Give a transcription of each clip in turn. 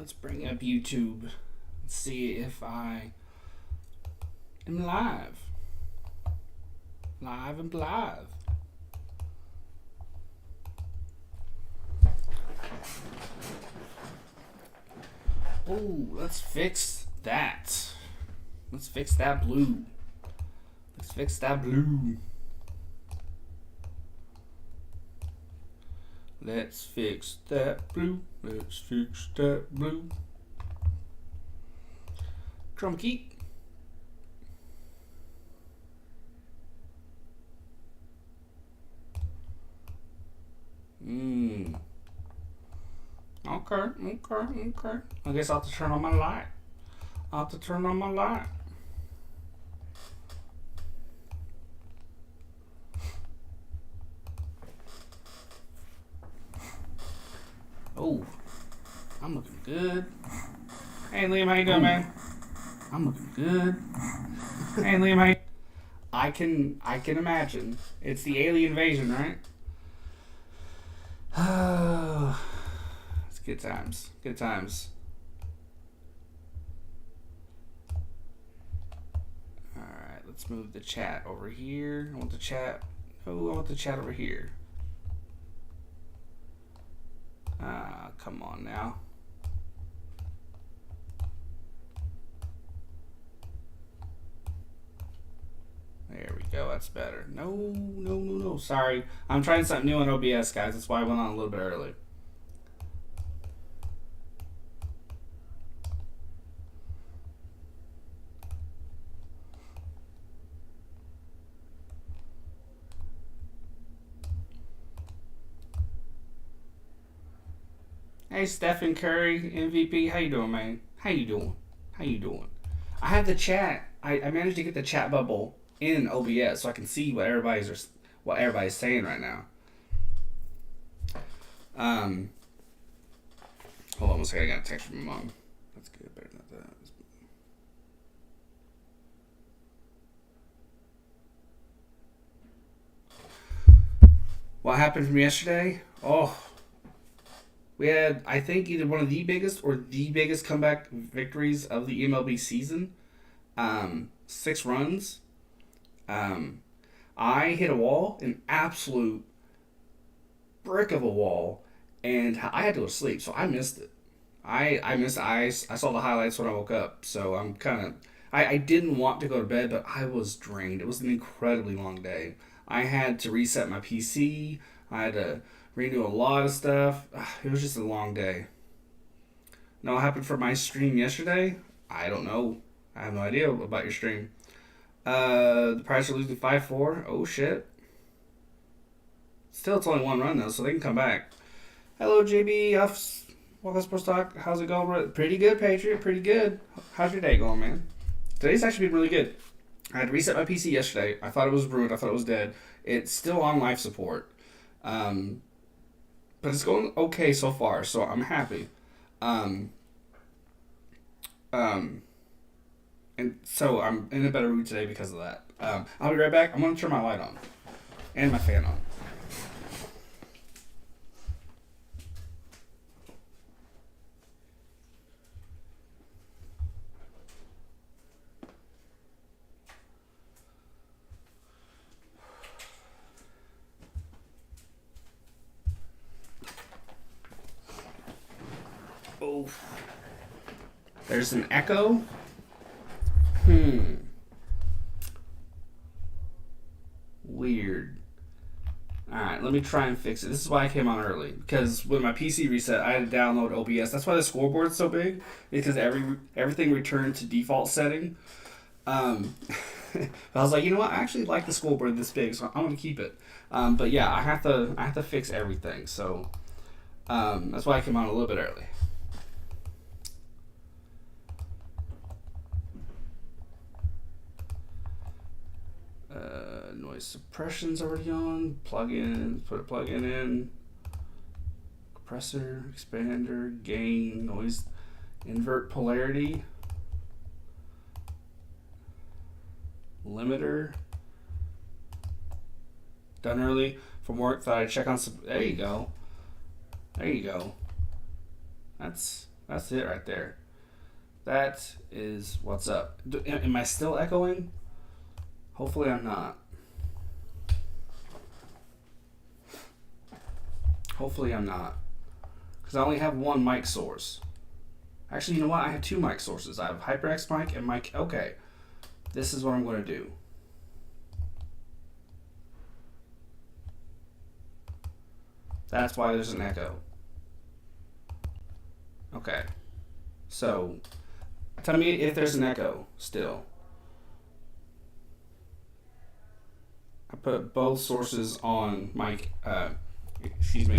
Let's bring up YouTube and see if I am live. Live and live. Oh, let's fix that. Let's fix that blue. Let's fix that blue. Let's fix that blue. Let's fix that blue. Chroma key. Okay. I guess I'll have to turn on my light. Oh, I'm looking good. Hey Liam, how you doing, man? I'm looking good. Hey Liam, how you... I can imagine. It's the alien invasion, right? It's good times. Good times. Alright, let's move the chat over here. I want the chat over here. Come on now. There we go. That's better. No. Sorry. I'm trying something new on OBS, guys. That's why I went on a little bit early. Hey, Stephen Curry, MVP. How you doing, man? How you doing? I have the chat. I managed to get the chat bubble in OBS so I can see what everybody's saying right now. Hold on one second. I got a text from my mom. That's good. Better than that. What happened from yesterday? Oh. We had, I think, either one of the biggest or the biggest comeback victories of the MLB season. 6 runs. I hit a wall, an absolute brick of a wall, and I had to go to sleep, so I missed it. I missed ice. I saw the highlights when I woke up, so I'm kind of... I didn't want to go to bed, but I was drained. It was an incredibly long day. I had to reset my PC. I had to redo a lot of stuff. It was just a long day. Now, what happened for my stream yesterday? I don't know. I have no idea about your stream. The Padres are losing 5-4. Oh, shit. Still, it's only 1 run, though, so they can come back. Hello, JB. Welcome to Sports Talk. How's it going? Pretty good, Patriot. Pretty good. How's your day going, man? Today's actually been really good. I had to reset my PC yesterday. I thought it was ruined. I thought it was dead. It's still on life support. But it's going okay so far, so I'm happy. And so I'm in a better mood today because of that. I'll be right back. I'm going to turn my light on and my fan on. Oh, there's an echo. Weird. Alright, let me try and fix it. This is why I came on early. Because when my PC reset, I had to download OBS. That's why the scoreboard's so big. Because everything returned to default setting. I was like, you know what? I actually like the scoreboard this big, so I'm going to keep it. But yeah, I have to fix everything. So that's why I came on a little bit early. Noise suppression's already on. Plug-in, put a plug-in in. Compressor, expander, gain, noise, invert polarity, limiter. Done early from work. Thought I'd check on some. There you go. That's That's it right there. That is what's up. Am I still echoing? Hopefully I'm not. Hopefully I'm not. Because I only have one mic source. Actually, you know what? I have two mic sources. I have HyperX mic and mic. Okay. This is what I'm going to do. That's why there's an echo. Okay. So, tell me if there's an echo still. I put both sources on mic. Excuse me.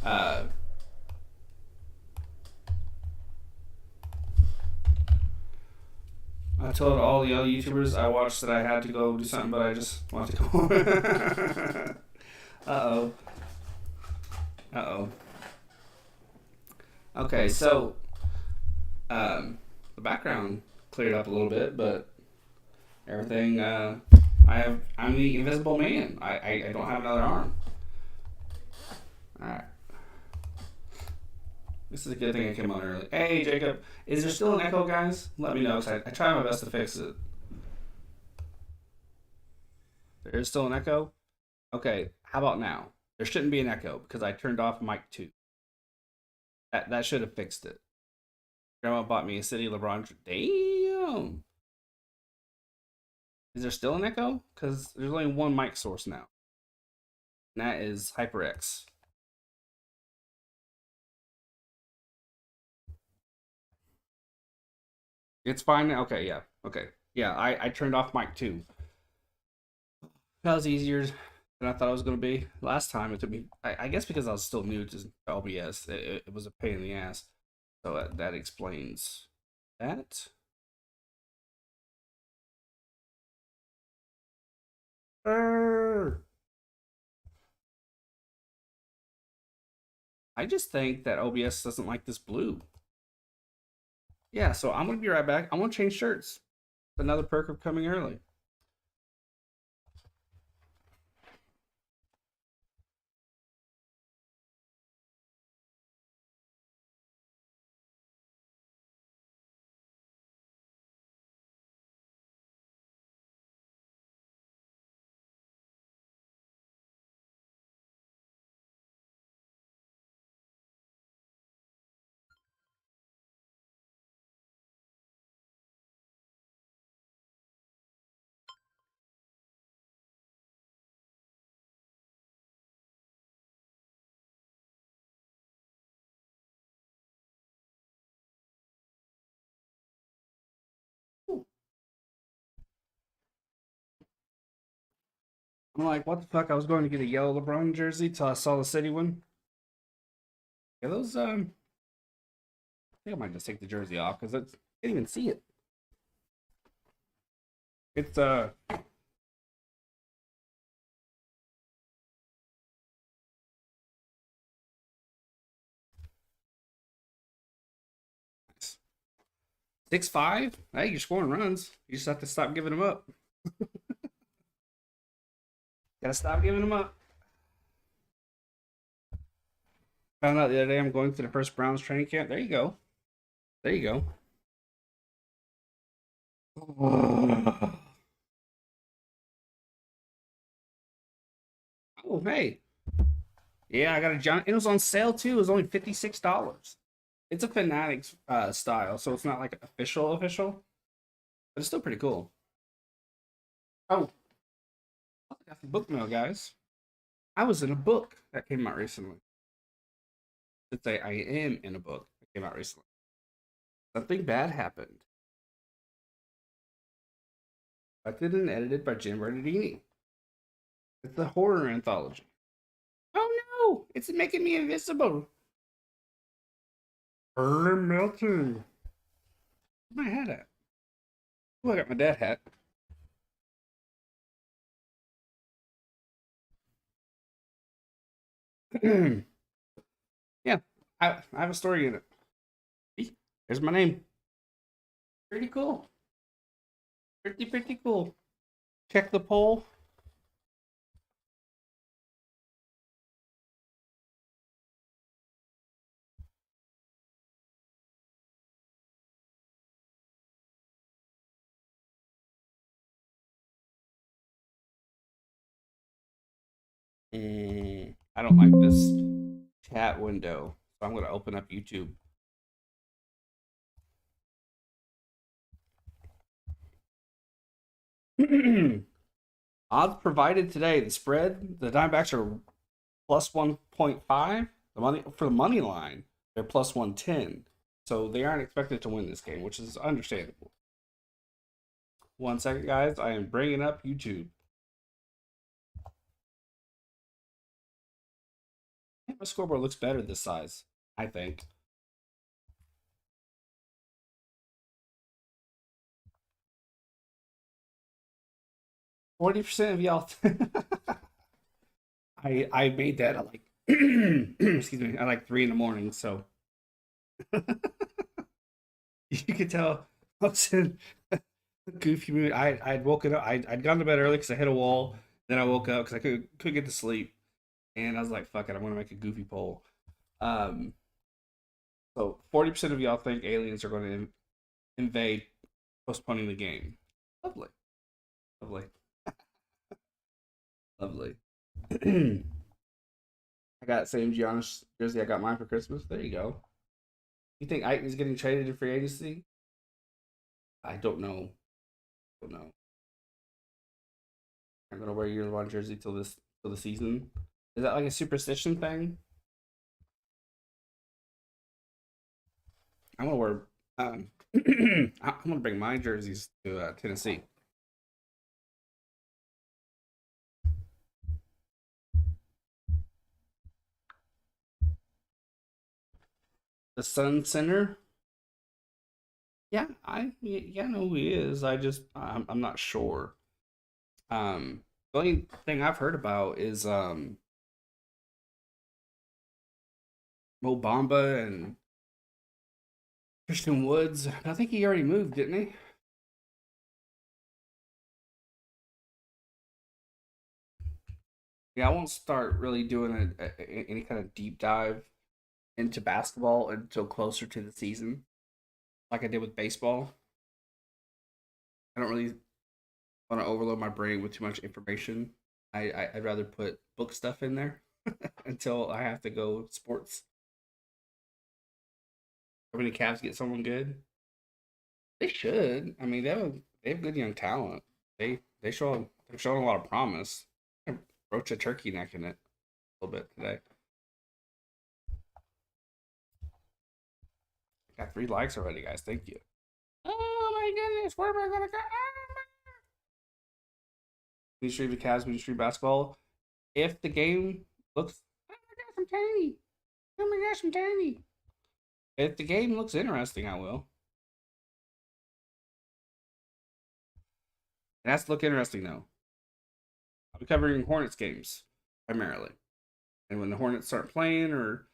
Uh, I told all the other YouTubers I watched that I had to go do something, but I just wanted to go. Uh-oh. Uh-oh. Okay, so the background cleared up a little bit, but everything I'm the invisible man. I don't have another arm. Alright. This is a good thing I came on early. Hey Jacob, is there still an echo, guys? Let me know, because I try my best to fix it. There is still an echo? Okay, how about now? There shouldn't be an echo because I turned off mic 2. That should have fixed it. Grandma bought me a City LeBron. Damn. Is there still an echo? Because there's only one mic source now. And that is HyperX. It's fine now? Okay, yeah. Okay. Yeah, I turned off mic 2. That was easier than I thought it was going to be. Last time it took me, I guess because I was still new to LBS, it was a pain in the ass. So that explains that. I just think that OBS doesn't like this blue. Yeah, so I'm going to be right back. I'm going to change shirts. Another perk of coming early. I'm like, what the fuck? I was going to get a yellow LeBron jersey till I saw the city one. Yeah, those I think I might just take the jersey off because I can't even see it. It's nice. 6'5". Hey, you're scoring runs. You just have to stop giving them up. Gotta stop giving them up. Found out the other day I'm going to the first Browns training camp. There you go. There you go. Oh, hey. Yeah, I got a John. It was on sale too. It was only $56. It's a Fanatics style, so it's not like official, but it's still pretty cool. Oh, I got the book mail, guys. I was in a book that came out recently. Let's say I am in a book that came out recently. Something bad happened. Directed and edited by Jim Bernardini. It's a horror anthology. Oh no! It's making me invisible. I'm melting. Where's my hat at? Oh, I got my dad hat. Yeah, I have a story in it. See? There's my name. Pretty cool. Pretty cool. Check the poll. I don't like this chat window, so I'm gonna open up YouTube. Odds provided today. The spread, the Diamondbacks are plus 1.5. The money for the money line, they're plus 110. So they aren't expected to win this game, which is understandable. 1 second, guys. I am bringing up YouTube. My scoreboard looks better this size, I think. 40% of y'all. I made that at like excuse me at like 3 in the morning, so you could tell I was in a goofy mood. I'd woken up. I'd gone to bed early because I hit a wall. Then I woke up because I couldn't get to sleep, and I was like, "Fuck it, I'm gonna make a goofy poll." Um, so 40% of y'all think aliens are going to invade, postponing the game. Lovely, lovely, lovely. I got same Giannis jersey I got mine for Christmas. There you go. You think Ike is getting traded in free agency? I don't know. Don't know. I'm gonna wear your LeBron jersey till the season. Is that like a superstition thing? I'm gonna wear. I'm gonna bring my jerseys to Tennessee. The Sun Center. Yeah, I know who he is. I'm not sure. The only thing I've heard about is Mo Bamba and Christian Woods. I think he already moved, didn't he? Yeah, I won't start really doing any kind of deep dive into basketball until closer to the season, like I did with baseball. I don't really want to overload my brain with too much information. I'd rather put book stuff in there until I have to go sports. How many Cavs get someone good? They should. I mean, they have good young talent. They're showing a lot of promise. Rocha turkey necking it a little bit today. Got 3 likes already, guys. Thank you. Oh my goodness, where am I gonna go? When you stream the Cavs, when you stream basketball, if the game looks, oh my gosh, I'm tiny. Oh my gosh, I'm tiny. If the game looks interesting, I will. It has to look interesting though. I'll be covering Hornets games primarily, and when the Hornets start playing, or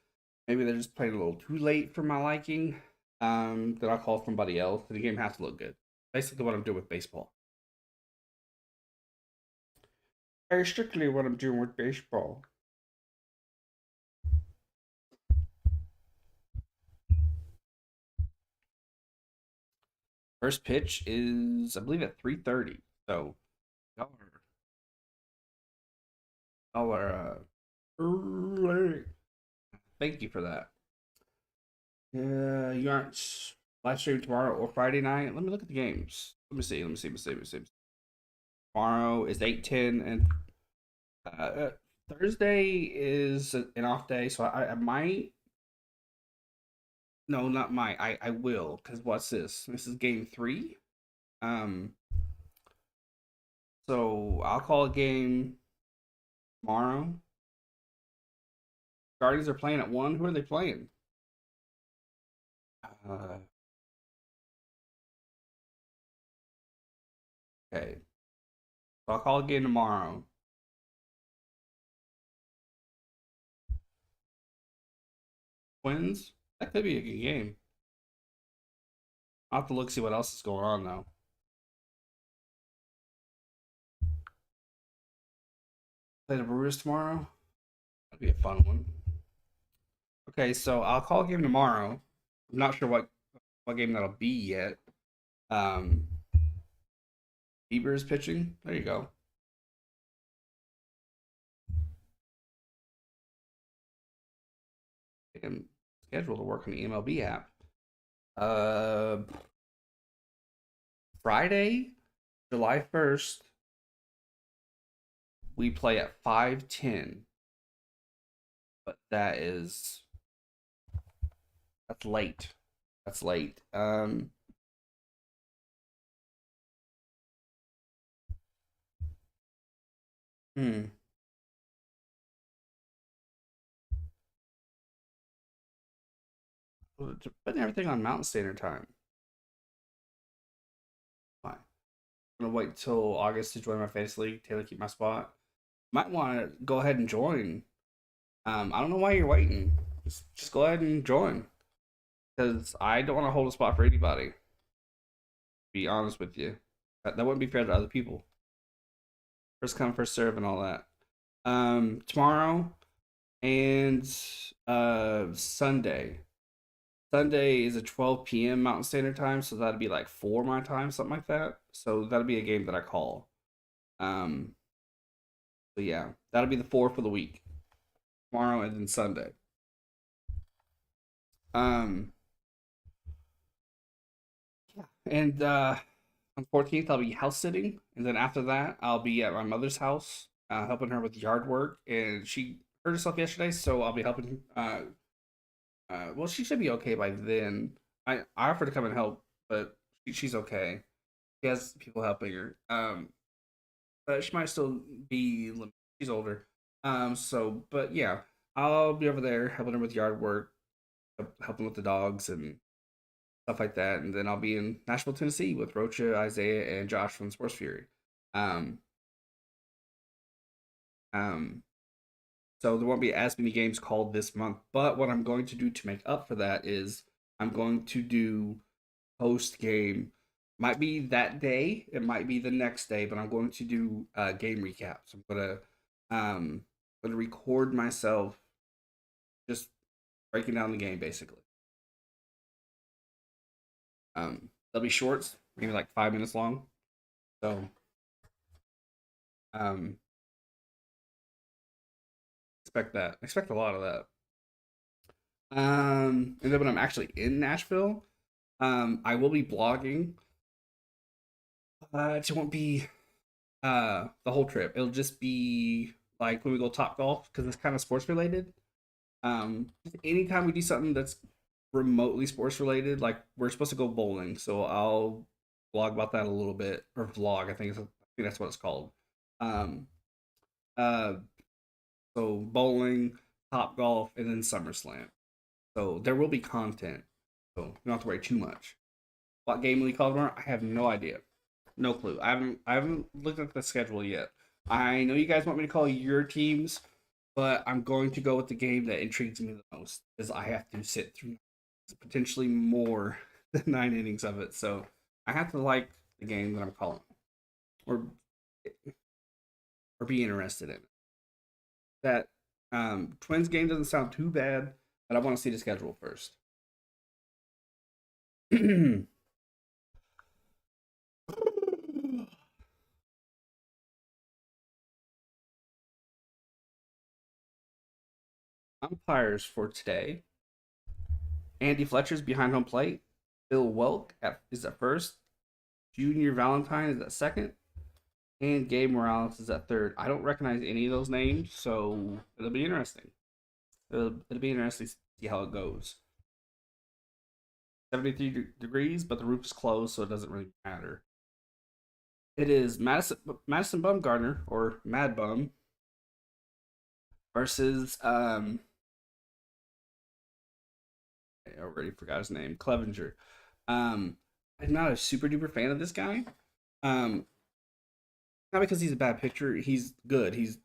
maybe they're just playing a little too late for my liking, then I'll call somebody else. The game has to look good. Basically, what I'm doing with baseball. Very strictly, what I'm doing with baseball. First pitch is, I believe, at 3:30. So y'all are early. Thank you for that. You aren't live stream tomorrow or Friday night. Let me look at the games. Let me see. Tomorrow is 8:10, and uh, Thursday is an off day, so I might. No, not might. I will, because what's this? This is game 3. Um, so I'll call a game tomorrow. Guardians are playing at 1. Who are they playing? Uh, okay. So I'll call a game tomorrow. Twins? That could be a good game. I'll have to look see what else is going on though. Play the Brewers tomorrow. That'd be a fun one. Okay, so I'll call a game tomorrow. I'm not sure what game that'll be yet. Um, Bieber is pitching. There you go. am scheduled to work on the MLB app. Uh, Friday, July 1st, we play at 5:10, but that's late. That's late. Hmm. Putting everything on Mountain Standard Time. Fine. I'm gonna wait till August to join my fantasy league. Taylor, keep my spot. Might want to go ahead and join. I don't know why you're waiting. Just go ahead and join because I don't want to hold a spot for anybody. Be honest with you, that wouldn't be fair to other people. First come, first serve, and all that. Tomorrow and Sunday. Sunday is a 12 p.m. Mountain Standard Time, so that'd be like 4 my time, something like that. So that'll be a game that I call. Um, so yeah, that'll be the 4 for the week. Tomorrow and then Sunday. Um, yeah, and on 14th I'll be house sitting, and then after that I'll be at my mother's house, helping her with yard work, and she hurt herself yesterday, so I'll be helping. Well, she should be okay by then. I offered to come and help, but she's okay. She has people helping her. But she might still be she's older. But yeah, I'll be over there helping her with yard work, helping with the dogs and stuff like that, and then I'll be in Nashville, Tennessee with Rocha, Isaiah, and Josh from Sports Fury. Um, um, so there won't be as many games called this month. But what I'm going to do to make up for that is I'm going to do post game. Might be that day, it might be the next day, but I'm going to do game recaps. I'm gonna record myself just breaking down the game basically. They'll be shorts, maybe like 5 minutes long. So um, expect that. Expect a lot of that. And then when I'm actually in Nashville, I will be blogging. It won't be the whole trip. It'll just be like when we go top golf because it's kind of sports related. Anytime we do something that's remotely sports related, like we're supposed to go bowling, so I'll blog about that a little bit or vlog. I think that's what it's called. Um, uh, so bowling, top golf, and then SummerSlam. So there will be content. So you don't have to worry too much. What game will we call tomorrow? I have no idea. No clue. I haven't looked at the schedule yet. I know you guys want me to call your teams, but I'm going to go with the game that intrigues me the most, because I have to sit through potentially more than 9 innings of it. So I have to like the game that I'm calling, or be interested in it. That Twins game doesn't sound too bad, but I want to see the schedule first. Umpires for today: Andy Fletcher's behind home plate. Bill Welk is at first. Junior Valentine is at second. And Gabe Morales is at third. I don't recognize any of those names, so it'll be interesting. It'll be interesting to see how it goes. 73 degrees, but the roof is closed, so it doesn't really matter. It is Madison Bumgarner, or Mad Bum, versus I already forgot his name, Clevenger. I'm not a super duper fan of this guy. Um, Not because he's a bad pitcher. He's good. He's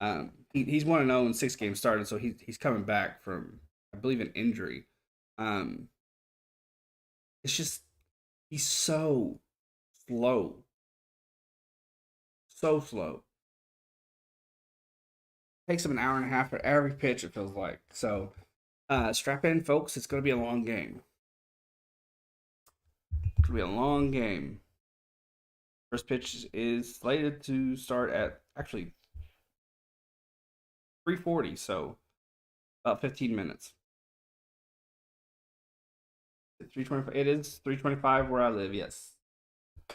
1-0 in 6 games started, so he's coming back from, I believe, an injury. Um, it's just he's so slow, so slow. Takes him an hour and a half for every pitch. It feels like so. Strap in, folks. It's gonna be a long game. It's gonna be a long game. First pitch is slated to start at actually 3:40. So About 15 minutes. 3:25. It is 3:25 where I live. Yes.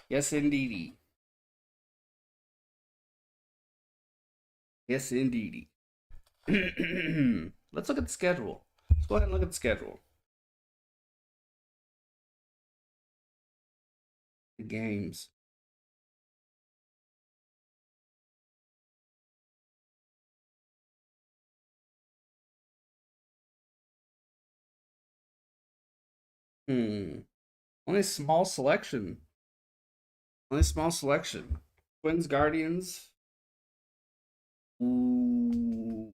Yes, indeedy. Yes, indeedy. Let's look at the schedule. Let's go ahead and look at the schedule. The games. Hmm. Only small selection. Only small selection. Twins, Guardians. Ooh.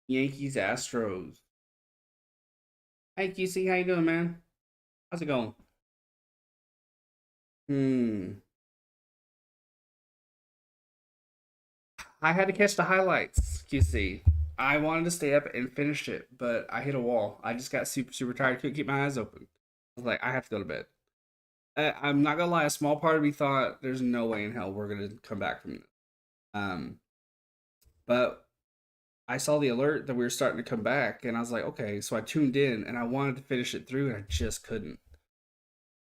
Yankees, Astros. Hey, QC, how you doing, man? How's it going? Hmm. I had to catch the highlights, QC. I wanted to stay up and finish it, but I hit a wall. I just got super, super tired. Couldn't keep my eyes open. I was like, I have to go to bed. I'm not gonna lie. A small part of me thought, "There's no way in hell we're gonna come back from this." Um, but I saw the alert that we were starting to come back, and I was like, "Okay." So I tuned in, and I wanted to finish it through, and I just couldn't.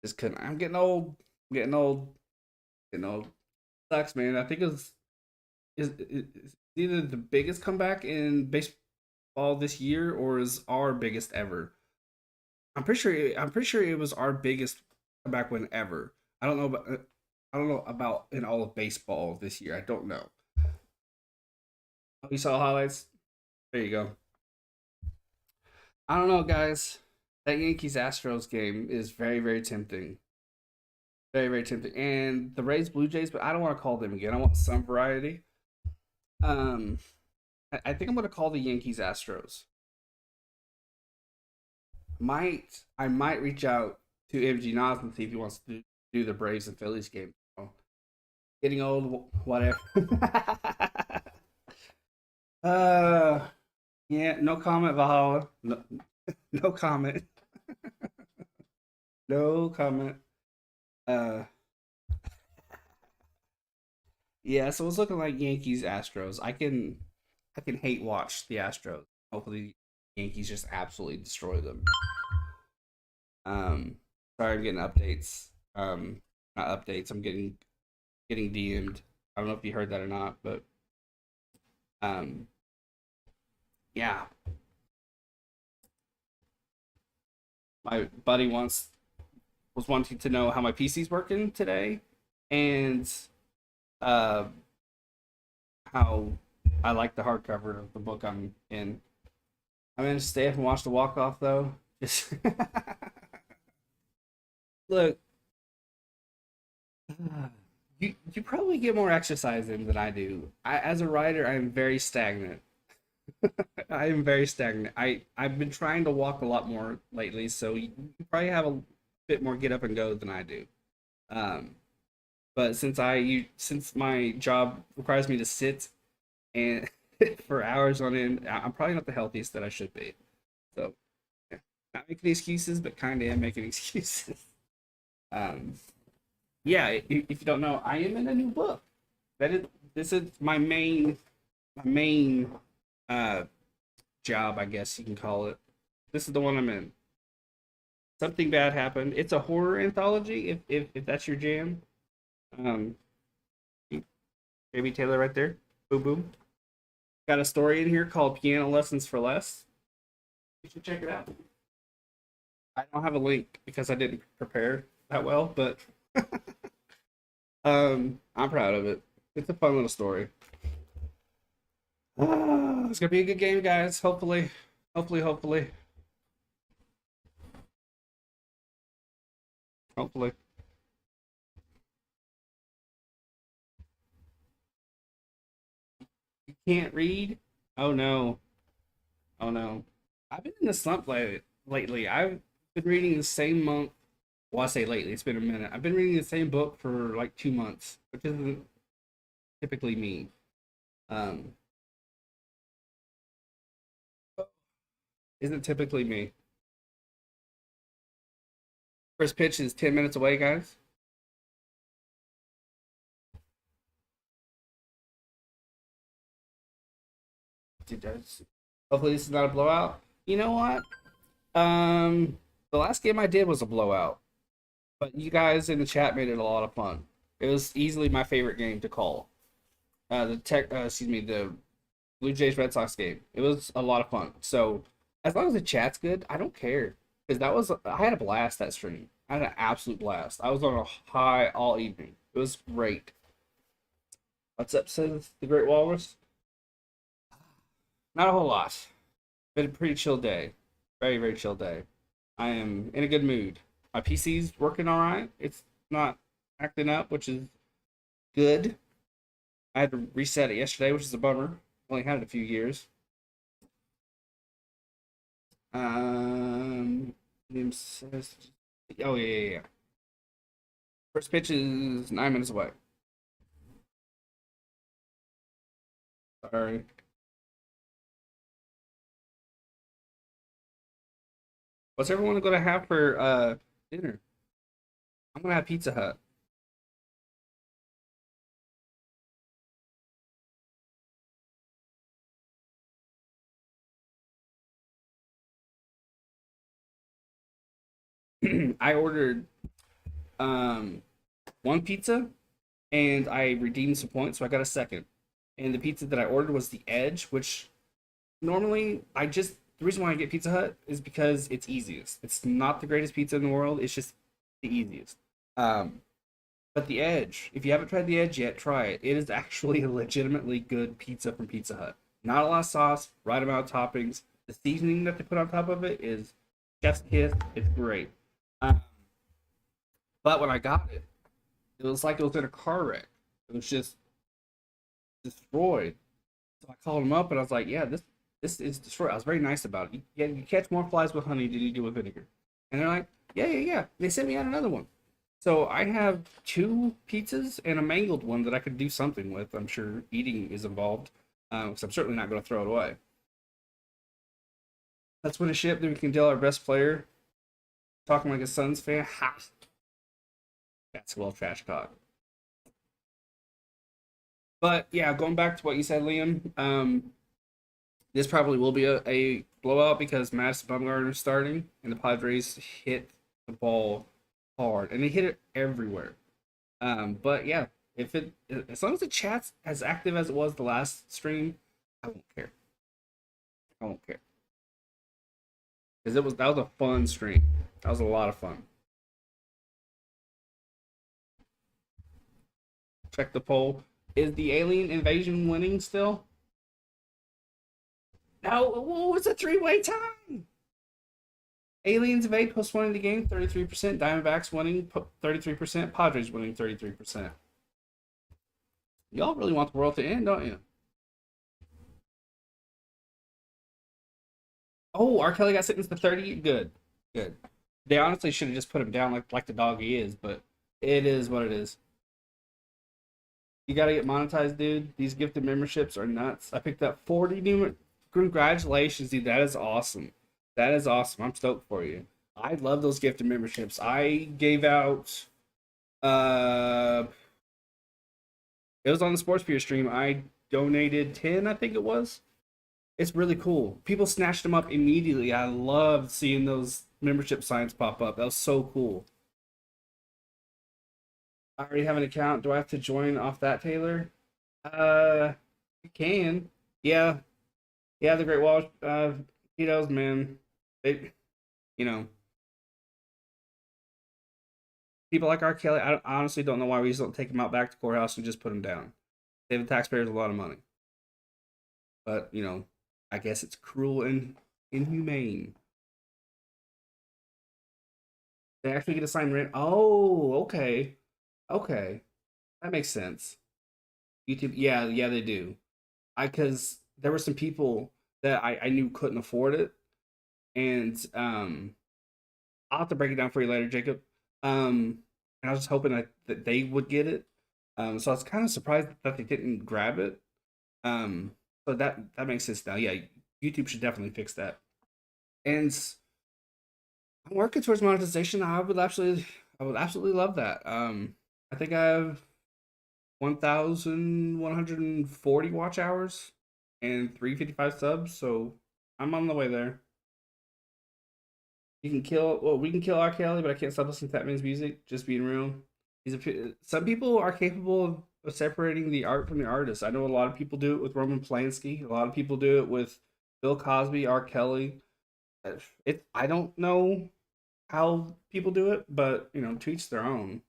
Just couldn't. I'm getting old. I'm getting old. Getting old. Sucks, man. I think is either the biggest comeback in baseball this year, or is our biggest ever. I'm pretty sure it was our biggest comeback win ever. I don't know about I don't know about in all of baseball this year. I don't know. Oh, you saw highlights? There you go. I don't know, guys. That Yankees Astros game is very, very tempting. Very, very tempting. And the Rays Blue Jays, but I don't want to call them again. I want some variety. Um, I think I'm gonna call the Yankees Astros. I might reach out to MG Nas and see if he wants to do the Braves and Phillies game. Oh, getting old, whatever. uh, yeah, no comment, Valhalla. No, no comment. No comment. Uh, yeah. So it's looking like Yankees Astros. I can hate watch the Astros. Hopefully, the Yankees just absolutely destroy them. Um, sorry, I'm getting updates. Not updates. I'm getting DM'd. I don't know if you heard that or not, but um, yeah, my buddy wants was wanting to know how my PC's working today, and uh, how I like the hardcover of the book I'm in. I'm gonna stay up and watch the walk off though. Just look, you probably get more exercise in than I do. As a writer, I am very stagnant. I am very stagnant. I've been trying to walk a lot more lately, so you probably have a bit more get up and go than I do. Um, but since my job requires me to sit and for hours on end, I'm probably not the healthiest that I should be. So, yeah. Not making excuses, but kind of am making excuses. Um, yeah, if you don't know, I am in a new book. That is this is my main uh job, I guess you can call it. This is the one I'm in. Something bad happened. It's a horror anthology. If that's your jam, um, Amy Taylor right there. Boom boom. Got a story in here called Piano Lessons for Less. You should check it out. I don't have a link because I didn't prepare that well, but I'm proud of it. It's a fun little story. It's gonna be a good game, guys. Hopefully, hopefully. Hopefully. You can't read? Oh no. Oh no. I've been in the slump lately. I've been reading the same month. Well, I say lately, it's been a minute. I've been reading the same book for like 2 months, which isn't typically me. Um, isn't typically me. First pitch is 10 minutes away, guys. Dude, Hopefully this is not a blowout. You know what? The last game I did was a blowout, but you guys in the chat made it a lot of fun. It was easily my favorite game to call. The Blue Jays Red Sox game. It was a lot of fun. So as long as the chat's good, I don't care. Because I had a blast that stream. I had an absolute blast. I was on a high all evening. It was great. What's up, says the Great Walrus? Not a whole lot. Been a pretty chill day. Very, very chill day. I am in a good mood. My PC's working all right. It's not acting up, which is good. I had to reset it yesterday, which is a bummer. Only had it a few years. Um, oh yeah. First pitch is 9 minutes away. Sorry. What's everyone gonna have for dinner? I'm gonna have Pizza Hut. I ordered um one pizza and I redeemed some points, so I got a second. And the pizza that I ordered was the Edge, which normally the reason why I get Pizza Hut is because it's easiest. It's not the greatest pizza in the world. It's just the easiest. Um, but the Edge, if you haven't tried the Edge yet, try it. It is actually a legitimately good pizza from Pizza Hut. Not a lot of sauce, right amount of toppings. The seasoning that they put on top of it is chef's kiss. It's great. Um, but when I got it, it was like it was in a car wreck. It was just destroyed. So I called him up and I was like, "Yeah, this is destroyed." I was very nice about it. You catch more flies with honey than you do with vinegar. And they're like, "Yeah." They sent me out another one. So I have two pizzas and a mangled one that I could do something with. I'm sure eating is involved, because I'm certainly not going to throw it away. Let's win a ship, then we can deal our best player. Talking like a Suns fan. Ha! That's well trash talk. But yeah, going back to what you said, Liam. This probably will be a blowout because Madison Bumgarner is starting, and the Padres hit the ball hard, and they hit it everywhere. But yeah, if it as long as the chat's as active as it was the last stream, I won't care. I won't care because that was a fun stream. That was a lot of fun. Check the poll. Is the alien invasion winning still? No, it's a three-way tie. Aliens invade, postponing the game 33%. Diamondbacks winning 33%. Padres winning 33%. Y'all really want the world to end, don't you? Oh, R. Kelly got sentenced to 30. Good, good. They honestly should have just put him down like the dog he is, but it is what it is. You gotta get monetized, dude. These gifted memberships are nuts. I picked up 40 new. Congratulations, dude. That is awesome. That is awesome. I'm stoked for you. I love those gifted memberships. I gave out. Uh, it was on the Sports Pier stream. I donated 10, I think it was. It's really cool. People snatched them up immediately. I loved seeing those membership signs pop up. That was so cool. I already have an account. Do I have to join off that, Taylor? Uh, you can. Yeah, yeah. The Great Wall. He knows, man. They, you know, people like R. Kelly. I honestly don't know why we just don't take him out back to courthouse and just put him down. Save the taxpayers a lot of money. But I guess it's cruel and inhumane. They actually get assigned rent. Oh, okay, okay, that makes sense. YouTube, yeah, they do. I Because there were some people that I knew couldn't afford it, and I'll have to break it down for you later, Jacob. And I was just hoping that they would get it. So I was kind of surprised that they didn't grab it. But that makes sense now. Yeah, YouTube should definitely fix that. And I'm working towards monetization. I would absolutely love that. I think I have 1,140 watch hours and 355 subs. So I'm on the way there. You can kill. Well, we can kill R. Kelly, but I can't stop listening to that man's music. Just being real. Some people are capable of separating the art from the artist. I know a lot of people do it with Roman Polanski. A lot of people do it with Bill Cosby, R. Kelly. I don't know how people do it, but to each their own.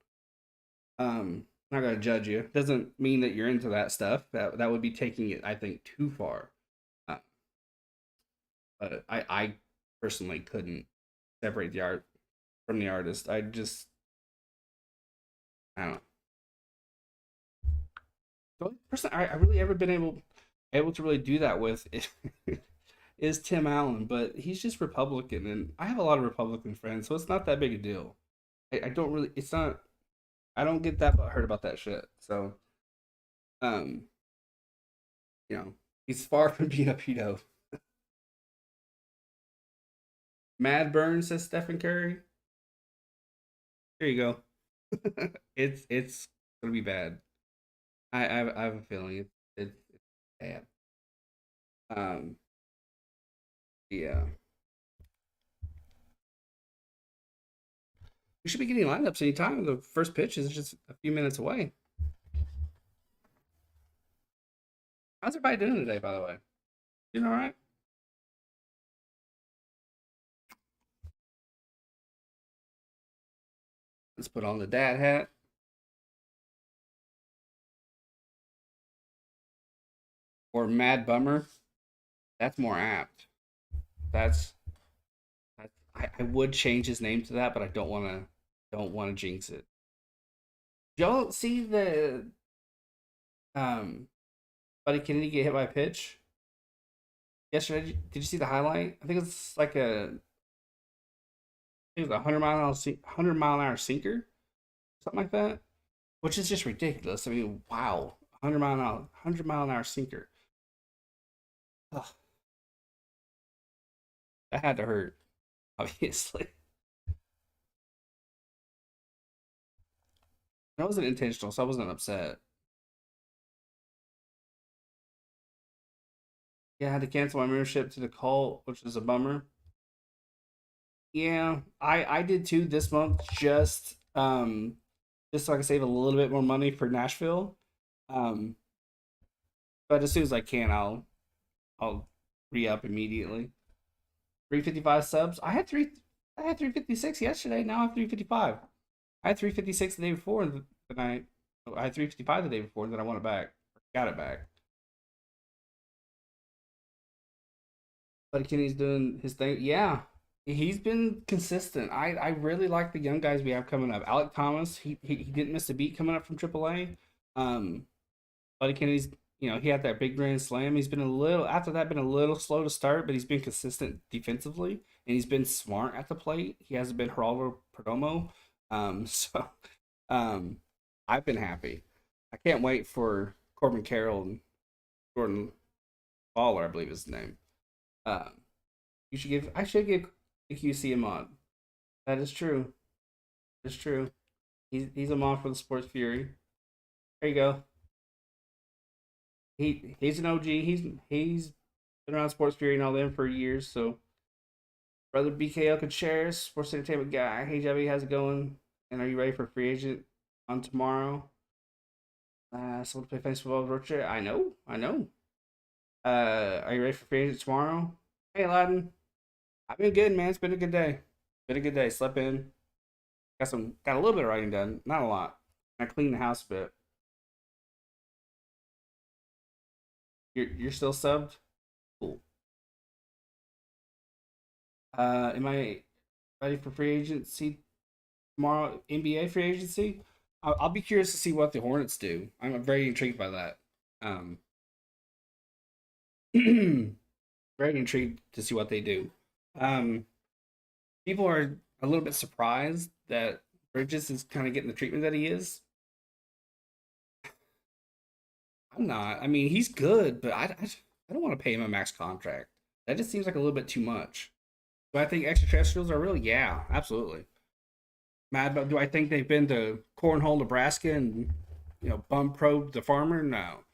Not gonna judge you. Doesn't mean that you're into that stuff. That would be taking it, I think, too far. Uh, but I personally couldn't separate the art from the artist. I don't know. The only person I really ever been able to really do that with is Tim Allen, but he's just Republican, and I have a lot of Republican friends, so it's not that big a deal. I don't really. It's not. I don't get that hurt about that shit. So, um, he's far from being a pedo. Mad Burns says Stephen Curry. There you go. It's gonna be bad. I have a feeling it's bad. Um, yeah, we should be getting lineups anytime. The first pitch is just a few minutes away. How's everybody doing today, by the way? Doing all right? Let's put on the dad hat or Mad Bummer. That's more apt. That's, I would change his name to that, but I don't want to jinx it. Y'all see the um Buddy Kennedy get hit by a pitch yesterday? Did you see the highlight? I think it's like it was a 100 mile an hour sinker, something like that, which is just ridiculous. I mean, wow, 100 mile an hour sinker. Ugh, that had to hurt, obviously. That wasn't intentional, so I wasn't upset. Yeah, I had to cancel my membership to the cult, which is a bummer. Yeah, I did too this month, just so I can save a little bit more money for Nashville. Um, but as soon as I can, I'll re up immediately. 355 subs. I had 356 yesterday. Now I have 355. I had 356 the day before, and then I had 355 the day before, and then I want it back. Got it back. But Kenny's doing his thing. Yeah, he's been consistent. I really like the young guys we have coming up. Alec Thomas, he didn't miss a beat coming up from AAA. Um, Buddy Kennedy's, he had that big grand slam. He's been a little after that, been a little slow to start, but he's been consistent defensively, and he's been smart at the plate. He hasn't been Geraldo Perdomo. So, um, I've been happy. I can't wait for Corbin Carroll and Jordan Fowler, I believe is his name. Um, I should give QC a mod. That is true. That's true. He's a mod for the Sports Fury. There you go. He's an OG. He's been around Sports Fury and all them for years. So brother BKL could share Sports Entertainment guy. Hey Jebby, how's it going? And are you ready for free agent on tomorrow? Someone to play fantasy football with Rocha. I know, I know. Are you ready for free agent tomorrow? Hey Aladdin, I've been good, man. It's been a good day. Been a good day. Slept in. Got a little bit of writing done. Not a lot. I cleaned the house a bit. You're still subbed? Cool. Am I ready for free agency tomorrow? NBA free agency? I'll be curious to see what the Hornets do. I'm very intrigued by that. Um, very intrigued to see what they do. Um, People are a little bit surprised that Bridges is kind of getting the treatment that he is. I'm not. I mean, he's good, but I don't want to pay him a max contract. That just seems like a little bit too much. Do I think extraterrestrials are real? Yeah, absolutely. Mad, but do I think they've been to Cornhole, Nebraska, and bum probe the farmer? No,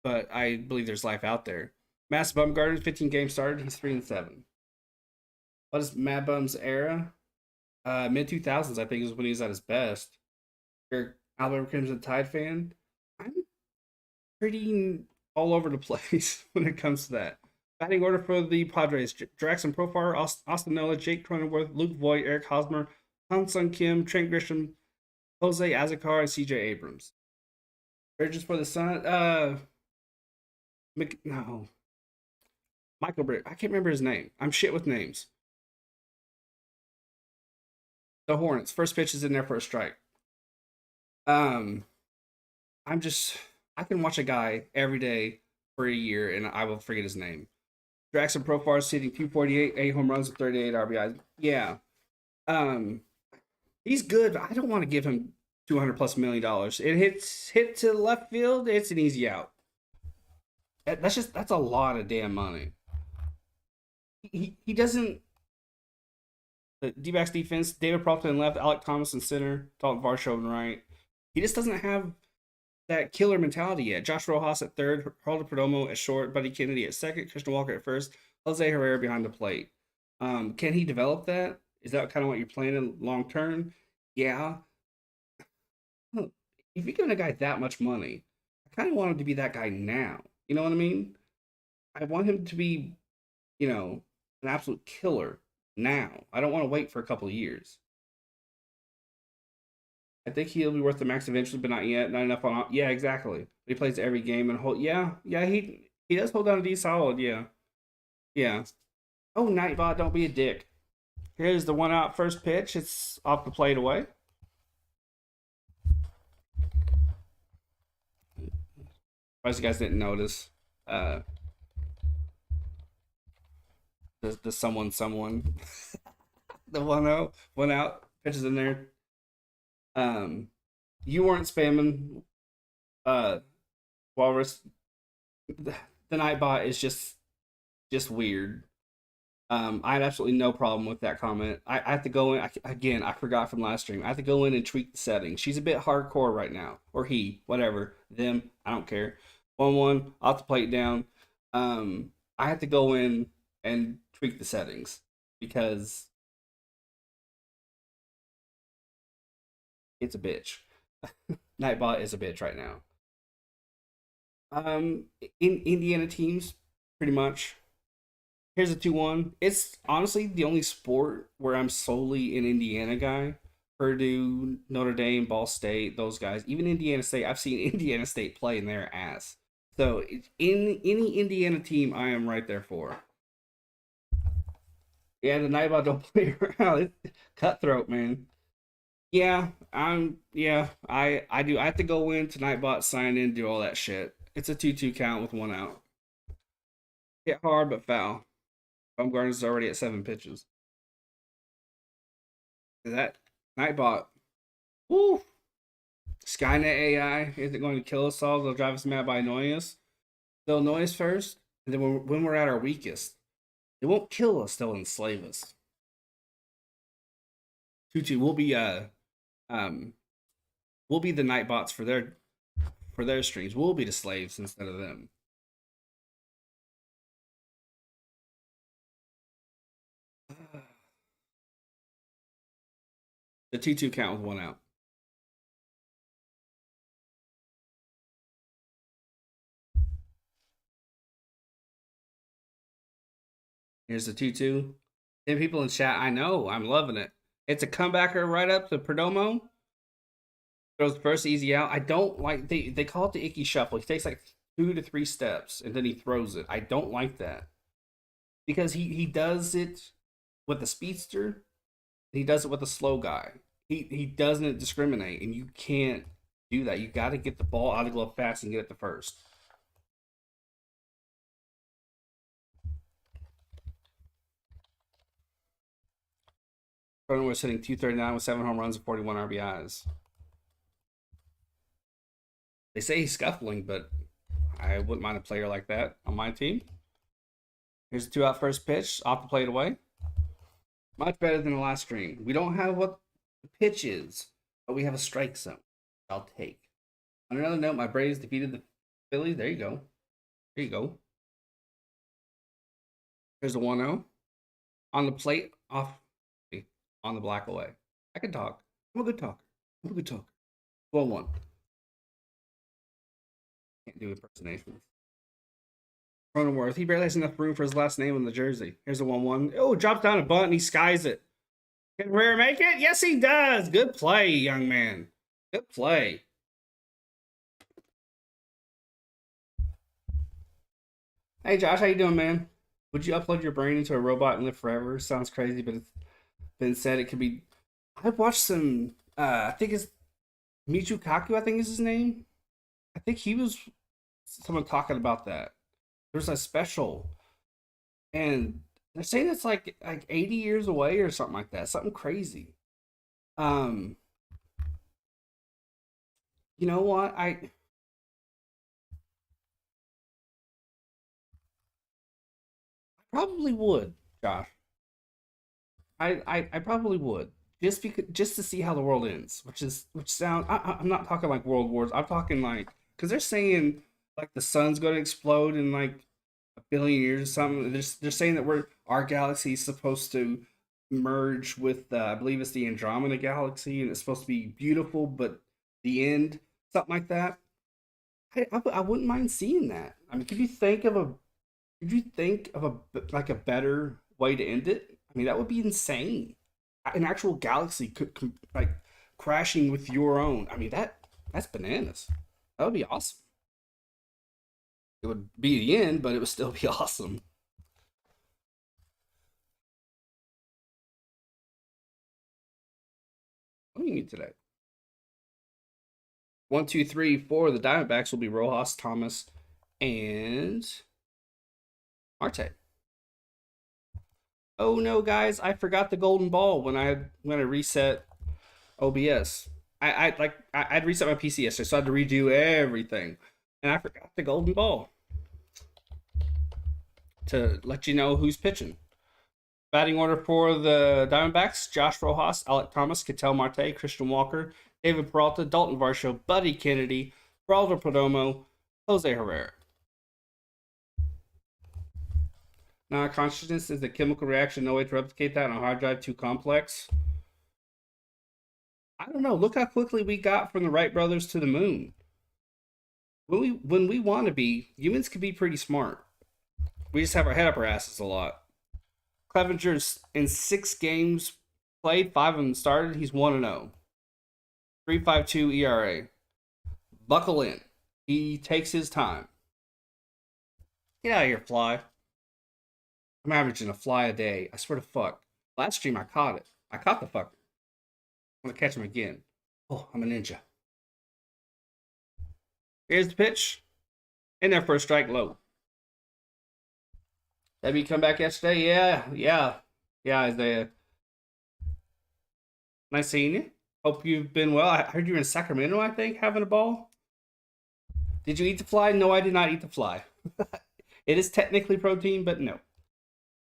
but I believe there's life out there. Mass Bumgarner, 15 games started. He's 3-7. What is Mad Bum's era? Mid 2000s, I think, is when he was at his best. You're Alabama Crimson Tide fan. I'm pretty all over the place when it comes to that. Batting order for the Padres: Jackson Profar, Austin Nola, Jake Cronenworth, Luke Voigt, Eric Hosmer, Han Sung Kim, Trent Grisham, Jose Azocar, and CJ Abrams. Bridges for the Sun. No, Michael Britt. I can't remember his name. I'm shit with names. The Hornets. First pitch is in there for a strike. Um, I'm just. I can watch a guy every day for a year and I will forget his name. Jackson Profar is hitting 248, 8 home runs, and 38 RBIs. Yeah. Um, he's good, but I don't want to give him $200+ million. It hit to left field, it's an easy out. That's a lot of damn money. He doesn't. The D-backs defense: David Propton in left, Alec Thomas in center, Dalton Varsho in right. He just doesn't have that killer mentality yet. Josh Rojas at third, Geraldo Perdomo at short, Buddy Kennedy at second, Christian Walker at first, Jose Herrera behind the plate. Can he develop that? Is that kind of what you're planning long term? Yeah. If you're giving a guy that much money, I kind of want him to be that guy now. You know what I mean? I want him to be, an absolute killer now. I don't want to wait for a couple of years. I think he'll be worth the max eventually, but not yet. Not enough on. Yeah, exactly. He plays every game and hold. Yeah. He does hold down a D solid. Yeah, yeah. Oh, Nightbot, don't be a dick. Here's the one out first pitch. It's off the plate away. Most you guys didn't notice. The someone the 1 out pitches in there. You weren't spamming Walrus. The Nightbot is just weird. I had absolutely no problem with that comment. I have to go in again. I forgot from last stream. I have to go in and tweak the settings. She's a bit hardcore right now, or he, whatever, them. I don't care. 1-1 off the plate down. I have to go in and tweak the settings because it's a bitch. Nightbot is a bitch right now. In Indiana teams, pretty much. Here's a 2-1. It's honestly the only sport where I'm solely an Indiana guy. Purdue, Notre Dame, Ball State, those guys. Even Indiana State. I've seen Indiana State play in their ass. So in any Indiana team, I am right there for. Yeah, the Nightbot don't play around. Cutthroat, man. I do. I have to go in to Nightbot, sign in, do all that shit. It's a 2-2 count with 1 out. Hit hard but foul. Bumgarner's already at 7 pitches. Is that Nightbot? Woo! Skynet AI isn't going to kill us all. They'll drive us mad by annoying us. They'll annoy us first, and then when we're at our weakest, they won't kill us. They'll enslave us. 2-2. We'll be the Nightbots for their streams. We'll be the slaves instead of them. The 2-2 count with 1 out. Here's the 2-2. 10 people in chat. I know. I'm loving it. It's a comebacker right up to Perdomo. Throws the first easy out. I don't like they call it the icky shuffle. He takes like 2 to 3 steps and then he throws it. I don't like that. Because he does it with the speedster. He does it with a slow guy. He doesn't discriminate, and you can't do that. You got to get the ball out of the glove fast and get it to first. Cronin was hitting 239 with 7 home runs and 41 RBIs. They say he's scuffling, but I wouldn't mind a player like that on my team. Here's a 2 out first pitch, off the plate away. Much better than the last stream. We don't have what the pitch is, but we have a strike zone. I'll take. On another note, my Braves defeated the Phillies. There you go. There you go. There's a 1-0 on the plate, off on the black away. I can talk. I'm a good talker. I'm a good talker. 1-1. Can't do impersonations. Cronenworth, he barely has enough room for his last name on the jersey. Here's a 1-1. Oh, drops down a bunt and he skies it. Can Rare make it? Yes, he does. Good play, young man. Good play. Hey, Josh, how you doing, man? Would you upload your brain into a robot and live forever? Sounds crazy, but it's been said it could be. I watched some. I think it's Michu Kaku. I think is his name. I think he was someone talking about that. There's a special, and they're saying it's like 80 years away or something like that. Something crazy. Um, you know what? I probably would, Josh. I probably would just to see how the world ends, which sound I'm not talking like world wars. I'm talking like because they're saying like the sun's going to explode in like a billion years or something. They're saying that our galaxy is supposed to merge with I believe it's the Andromeda galaxy, and it's supposed to be beautiful, but the end something like that. I wouldn't mind seeing that. I mean, could you think of a better way to end it? I mean, that would be insane. An actual galaxy could like crashing with your own. I mean, that's bananas. That would be awesome. It would be the end, but it would still be awesome. What do you need today? 1, 2, 3, 4. The Diamondbacks will be Rojas, Thomas, and Marte. Oh no, guys! I forgot the golden ball when I reset OBS. I'd reset my PC yesterday, so I had to redo everything, and I forgot the golden ball to let you know who's pitching. Batting order for the Diamondbacks: Josh Rojas, Alec Thomas, Ketel Marte, Christian Walker, David Peralta, Dalton Varsho, Buddy Kennedy, Geraldo Perdomo, Jose Herrera. Now, consciousness is a chemical reaction. No way to replicate that on a hard drive. Too complex. I don't know. Look how quickly we got from the Wright brothers to the moon. When we want to be, humans can be pretty smart. We just have our head up our asses a lot. Clevenger's in 6 games played, 5 of them started. He's 1-0. 3.52 ERA. Buckle in. He takes his time. Get out of here, fly. I'm averaging a fly a day. I swear to fuck. Last stream I caught it. I caught the fucker. I'm gonna catch him again. Oh, I'm a ninja. Here's the pitch. In there for a strike low. Debbie come back yesterday? Yeah, Isaiah. Nice seeing you. Hope you've been well. I heard you were in Sacramento, I think, having a ball. Did you eat the fly? No, I did not eat the fly. It is technically protein, but no.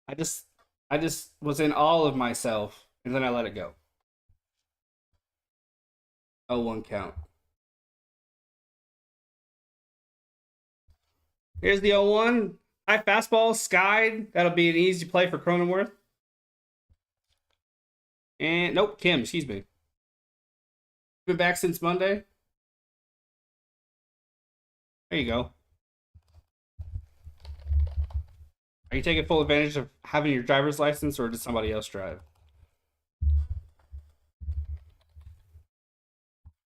I just was in awe of myself, and then I let it go. 0-1 count. Here's the 0-1. High fastball, skied. That'll be an easy play for Cronenworth. And nope, Kim, excuse me. Been back since Monday. There you go. Are you taking full advantage of having your driver's license, or does somebody else drive?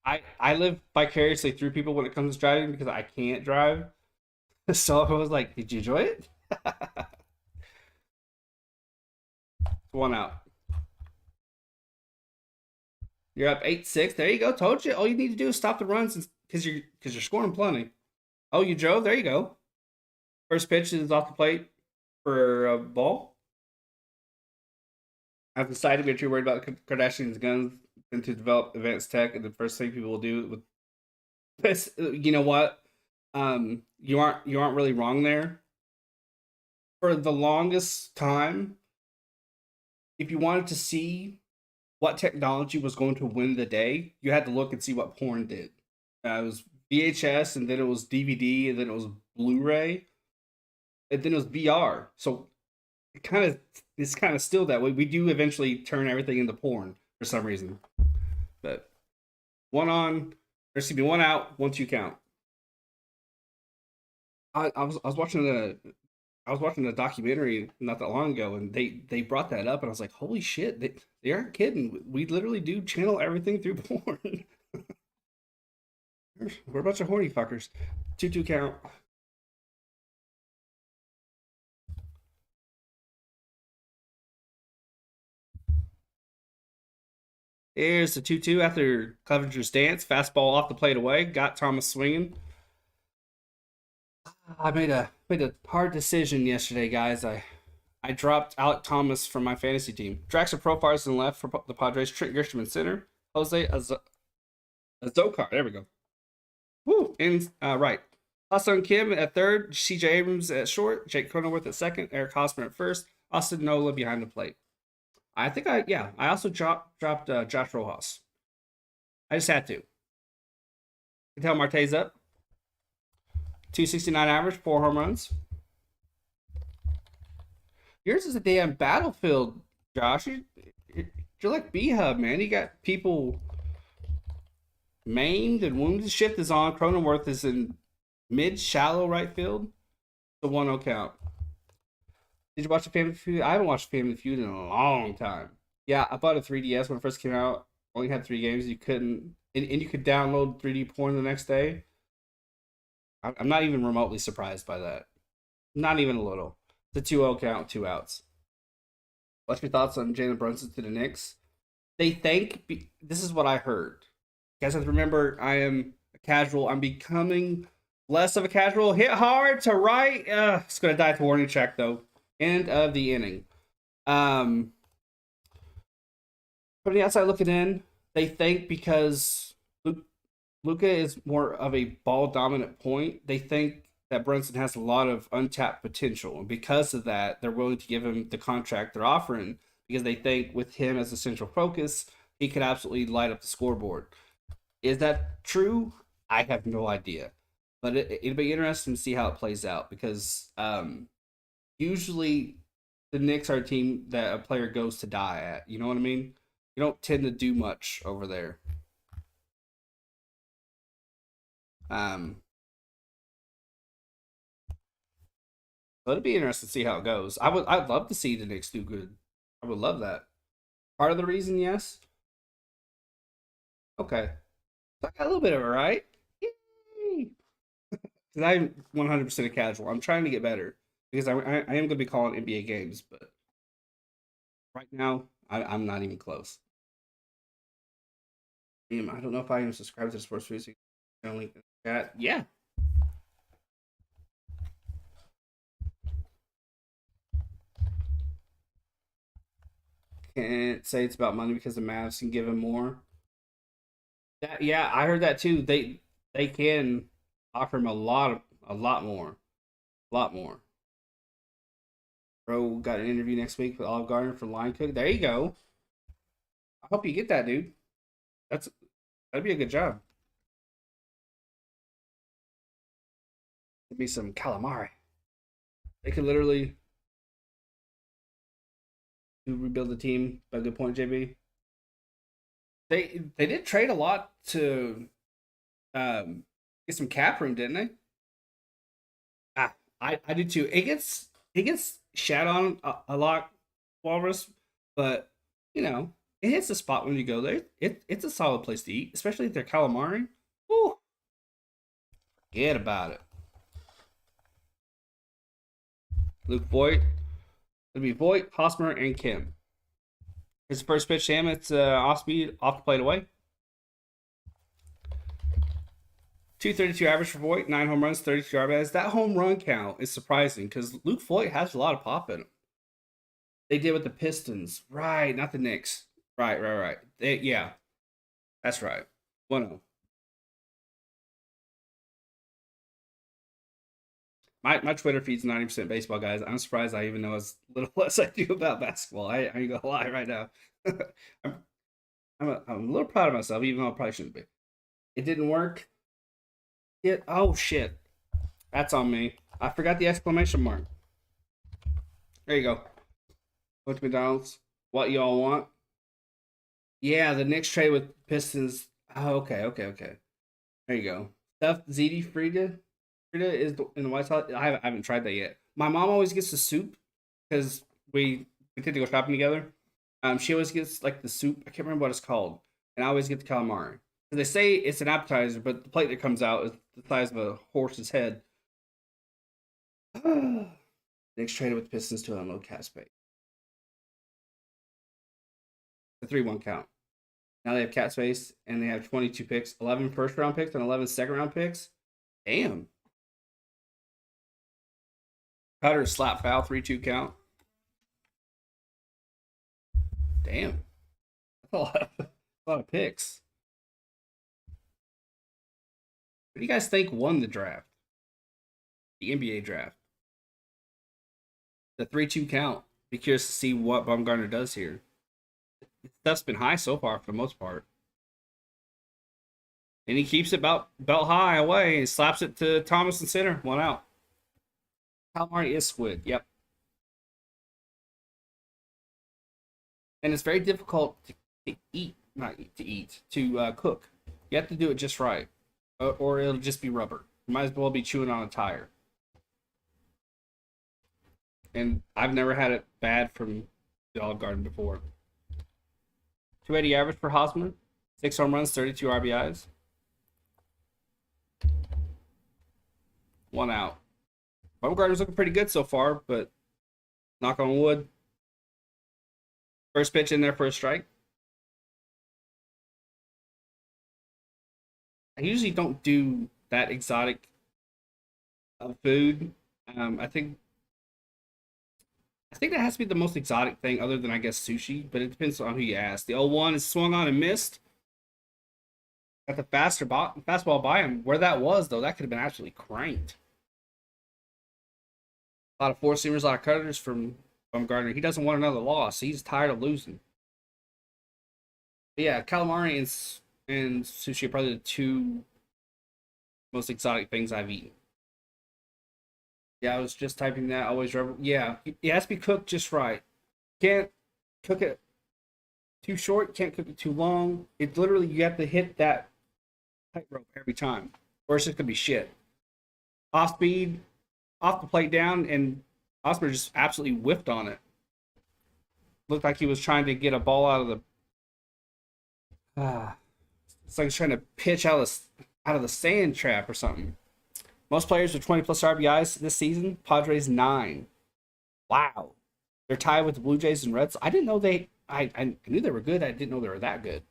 I live vicariously through people when it comes to driving because I can't drive. So I was like, did you enjoy it? 1 out. You're up 8-6. There you go. Told you. All you need to do is stop the runs because you're scoring plenty. Oh, you drove. There you go. First pitch is off the plate for a ball. I've decided if you're worried about Kardashian's guns and to develop advanced tech, and the first thing people will do with this, you know what? You aren't really wrong there. For the longest time, if you wanted to see what technology was going to win the day, you had to look and see what porn did. It was VHS, and then it was DVD, and then it was Blu-ray, and then it was VR. So it kind of it's kind of still that way. We do eventually turn everything into porn for some reason. But one on, there's gonna be one out, 1-2 count. I was watching the documentary not that long ago, and they brought that up, and I was like, holy shit, they aren't kidding. We literally do channel everything through porn. We're a bunch of horny fuckers. 2-2 count. Here's the 2-2 after Clevenger's dance. Fastball off the plate away. Got Thomas swinging. I made a hard decision yesterday, guys. I dropped Alec Thomas from my fantasy team. Draxler Profiles in left for the Padres. Trent Grisham in center. Jose Azokar. There we go. Woo! In right. Hassan Kim at third. CJ Abrams at short. Jake Cronenworth at second. Eric Hosmer at first. Austin Nola behind the plate. I also dropped Josh Rojas. I just had to. Tell Marte's up. 269 average, 4 home runs. Yours is a damn battlefield, Josh. You're like B-Hub, man. You got people maimed and wounded. Shift is on. Cronenworth is in mid-shallow right field. The 1-0 count. Did you watch the Family Feud? I haven't watched Family Feud in a long time. Yeah, I bought a 3DS when it first came out. Only had 3 games. You couldn't, and you could download 3D porn the next day. I'm not even remotely surprised by that. Not even a little. The 2-0 count, 2 outs. What's your thoughts on Jalen Brunson to the Knicks? They think, this is what I heard. You guys have to remember, I am a casual. I'm becoming less of a casual. Hit hard to right. It's going to die to warning track, though. End of the inning. From the outside looking in, they think because Luka is more of a ball dominant point, they think that Brunson has a lot of untapped potential. And because of that, they're willing to give him the contract they're offering because they think with him as a central focus, he could absolutely light up the scoreboard. Is that true? I have no idea. But it'll be interesting to see how it plays out because usually the Knicks are a team that a player goes to die at. You know what I mean? You don't tend to do much over there. So it'd be interesting to see how it goes. I'd love to see the Knicks do good. I would love that. Part of the reason, yes. Okay. So I got a little bit of it right. Yay! Because I'm 100% a casual. I'm trying to get better because I am going to be calling NBA games, but right now I'm not even close. I don't know if I even subscribe to the Sports Music. Link in the chat. Yeah. Can't say it's about money because the Mavs can give him more. Yeah, I heard that too. They can offer him a lot more. A lot more. Bro got an interview next week with Olive Garden for Line Cook. There you go. I hope you get that, dude. That'd be a good job. Give me some calamari. They could literally rebuild the team. By good point, JB. They did trade a lot to get some cap room, didn't they? I do too. It gets shat on a lot, Walrus, but you know it hits the spot when you go there. It's a solid place to eat, especially if they're calamari. Ooh, forget about it. Luke Voigt. It'll be Voigt, Hosmer, and Kim. His first pitch to him, it's off speed, off the plate away. 232 average for Voigt, 9 home runs, 32 RBIs. That home run count is surprising because Luke Voigt has a lot of pop in him. They did with the Pistons. Right, not the Knicks. Right. Yeah, that's right. 1-0. My Twitter feed's 90% baseball, guys. I'm surprised I even know as little as I do about basketball. I ain't gonna lie right now. I'm, I'm a little proud of myself, even though I probably shouldn't be. It didn't work. Oh shit. That's on me. I forgot the exclamation mark. There you go. Went to McDonald's. What y'all want? Yeah, the next trade with Pistons. Oh, okay, okay, okay. There you go. Stuffed ziti Frida. Frida is in the White House. I haven't tried that yet. My mom always gets the soup because we tend to go shopping together. She always gets like the soup. I can't remember what it's called, and I always get the calamari. They say it's an appetizer, but the plate that comes out is the size of a horse's head. Next traded with Pistons to unload cap space. The 3-1 count. Now they have cap space and they have 22 picks, 11 first round picks, and 11 second round picks. Damn. Cutter slap foul, 3-2 count. Damn. That's a lot of picks. What do you guys think won the draft? The NBA draft. The 3-2 count. Be curious to see what Baumgartner does here. Stuff's been high so far for the most part. And he keeps it belt high away and slaps it to Thomas and center. 1 out. Calamari is squid. Yep. And it's very difficult to eat, not to eat, to cook. You have to do it just right, or it'll just be rubber. You might as well be chewing on a tire. And I've never had it bad from the Olive Garden before. 280 average for Hosmer, 6 home runs, 32 RBIs. 1 out. Baumgartner's looking pretty good so far, but knock on wood. First pitch in there for a strike. I usually don't do that exotic of food. I think that has to be the most exotic thing, other than I guess sushi. But it depends on who you ask. The 0-1 is swung on and missed. Got the fastball by him. Where that was though, that could have been absolutely cranked. A lot of four seamers, a lot of cutters from Baumgartner. He doesn't want another loss. He's tired of losing. But yeah, calamari and sushi are probably the 2 most exotic things I've eaten. Yeah, I was just typing that. Always remember. Yeah, it has to be cooked just right. Can't cook it too short. Can't cook it too long. It's literally you have to hit that tightrope every time, or it's just gonna be shit. Off speed, off the plate down, and Osmer just absolutely whiffed on it. Looked like he was trying to get a ball out of the. It's like he's trying to pitch out of the sand trap or something. Most players with 20 plus RBIs this season. Padres 9. Wow, they're tied with the Blue Jays and Reds. I didn't know they. I knew they were good. I didn't know they were that good.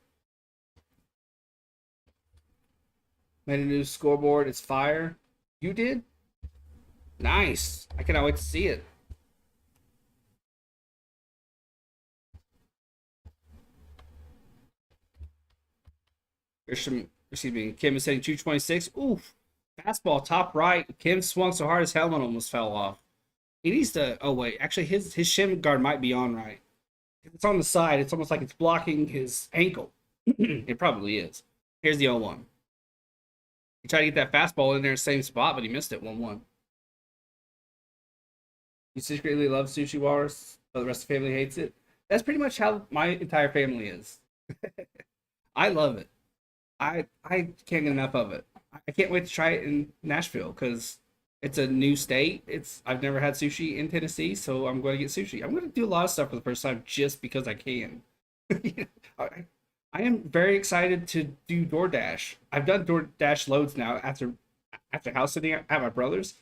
Made a new scoreboard. It's fire. You did? Nice. I cannot wait to see it. Receiving. Kim is hitting 226. Oof. Fastball top right. Kim swung so hard his helmet almost fell off. He needs to. Oh wait, actually his shin guard might be on right. If it's on the side, it's almost like it's blocking his ankle. It probably is. Here's the 0-1. He tried to get that fastball in there, same spot, but he missed it. 1-1. You secretly love sushi wars, but the rest of the family hates it. That's pretty much how my entire family is. I love it. I can't get enough of it. I can't wait to try it in Nashville because it's a new state. I've never had sushi in Tennessee, so I'm going to get sushi. I'm going to do a lot of stuff for the first time just because I can. I am very excited to do DoorDash. I've done DoorDash loads now after house sitting at my brother's.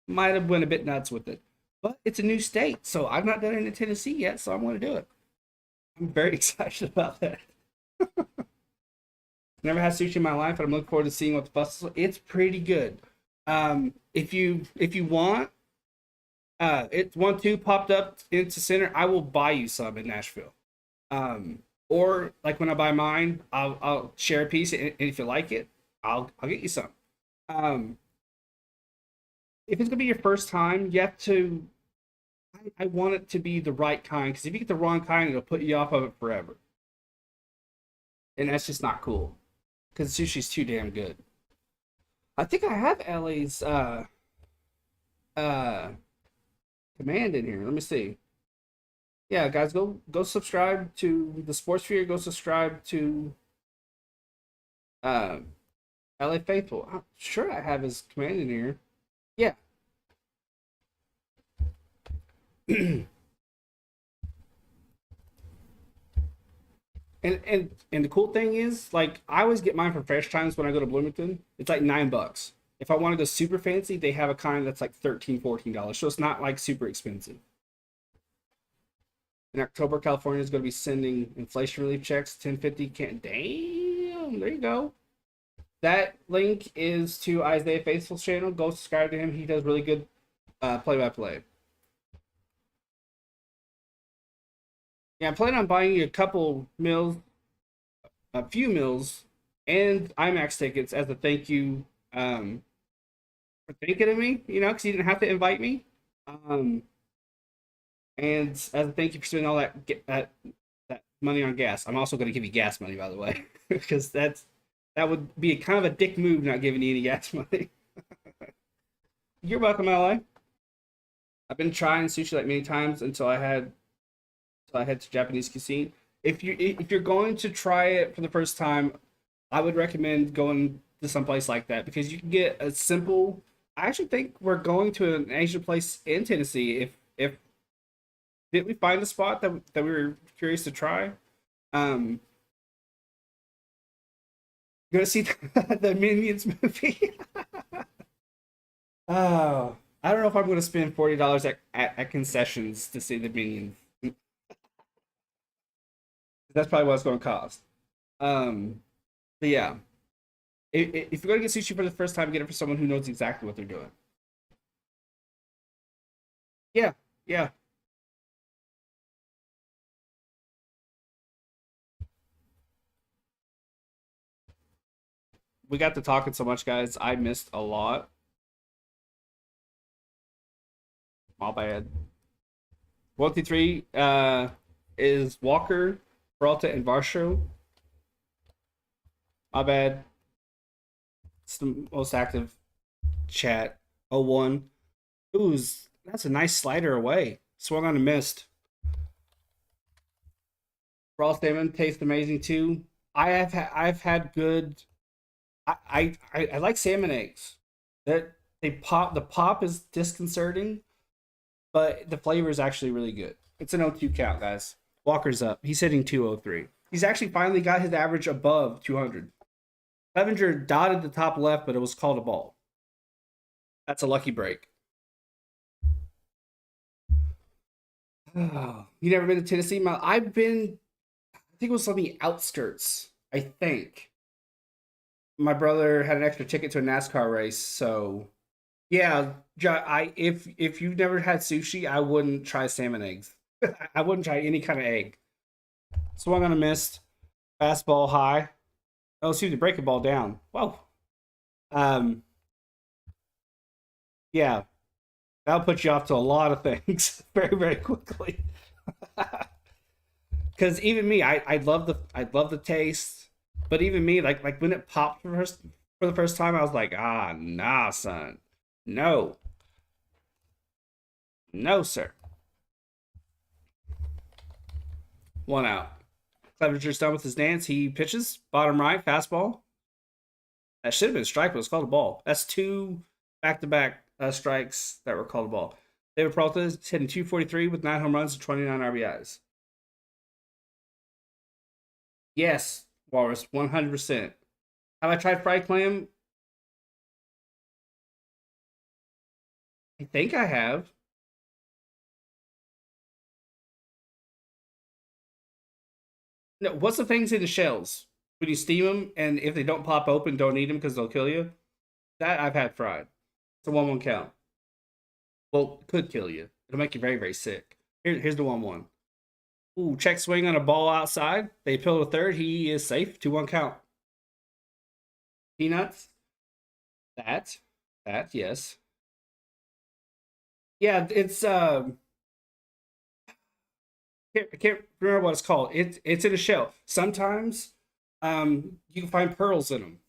Might have went a bit nuts with it, but it's a new state, so I've not done it in Tennessee yet, so I'm going to do it. I'm very excited about that. Never had sushi in my life, but I'm looking forward to seeing what the fuss is. It's pretty good. If you want, it's 1-2 popped up into center. I will buy you some in Nashville. Or like when I buy mine, I'll share a piece, and if you like it, I'll get you some. If it's gonna be your first time, you have to. I want it to be the right kind, because if you get the wrong kind, it'll put you off of it forever, and that's just not cool. Because sushi's too damn good. I think I have LA's uh command in here. Let me see. Yeah, guys, go subscribe to the Sports Sphere. Go subscribe to uh, LA Faithful. I'm sure I have his command in here. Yeah. And the cool thing is, like, I always get mine for Fresh Times when I go to Bloomington. It's like $9. If I want to go super fancy, they have a kind that's like $13, $14. So it's not like super expensive. In October, California is going to be sending inflation relief checks, 1050. Can't damn. There you go. That link is to Isaiah Faithful's channel. Go subscribe to him. He does really good play-by-play. Yeah, I'm planning on buying you a few meals, and IMAX tickets as a thank you for thinking of me. You know, because you didn't have to invite me. Um, and as a thank you for spending all that money on gas. I'm also going to give you gas money, by the way, because that would be kind of a dick move not giving you any gas money. You're welcome, LA. I've been trying sushi like many times until I head to Japanese cuisine. If you're going to try it for the first time, I would recommend going to some place like that because you can get a simple. I actually think we're going to an Asian place in Tennessee. If did we find a spot that we were curious to try? Um, you gonna see the Minions movie? Oh, I don't know if I'm gonna spend $40 at concessions to see the Minions. That's probably what it's going to cost. Um, but yeah, if you're going to get sushi for the first time, get it for someone who knows exactly what they're doing. Yeah, yeah. We got to talking so much, guys. I missed a lot. My bad. 1 through 3 is Walker, Peralta, and Varsho. My bad. It's the most active chat. 0-1. Ooh, that's a nice slider away. Swung on a missed. Raw salmon tastes amazing too. I've had good. I like salmon eggs. That they pop. The pop is disconcerting, but the flavor is actually really good. It's an 0-2 count, guys. Walker's up. He's hitting 203. He's actually finally got his average above 200. Clevenger dotted the top left, but it was called a ball. That's a lucky break. Oh, you never been to Tennessee? I've been. I think it was on the outskirts. I think my brother had an extra ticket to a NASCAR race, so yeah. I if you've never had sushi, I wouldn't try salmon eggs. I wouldn't try any kind of egg. Swung on a missed. Fastball high. Oh, excuse me, break a ball down. Whoa. Um, yeah, that'll put you off to a lot of things very, very quickly. Because even me, I love the taste, but even me, like when it popped for the first time, I was like, ah, nah, son, no, no, sir. One out. Clevenger's done with his dance. He pitches bottom right fastball. That should have been a strike, but it's called a ball. That's two back-to-back strikes that were called a ball. David Peralta is hitting 243 with 9 home runs and 29 RBIs. Yes, Walrus, 100%. Have I tried fried clam? I think I have. No, what's the things in the shells? When you steam them, and if they don't pop open, don't eat them because they'll kill you. That I've had fried. It's a 1-1 count. Well, it could kill you. It'll make you very, very sick. Here's the 1-1. Ooh, check swing on a ball outside. They appeal to third. He is safe. 2-1 count. Peanuts. That. That, yes. Yeah, it's I can't remember what it's called. It's in a shell. Sometimes you can find pearls in them.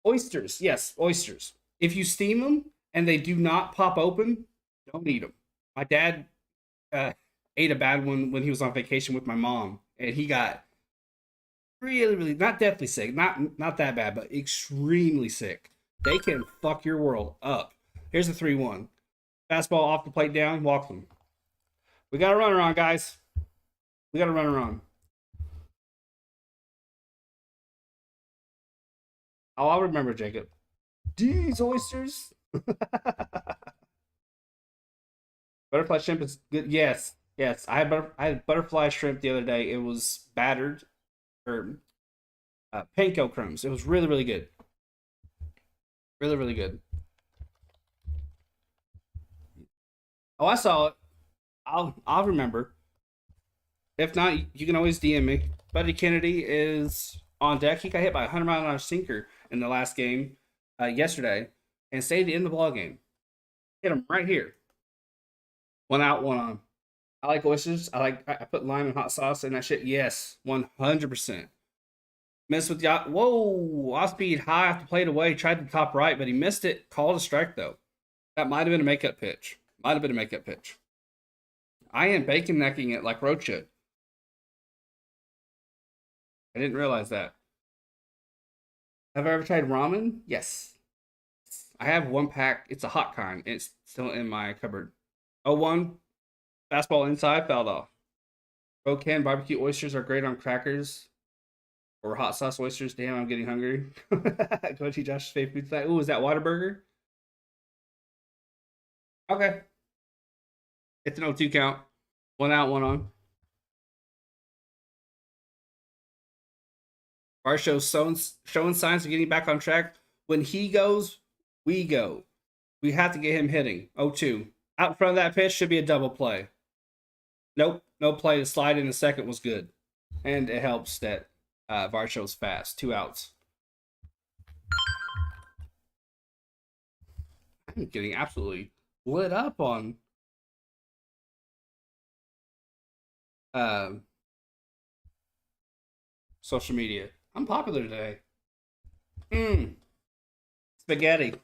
Oysters, yes, oysters. If you steam them and they do not pop open, don't eat them. My dad uh, ate a bad one when he was on vacation with my mom, and he got really, really not deathly sick, not that bad, but extremely sick. They can fuck your world up. Here's the 3-1. Fastball off the plate down, walk them. We got a runner on, guys. We got a runner on. Oh, I'll remember, Jacob. These oysters. Butterfly shrimp is good. Yes, yes. I had butterfly shrimp the other day. It was battered or panko crumbs. It was really, really good. Really, really good. Oh, I saw it. I'll remember. If not, you can always DM me. Buddy Kennedy is on deck. He got hit by a 100-mile-an-hour sinker in the last game yesterday and stayed in the ball game. Hit him right here. One out, one on. I like oysters. I put lime and hot sauce in that shit. Yes, 100%. Missed with yacht. Whoa, off speed high off the plate away. Tried the top right, but he missed it. Called a strike though. That might have been a makeup pitch. Might have been a makeup pitch. I am bacon necking it like Rocha. I didn't realize that. Have I ever tried ramen? Yes. I have one pack. It's a hot kind. It's still in my cupboard. 0-1. Fastball inside. Fouled off. Rocan barbecue oysters are great on crackers or hot sauce oysters. Damn, I'm getting hungry. Go to Josh's favorite food tonight. Ooh, is that Whataburger? Okay. It's an 0-2 count. One out, one on. Varsho's showing signs of getting back on track. When he goes, we go. We have to get him hitting. 0-2. Out in front of that pitch should be a double play. Nope. No play. The slide in the second was good. And it helps that Varsho's fast. 2 outs. I'm getting absolutely lit up on social media. I'm popular today. Spaghetti.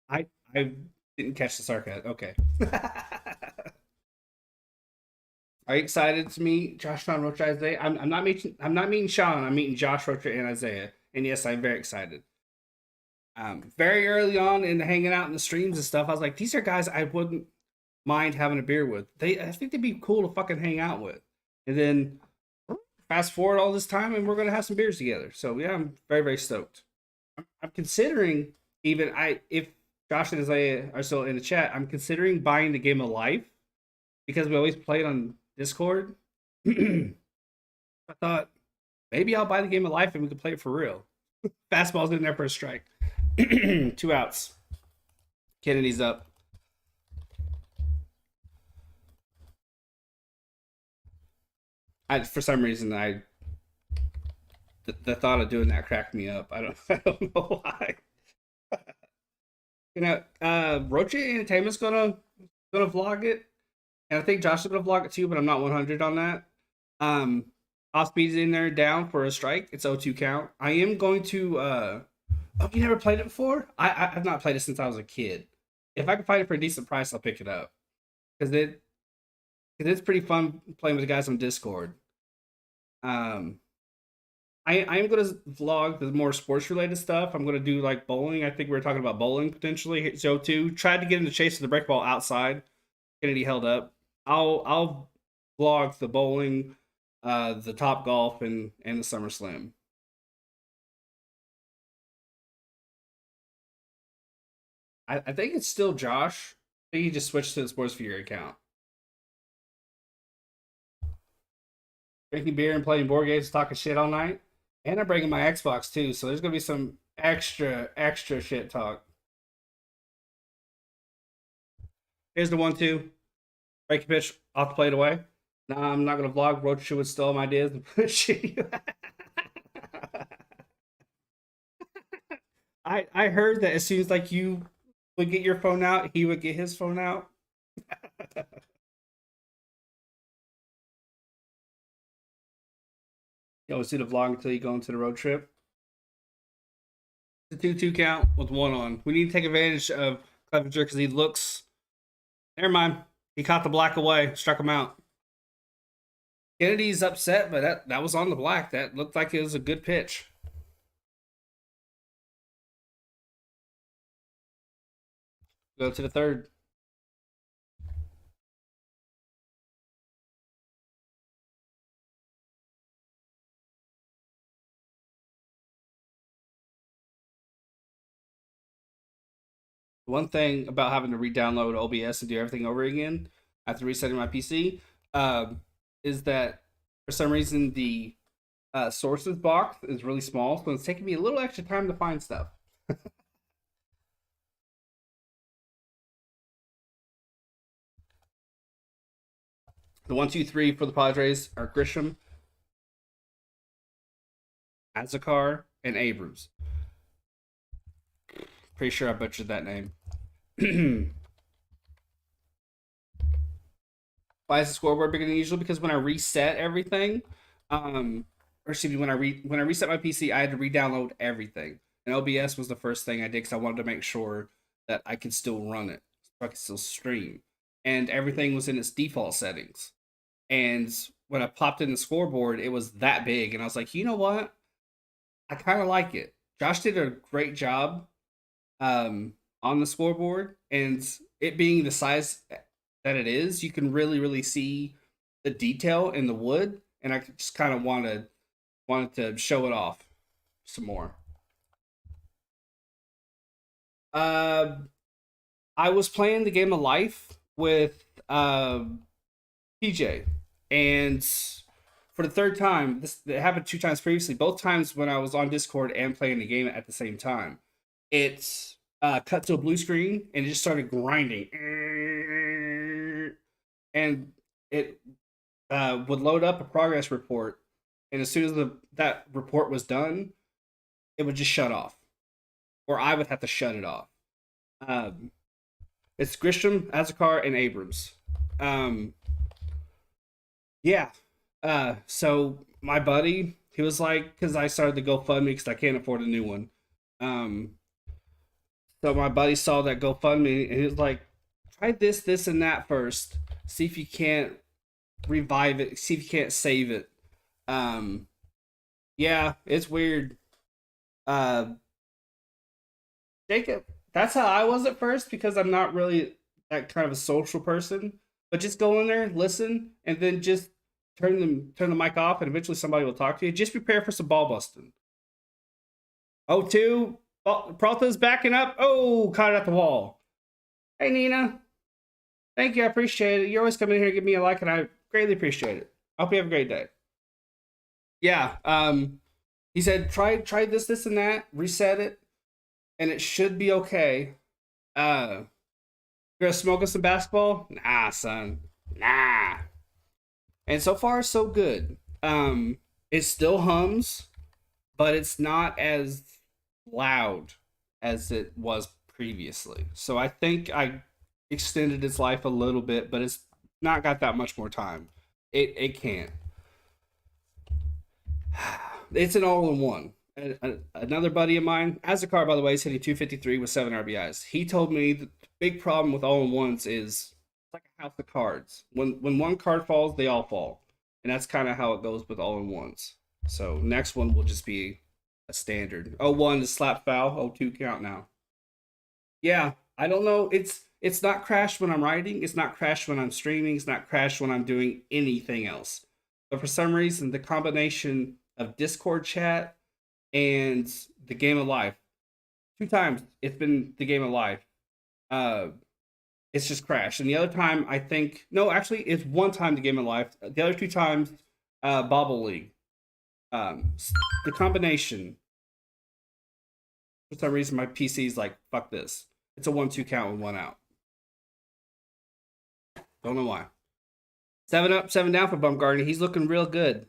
I didn't catch the sarcasm. Okay. Are you excited to meet Josh, Sean, Rocha, Isaiah? I'm not meeting Sean. I'm meeting Josh, Rocha, and Isaiah. And yes, I'm very excited. Very early on in the hanging out in the streams and stuff, I was like, these are guys I wouldn't mind having a beer with. I think they'd be cool to fucking hang out with. And then fast forward all this time, and we're gonna have some beers together. So yeah, I'm very, very stoked. I'm considering if Josh and Isaiah are still in the chat, I'm considering buying the game of life because we always play it on Discord. I thought maybe I'll buy the game of life and we can play it for real. Fastball's in there for a strike. 2 outs. Kennedy's up. For some reason, the thought of doing that cracked me up. I don't know why. Rocha Entertainment's gonna vlog it, and I think Josh is gonna vlog it too, but I'm not 100 on that. Off speed's in there down for a strike. It's 0-2 count. I am going to. Oh, you never played it before? I've not played it since I was a kid. If I can find it for a decent price, I'll pick it up because it's pretty fun playing with the guys on Discord. I am going to vlog the more sports related stuff. I'm going to do like bowling. I think we were talking about bowling potentially. So too tried to get in the chase of the break ball outside. Kennedy held up. I'll vlog the bowling, the Top Golf, and the Summer Slam. I think it's still Josh. I think he just switched to the Sports Figure account. Drinking beer and playing board games, talking shit all night. And I'm bringing my Xbox too, so there's gonna be some extra shit talk. Here's the 1-2. Break pitch off the plate away. No, I'm not gonna vlog. Rocha would steal my ideas and push you. I heard that as soon as like you would get your phone out, he would get his phone out. You always see the vlog until you go into the road trip. The 2-2 count with 1 on. We need to take advantage of Clevenger because he looks. Never mind. He caught the black away, struck him out. Kennedy's upset, but that was on the black. That looked like it was a good pitch. Go to the third. One thing about having to re-download OBS and do everything over again after resetting my PC is that for some reason the sources box is really small, so it's taking me a little extra time to find stuff. The 1, 2, 3 for the Padres are Grisham, Azakar, and Abrams. Pretty sure I butchered that name. Why is the scoreboard bigger than usual? Because when I reset everything, or excuse me, when I reset my PC, I had to re-download everything, and OBS was the first thing I did because I wanted to make sure that I could still run it, so I could still stream, and everything was in its default settings. And when I popped in the scoreboard, it was that big, and I was like, you know what? I kind of like it. Josh did a great job on the scoreboard, and it being the size that it is, you can really see the detail in the wood, and I just kind of wanted to show it off some more. Uh, I was playing the game of life with PJ, and for the third time, this it happened 2 times previously. Both times when I was on Discord and playing the game at the same time, it cut to a blue screen and it just started grinding, and it would load up a progress report, and as soon as that report was done, it would just shut off, or I would have to shut it off. Um, it's Grisham, Azakar, and Abrams. Um, yeah. So my buddy, he was like, because I started the GoFundMe because I can't afford a new one. Um, so my buddy saw that GoFundMe and he was like, try this, and that first. See if you can't revive it. See if you can't save it. Um, yeah, it's weird. Uh, Jacob, that's how I was at first because I'm not really that kind of a social person. But just go in there, listen, and then just turn the mic off, and eventually somebody will talk to you. Just prepare for some ball busting. 0-2. Peralta's backing up. Oh, caught it at the wall. Hey, Nina. Thank you. I appreciate it. You're always coming in here and give me a like, and I greatly appreciate it. I hope you have a great day. Yeah. He said try this, and that. Reset it, and it should be okay. You're gonna smoke us some basketball? Nah, son. Nah. And so far, so good. It still hums, but it's not as loud as it was previously. So I think I extended its life a little bit, but it's not got that much more time. It can't. It's an all in one. Another buddy of mine, Azakar, by the way, is hitting 253 with 7 RBIs. He told me the big problem with all in ones is it's like a house of cards. When one card falls, they all fall, and that's kind of how it goes with all in ones. So next one will just be a standard. 0-1 is slap foul. 0-2 count now. Yeah, I don't know. It's not crashed when I'm writing. It's not crashed when I'm streaming. It's not crashed when I'm doing anything else. But for some reason, the combination of Discord chat and the game of life, 2 times it's been the game of life. Uh, it's just crashed. And the other time, I think no, actually, it's 1 time the game of life. The other 2 times, Bobble League. Um, the combination. For some reason, my PC's like fuck this. It's a 1-2 count with 1 out. Don't know why. 7 up, 7 down for Bumgarner. He's looking real good.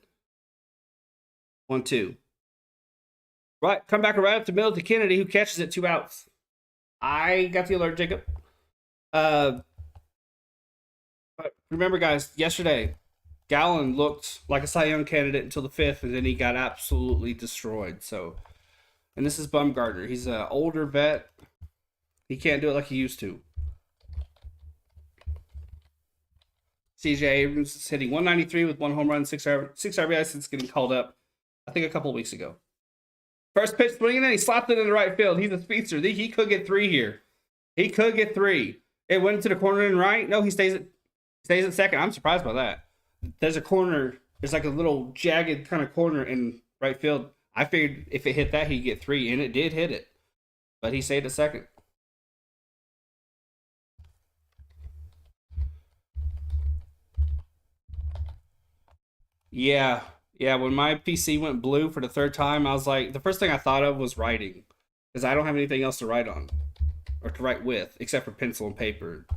1-2. Right, come back right up the middle to Kennedy, who catches it 2 outs. I got the alert, Jacob. But remember, guys, yesterday, Gallen looked like a Cy Young candidate until the 5th, and then he got absolutely destroyed. So, and this is Bumgarner. He's an older vet. He can't do it like he used to. CJ Abrams is hitting 193 with 1 home run, six RBIs since getting called up, I think, a couple weeks ago. First pitch swinging in, he slapped it in the right field. He's a speedster. He could get 3 here. He could get 3. It went to the corner and right. No, he stays at second. I'm surprised by that. There's a corner. There's like a little jagged kind of corner in right field. I figured if it hit that, he'd get 3, and it did hit it. But he stayed at second. Yeah. Yeah, when my PC went blue for the 3rd time, I was like, the first thing I thought of was writing. Because I don't have anything else to write on. Or to write with, except for pencil and paper.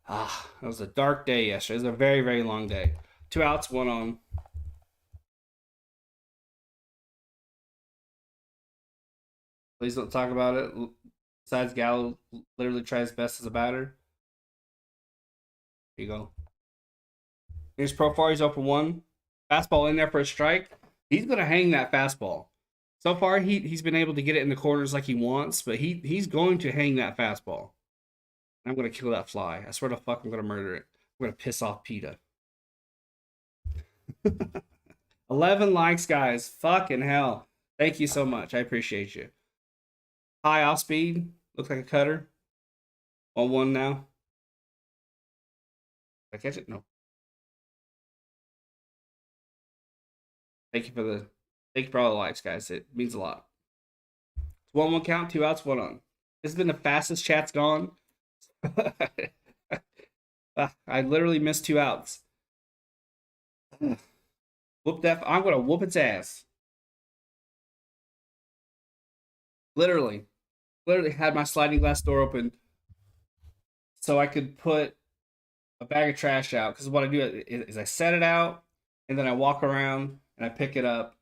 It was a dark day yesterday. It was a very, very long day. 2 outs, 1 on. Please don't talk about it. Besides, Gallo literally tries best as a batter. Here you go. Here's Profar. He's 0-for-1. Fastball in there for a strike. He's going to hang that fastball. So far, he's been able to get it in the corners like he wants, but he's going to hang that fastball. I'm going to kill that fly. I swear to fuck, I'm going to murder it. I'm going to piss off PETA. 11 likes, guys. Fucking hell. Thank you so much. I appreciate you. High off speed. Looks like a cutter. 1-1 now. Did I catch it? No. Thank you for all the likes, guys. It means a lot. It's 1-1 count, 2 outs, 1 on. This has been the fastest chat's gone. I literally missed 2 outs. Whoop that! I'm gonna whoop its ass. Literally had my sliding glass door open so I could put a bag of trash out. Because what I do is I set it out and then I walk around and I pick it up,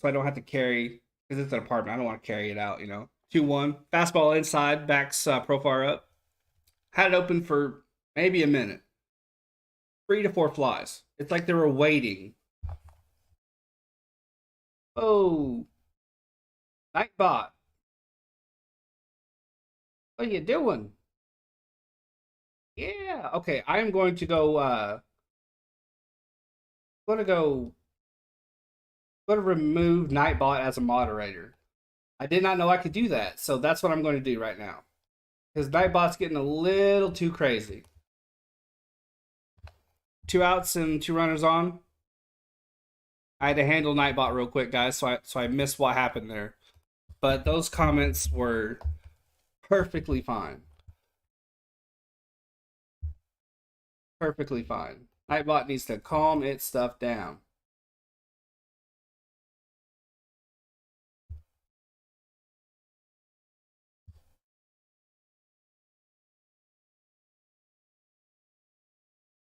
so I don't have to carry, because it's an apartment. I don't want to carry it out, 2-1. Fastball inside, backs Profar up. Had it open for maybe a minute. 3 to 4 flies. It's like they were waiting. Oh. Nightbot. What are you doing? Yeah. Okay, I am going to go remove Nightbot as a moderator. I did not know I could do that, so that's what I'm going to do right now. Because Nightbot's getting a little too crazy. 2 outs and 2 runners on. I had to handle Nightbot real quick, guys, so I missed what happened there. But those comments were perfectly fine. Perfectly fine. Nightbot needs to calm its stuff down.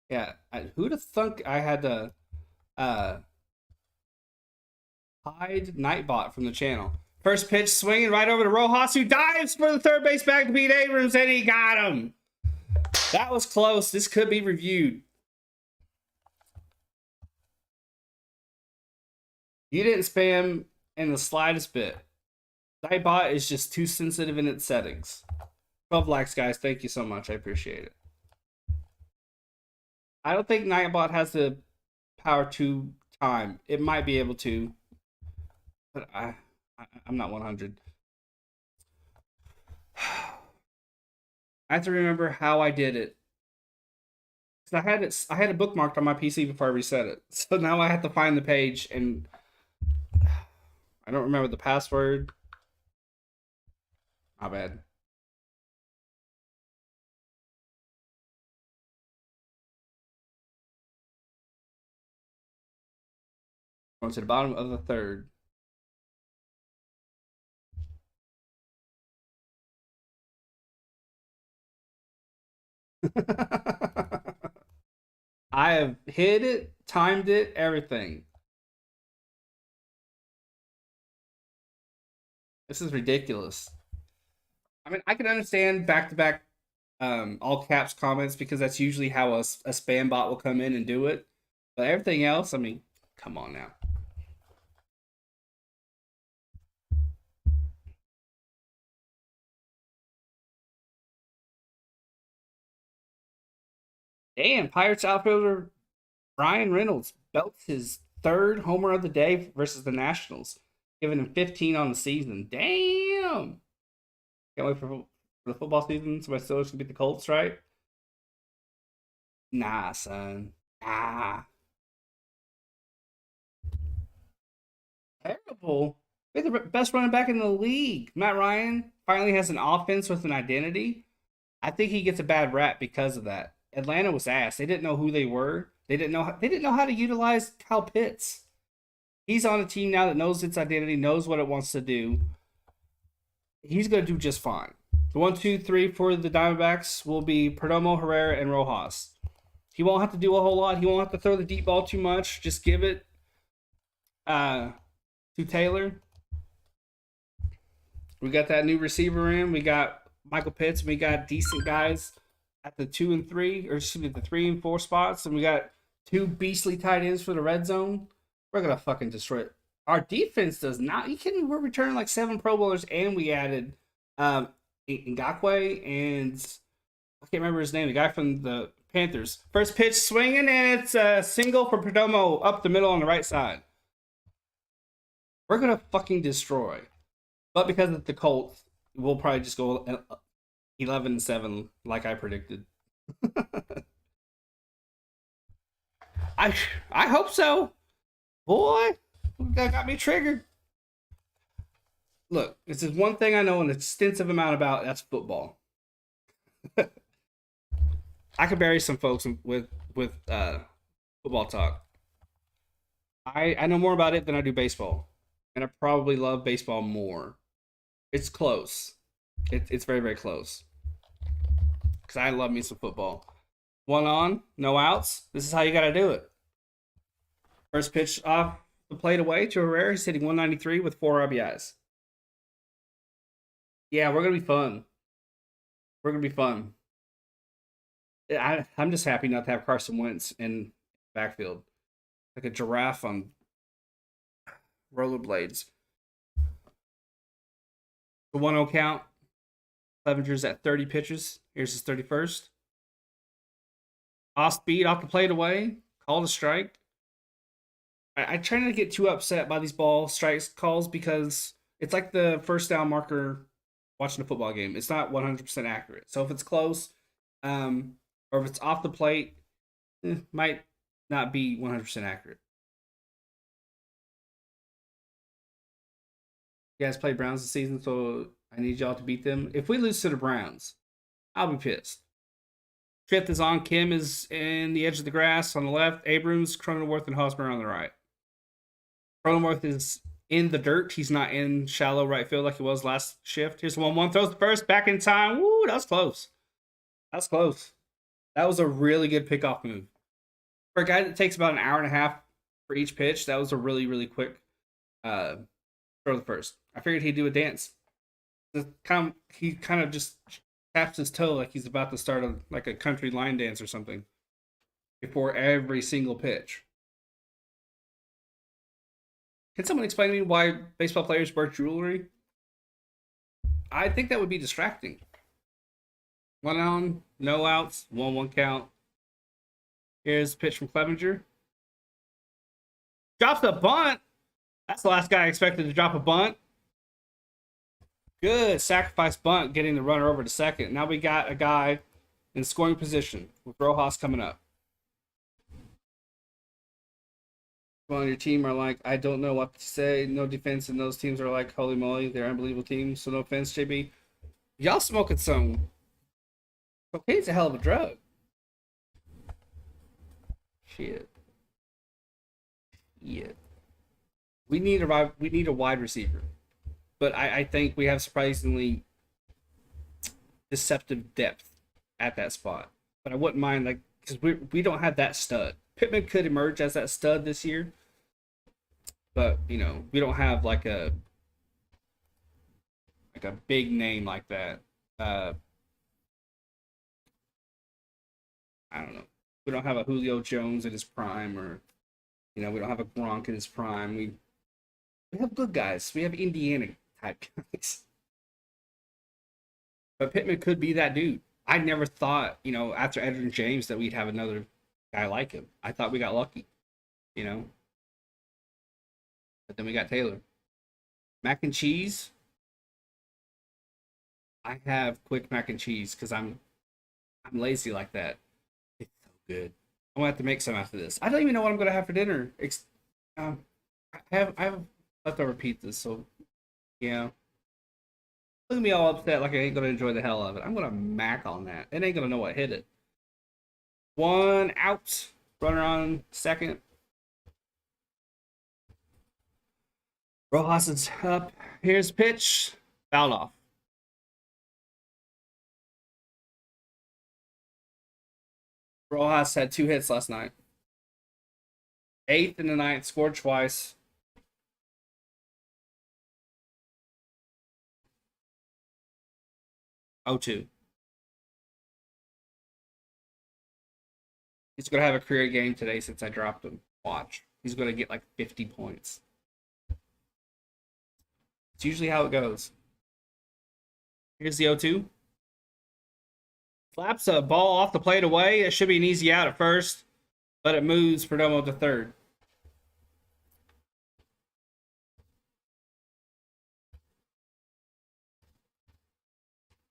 Yeah, who'd have thunk I had to hide Nightbot from the channel. First pitch swinging right over to Rojas, who dives for the third base back to beat Abrams, and he got him. That was close. This could be reviewed. You didn't spam in the slightest bit. Nightbot is just too sensitive in its settings. 12 likes, guys. Thank you so much. I appreciate it. I don't think Nightbot has the power to time. It might be able to, but I'm not 100. I have to remember how I did it. I had it bookmarked on my PC before I reset it. So now I have to find the page, and I don't remember the password. My bad. Going to the bottom of the third. I have hit it, timed it, everything. This is ridiculous. I mean, I can understand back-to-back all caps comments, because that's usually how a spam bot will come in and do it. But everything else, I mean, come on now. Damn, Pirates outfielder Brian Reynolds belts his third homer of the day versus the Nationals, giving him 15 on the season. Damn. Can't wait for the football season. So my Steelers can beat the Colts, right? Nah, son. Nah. Terrible. We're the best running back in the league. Matt Ryan finally has an offense with an identity. I think he gets a bad rap because of that. Atlanta was ass. They didn't know who they were. They didn't know how to utilize Kyle Pitts. He's on a team now that knows its identity, knows what it wants to do. He's going to do just fine. The 1, 2, 3 for the Diamondbacks will be Perdomo, Herrera, and Rojas. He won't have to do a whole lot. He won't have to throw the deep ball too much. Just give it to Taylor. We got that new receiver in. We got Michael Pitts. We got decent guys at the 2 and 3, or excuse me, the 3 and 4 spots, and we got 2 beastly tight ends for the red zone. We're gonna fucking destroy it. Our defense does not. You kidding me? We're returning like 7 Pro Bowlers, and we added Ngakwe and I can't remember his name. The guy from the Panthers. First pitch swinging, and it's a single for Perdomo up the middle on the right side. We're gonna fucking destroy. But because of the Colts, we'll probably just go 11-7 like I predicted. I hope so. Boy, that got me triggered. Look, this is one thing I know an extensive amount about. That's football. I could bury some folks with football talk. I know more about it than I do baseball, and I probably love baseball more. It's close. It's very, very close. Because I love me some football. 1 on, no outs. This is how you got to do it. First pitch off the plate away to Herrera. He's hitting 193 with 4 RBIs. Yeah, we're going to be fun. We're going to be fun. I'm just happy not to have Carson Wentz in backfield. Like a giraffe on rollerblades. The 1-0 count. Clevenger's at 30 pitches. Here's his 31st. Off speed, off the plate away. Called a strike. I try not to get too upset by these ball strikes calls because it's like the first down marker watching a football game. It's not 100% accurate. So if it's close, or if it's off the plate, might not be 100% accurate. You guys play Browns this season, so I need y'all to beat them. If we lose to the Browns, I'll be pissed. 5th is on. Kim is in the edge of the grass on the left. Abrams, Cronenworth, and Hosmer on the right. Cronenworth is in the dirt. He's not in shallow right field like he was last shift. Here's the 1-1. Throws the first. Back in time. Woo, that was close. That's close. That was a really good pickoff move. For a guy that takes about an hour and a half for each pitch, that was a really, really quick throw the first. I figured he'd do a dance. He kind of just taps his toe like he's about to start like a country line dance or something before every single pitch. Can someone explain to me why baseball players wear jewelry? I think that would be distracting. 1 on, no outs, 1-1 count. Here's a pitch from Clevenger. Drops a bunt. That's the last guy I expected to drop a bunt. Good sacrifice bunt, getting the runner over to second. Now we got a guy in scoring position with Rojas coming up. People on your team are like, I don't know what to say. No defense, and those teams are like, holy moly, they're unbelievable teams. So no offense, JB. Y'all smoking some. Cocaine's a hell of a drug. Shit. We need a wide receiver. But I think we have surprisingly deceptive depth at that spot. But I wouldn't mind, like, because we don't have that stud. Pittman could emerge as that stud this year. But, you know, we don't have like a big name like that. I don't know. We don't have a Julio Jones in his prime, or, you know, we don't have a Gronk in his prime. We have good guys. We have Indiana type guys. But Pittman could be that dude. I never thought, after Edwin James that we'd have another guy like him. I thought we got lucky, you know, but then we got Taylor. Mac and cheese. I have quick mac and cheese because I'm lazy like that. It's so good. I'm gonna have to make some after this. I don't even know what I'm gonna have for dinner. Um, I have leftover pizzas, so yeah. Look at me all upset like I ain't gonna enjoy the hell of it. I'm gonna mac on that. It ain't gonna know what hit it. One out. Runner on second. Rojas is up. Here's pitch. Fouled off. Rojas had 2 hits last night. Eighth in the ninth, scored twice. Oh two. He's gonna have a career game today since I dropped him. Watch. He's gonna get like 50 points. It's usually how it goes. Here's the 0-2. Slaps a ball off the plate away. It should be an easy out at first, but it moves Perdomo to third.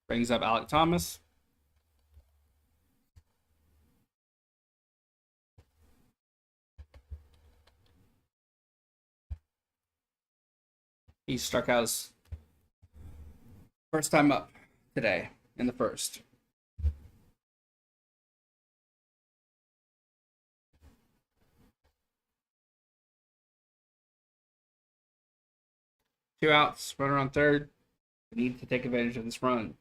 Brings up Alec Thomas. He struck out his first time up today in the first. Two outs, runner on third. We need to take advantage of this run.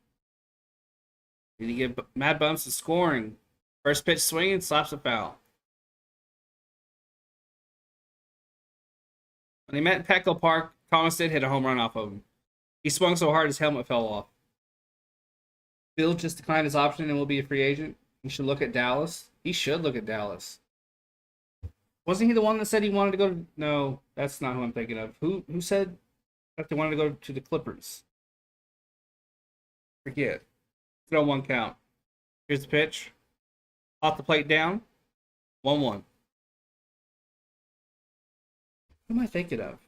We need to get Mad Bumps to scoring. First pitch swinging, slaps a foul. When they met in Petco Park, Thomas did hit a home run off of him. He swung so hard his helmet fell off. Bill just declined his option and will be a free agent. He should look at Dallas. He should look at Dallas. Wasn't he the one that said he wanted to go to... No, that's not who I'm thinking of. Who said that they wanted to go to the Clippers? Forget. Throw one count. Here's the pitch. Off the plate down. 1-1. Who am I thinking of?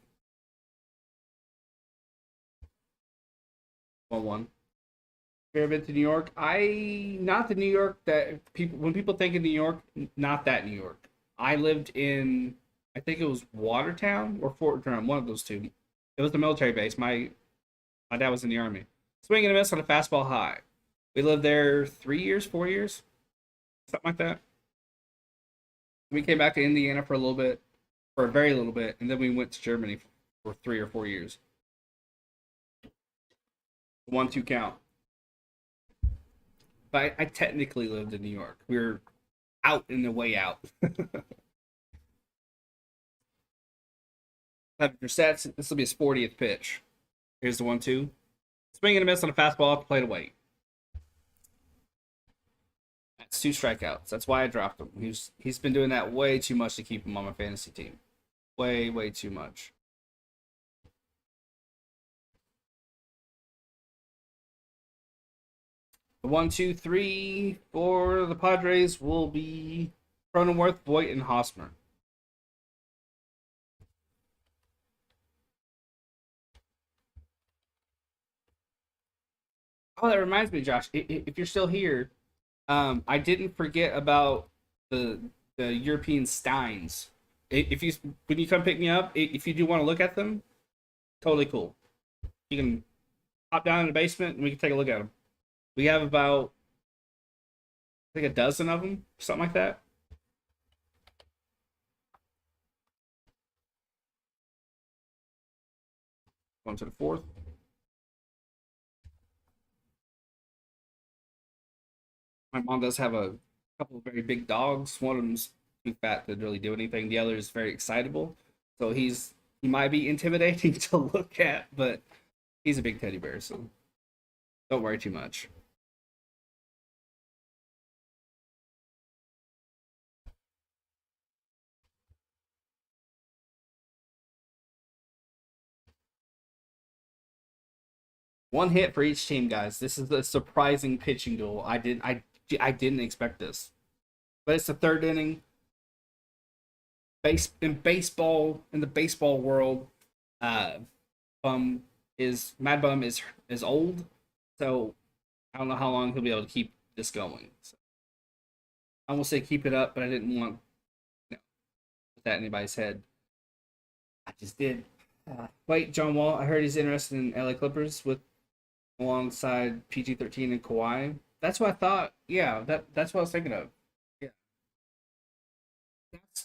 1-1. Ever been to New York? Not the New York that people, when people think of New York, not that New York. I lived in, I think it was Watertown or Fort Drum, one of those two. It was the military base. My dad was in the army. Swing and a miss on a fastball high. We lived there 3 years, 4 years, something like that. We came back to Indiana for a little bit, for a very little bit, and then we went to Germany for 3 or 4 years. 1-2 count. But I technically lived in New York. We were out in the way out. Have your sets. This will be his 40th pitch. Here's the 1-2. Swing and a miss on a fastball off the plate away. That's 2 strikeouts. That's why I dropped him. He's been doing that way too much to keep him on my fantasy team. Way, way too much. The 1-2-3 for the Padres will be Cronenworth, Voigt, and Hosmer. Oh, that reminds me, Josh. If you're still here, I didn't forget about the European Steins. If you when you come pick me up, if you do want to look at them, totally cool. You can hop down in the basement and we can take a look at them. We have about, I think, a dozen of them, something like that. Going to the fourth. My mom does have a couple of very big dogs. One of them's too fat to really do anything. The other is very excitable. So he might be intimidating to look at, but he's a big teddy bear, so don't worry too much. One hit for each team, guys. This is a surprising pitching duel. I didn't expect this, but it's the third inning. In the baseball world, uh, Mad Bum is old, so I don't know how long he'll be able to keep this going. So I will say keep it up, but I didn't want put that in anybody's head. I just did. Wait, John Wall. I heard he's interested in LA Clippers with alongside PG-13 and Kawhi. That's what I thought. Yeah, that's what I was thinking of. Yeah,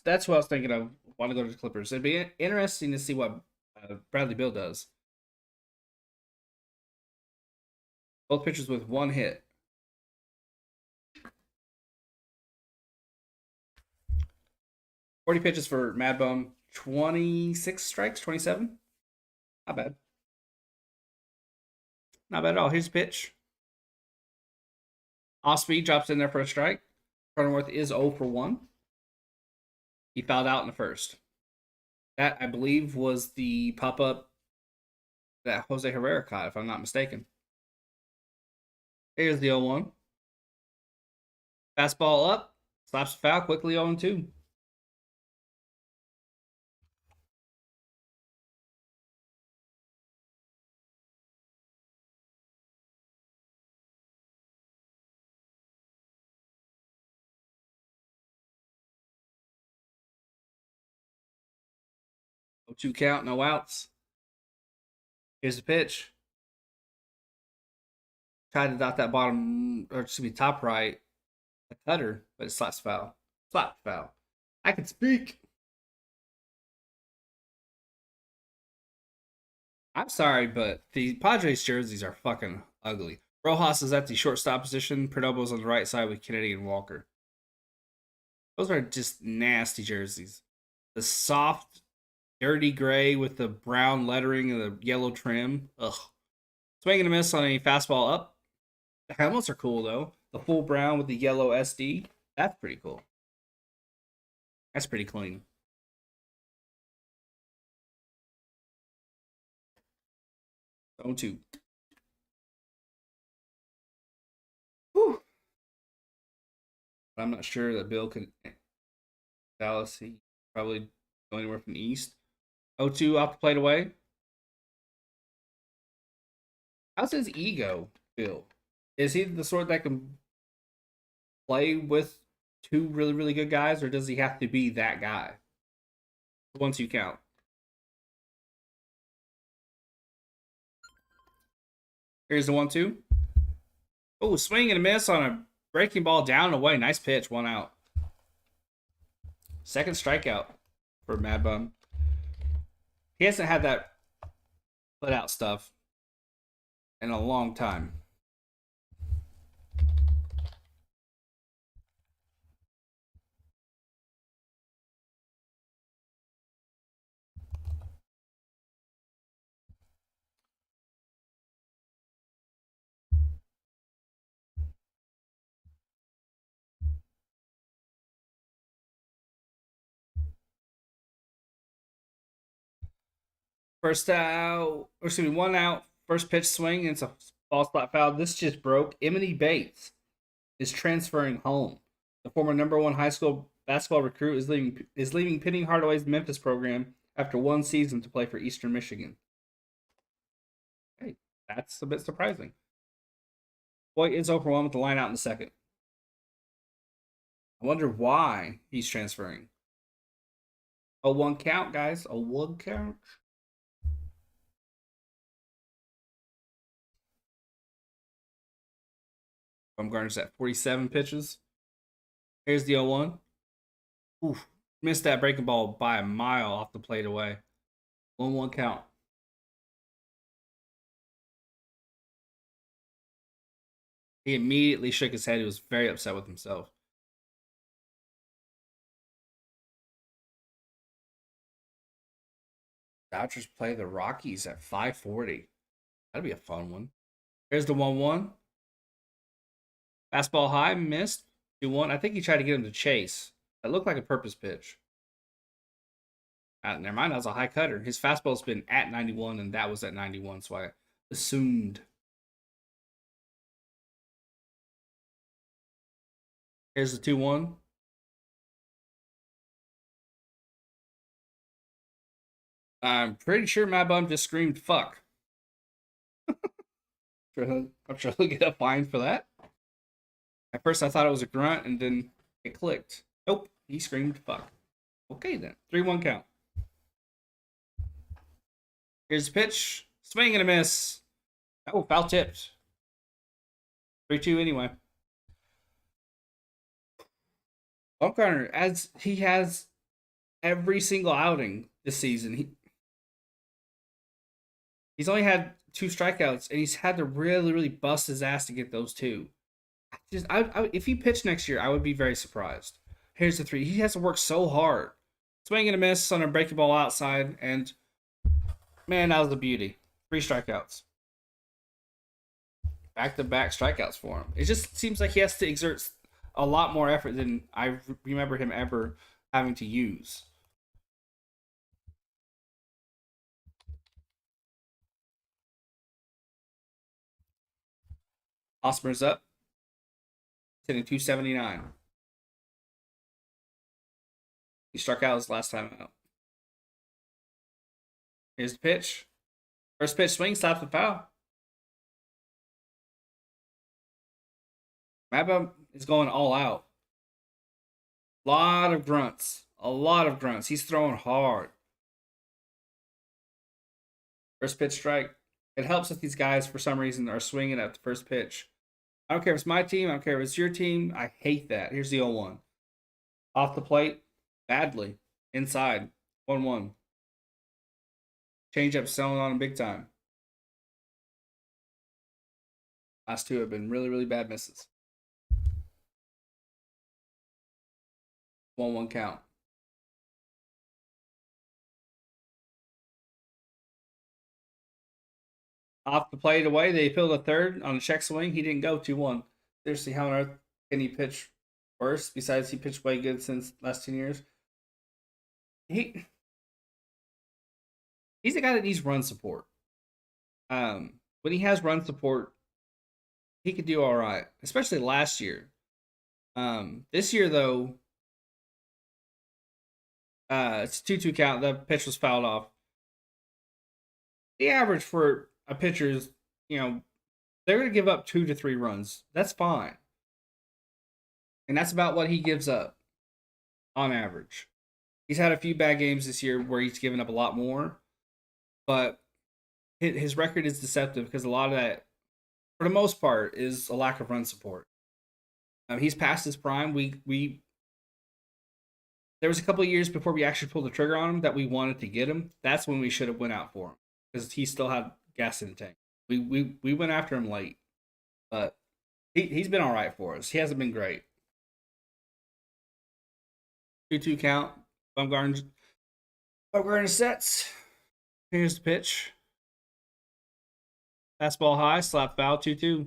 that's what I was thinking of. Want to go to the Clippers? It'd be interesting to see what Bradley Beal does. Both pitchers with one hit. 40 pitches for Mad Bum. 26 strikes. 27. Not bad. Not bad at all. Here's a pitch. Off speed drops in there for a strike. Cronenworth is 0 for 1. He fouled out in the first. That, I believe, was the pop up that Jose Herrera caught, if I'm not mistaken. Here's the 0-1. Fastball up. Slaps the foul quickly 0-2. Two count, no outs. Here's the pitch. Tried to dot that bottom, or excuse me, top right, the cutter, but it slaps foul. Slap foul. I can speak. I'm sorry, but the Padres jerseys are fucking ugly. Rojas is at the shortstop position. Perdomo's on the right side with Kennedy and Walker. Those are just nasty jerseys. The soft, dirty gray with the brown lettering and the yellow trim. Ugh. Swing and a miss on a fastball up. The helmets are cool, though. The full brown with the yellow SD. That's pretty cool. That's pretty clean. 0-2. Whew. I'm not sure that Bill could. Dallas, he probably go anywhere from the East. 0-2 off the plate away. How's his ego feel? Is he the sort that can play with two really, really good guys, or does he have to be that guy? Once you count. Here's the 1-2. Oh, swing and a miss on a breaking ball down and away. Nice pitch, 1 out. Second strikeout for Mad Bum. He hasn't had that put out stuff in a long time. First out, or excuse me, 1 out. First pitch swing, and it's a ball spot foul. This just broke. Emily Bates is transferring home. The former #1 high school basketball recruit is leaving Penny Hardaway's Memphis program after 1 season to play for Eastern Michigan. Hey, that's a bit surprising. Boy is 0 for 1 with the line out in the second. I wonder why he's transferring. A 1 count, guys. A 1 count. Bumgarner's at 47 pitches. Here's the 0-1. Oof. Missed that breaking ball by a mile off the plate away. 1-1 count. He immediately shook his head. He was very upset with himself. Dodgers play the Rockies at 5:40. That'd be a fun one. Here's the 1-1. Fastball high, missed. 2-1. I think he tried to get him to chase. That looked like a purpose pitch. Never mind, that was a high cutter. His fastball's been at 91, and that was at 91, so I assumed Here's the 2-1. I'm pretty sure my bum just screamed fuck. I'm sure he'll get a fine for that. At first, I thought it was a grunt, and then it clicked. Nope, he screamed fuck. Okay, then. 3-1 count. Here's the pitch. Swing and a miss. Oh, foul tipped. 3-2 anyway. Bumgarner, as he has every single outing this season, he's only had 2 strikeouts, and he's had to really, really bust his ass to get those 2. If he pitched next year, I would be very surprised. Here's the 3. He has to work so hard. Swing and a miss on a breaking ball outside, and man, that was the beauty. 3 strikeouts. Back-to-back strikeouts for him. It just seems like he has to exert a lot more effort than I remember him ever having to use. Osmer's up. Hitting 279. He struck out his last time out. Here's the pitch. First pitch swing, stops the foul. Mabba is going all out. A lot of grunts. He's throwing hard. First pitch strike. It helps that these guys, for some reason, are swinging at the first pitch. I don't care if it's my team. I don't care if it's your team. I hate that. Here's the 0-1. Off the plate. Badly. Inside. 1-1. Changeup selling on him big time. Last 2 have been really, really bad misses. 1-1 count. Off the plate away, they appealed a third on a check swing. He didn't go 2-1. Seriously, how on earth can he pitch worse? Besides, he pitched way good since last 10 years. He's a guy that needs run support. When he has run support, he could do all right, especially last year. This year, though, it's 2-2 count. The pitch was fouled off. The average for a pitcher is, they're going to give up 2 to 3 runs. That's fine. And that's about what he gives up on average. He's had a few bad games this year where he's given up a lot more, but his record is deceptive because a lot of that, for the most part, is a lack of run support. He's past his prime. There was a couple of years before we actually pulled the trigger on him that we wanted to get him. That's when we should have went out for him because he still had gas in the tank. We went after him late, but he's been all right for us. He hasn't been great. 2-2 count. Bumgarner sets. Here's the pitch. Fastball high, slap foul, 2-2.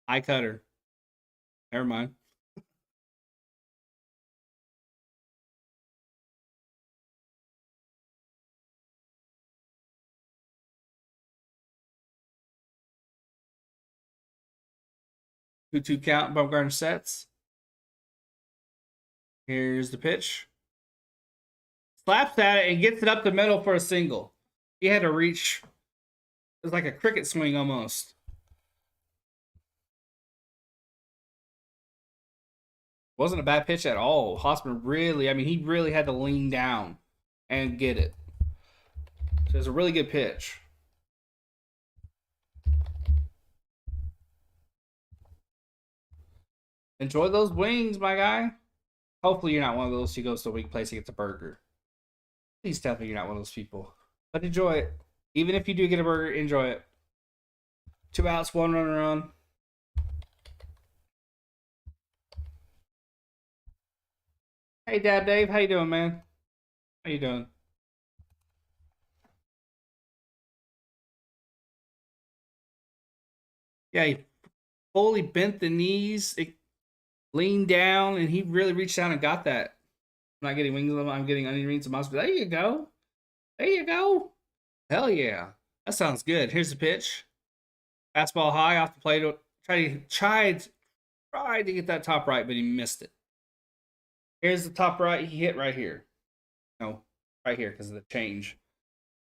High cutter. Never mind. Two count. Bumgarner sets. Here's the pitch. Slaps at it and gets it up the middle for a single. He had to reach. It was like a cricket swing almost. Wasn't a bad pitch at all. Hosmer he really had to lean down and get it. So it was a really good pitch. Enjoy those wings, my guy. Hopefully you're not one of those who goes to a weak place and gets a burger. Please tell me you're not one of those people. But enjoy it. Even if you do get a burger, enjoy it. 2 outs, 1 runner on. Hey, Dad Dave. How you doing, man? How you doing? Yeah, he fully bent the knees, leaned down, and he really reached down and got that. I'm not getting wings of them. I'm getting onion rings and mustard. There you go. There you go. Hell yeah. That sounds good. Here's the pitch. Fastball high off the plate. Tried tried to get that top right, but he missed it. Here's the top right. He hit right here. No, right here because of the change.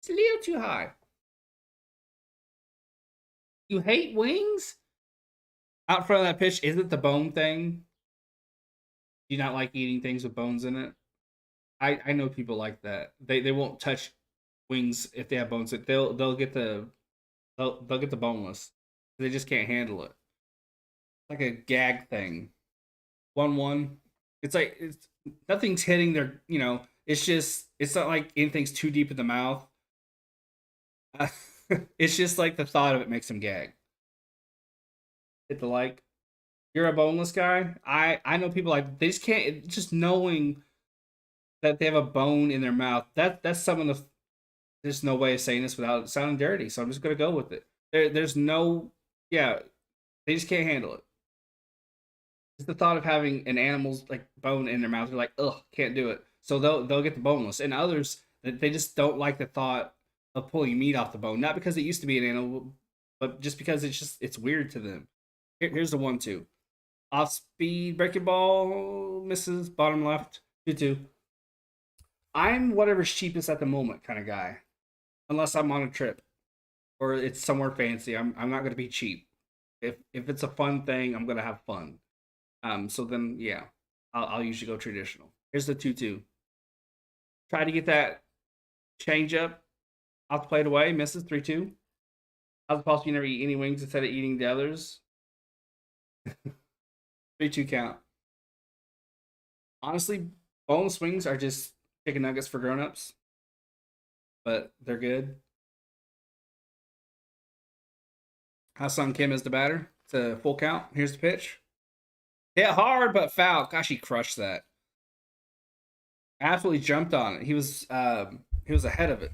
It's a little too high. You hate wings? Out front of that pitch, is it the bone thing? Do you not like eating things with bones in it? I know people like that. They won't touch wings if they have bones. They'll get they'll get the boneless. They just can't handle it. Like a gag thing. 1-1. It's like nothing's hitting their. It's just it's not like anything's too deep in the mouth. It's just like the thought of it makes them gag. Hit the like. You're a boneless guy. I know people like they just can't. Just knowing that they have a bone in their mouth. That's some of the. There's no way of saying this without sounding dirty, so I'm just gonna go with it. There's no. Yeah, they just can't handle it. It's the thought of having an animal's like bone in their mouth. They're like, ugh, can't do it. So they'll get the boneless. And others they just don't like the thought of pulling meat off the bone. Not because it used to be an animal, but just because it's weird to them. Here's the 1-2. Off speed, breaking ball, misses, bottom left, 2-2. I'm whatever's cheapest at the moment kind of guy. Unless I'm on a trip or it's somewhere fancy. I'm not gonna be cheap. If it's a fun thing, I'm gonna have fun. So then yeah, I'll usually go traditional. Here's the 2-2. Try to get that change up off the plate away, misses 3-2. How's it possible you never eat any wings instead of eating the others? 3-2 count. Honestly, boneless wings are just chicken nuggets for grown-ups, but they're good. Ha-Seong Kim is the batter. It's a full count. Here's the pitch. Hit hard, but foul. Gosh, he crushed that. Absolutely jumped on it. He was ahead of it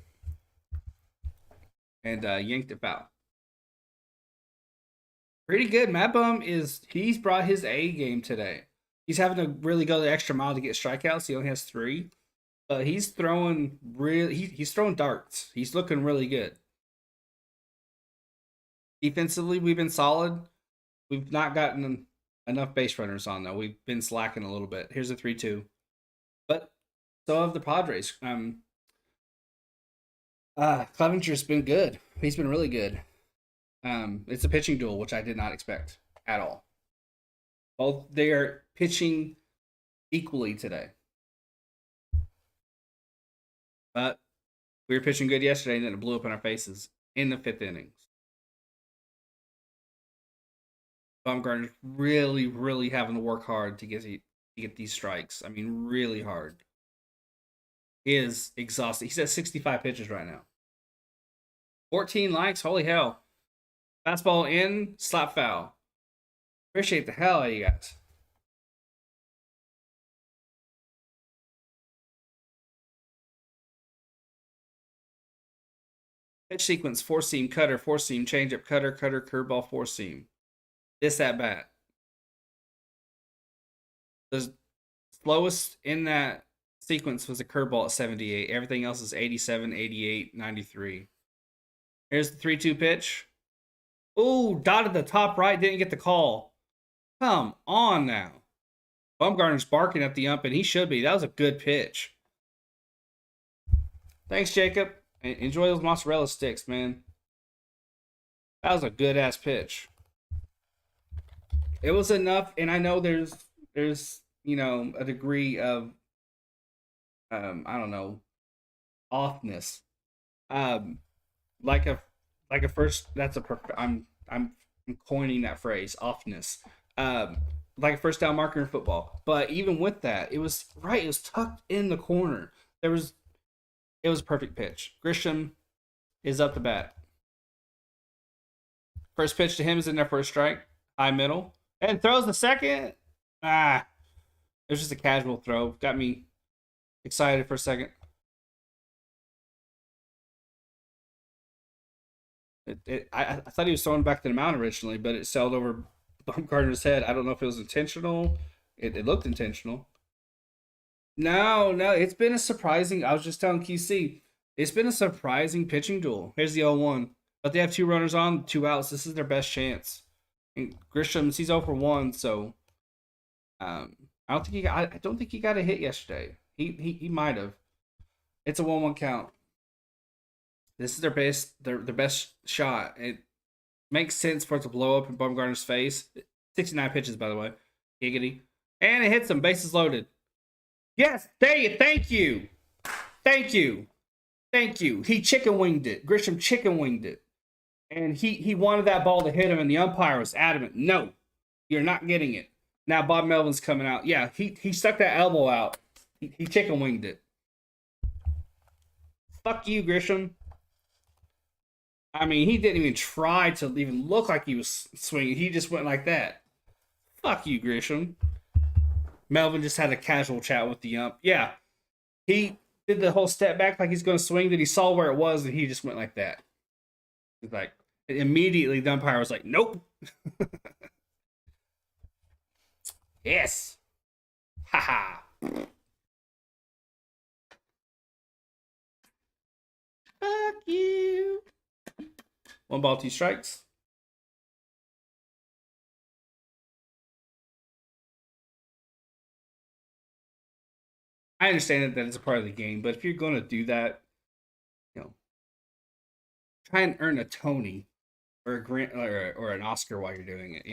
and yanked it foul. Pretty good. Matt Bum he's brought his A game today. He's having to really go the extra mile to get strikeouts. He only has 3, but he's throwing he's throwing darts. He's looking really good. Defensively, we've been solid. We've not gotten enough base runners on though. We've been slacking a little bit. Here's a 3-2, but so have the Padres. Clevenger's been good. He's been really good. It's a pitching duel, which I did not expect at all. Both they are pitching equally today, but we were pitching good yesterday, and then it blew up in our faces in the 5th innings. Bumgarner's really, really having to work hard to get these strikes. I mean, really hard. He is exhausted. He's at 65 pitches right now. 14 likes. Holy hell. Fastball in, slap foul. Appreciate the hell out of you guys. Pitch sequence, 4-seam, cutter, 4-seam, changeup, cutter, curveball, 4-seam. This at bat. The slowest in that sequence was a curveball at 78. Everything else is 87, 88, 93. Here's the 3-2 pitch. Ooh, dotted the top right, didn't get the call. Come on now. Bumgarner's barking at the ump, and he should be. That was a good pitch. Thanks, Jacob. Enjoy those mozzarella sticks, man. That was a good-ass pitch. It was enough, and I know there's a degree of I don't know, offness. Like a first that's a I'm coining that phrase, offness. Like a first down marker in football. But even with that, it was right, it was tucked in the corner. It was a perfect pitch. Grisham is up to bat. First pitch to him is in there for a strike. High middle. And throws the second. It was just a casual throw. Got me excited for a second. I thought he was throwing back to the mound originally, but it sailed over Bumgarner's head. I don't know if it was intentional. It looked intentional. No, it's been a surprising. I was just telling QC, it's been a surprising pitching duel. Here's the 0-1, but they have 2 runners on, 2 outs. This is their best chance. And Grisham's he's 0 for 1, so I don't think he got. I don't think he got a hit yesterday. He might have. It's a 1-1 count. This is their best shot. It makes sense for it to blow up in Bumgarner's face. 69 pitches, by the way. Giggity. And it hits him. Bases loaded. Yes, there you. Thank you. Thank you. Thank you. He chicken winged it. Grisham chicken winged it. And he wanted that ball to hit him, and the umpire was adamant. No, you're not getting it. Now Bob Melvin's coming out. Yeah, he stuck that elbow out. He chicken winged it. Fuck you, Grisham. I mean, he didn't even try to even look like he was swinging. He just went like that. Fuck you, Grisham. Melvin just had a casual chat with the ump. Yeah, he did the whole step back like he's going to swing. Then he saw where it was, and he just went like that. He's like, immediately the umpire was like, nope. Yes. Haha. Fuck you. 1 ball, 2 strikes. I understand that it's a part of the game, but if you're going to do that, you know, try and earn a Tony or a grant or an Oscar while you're doing it.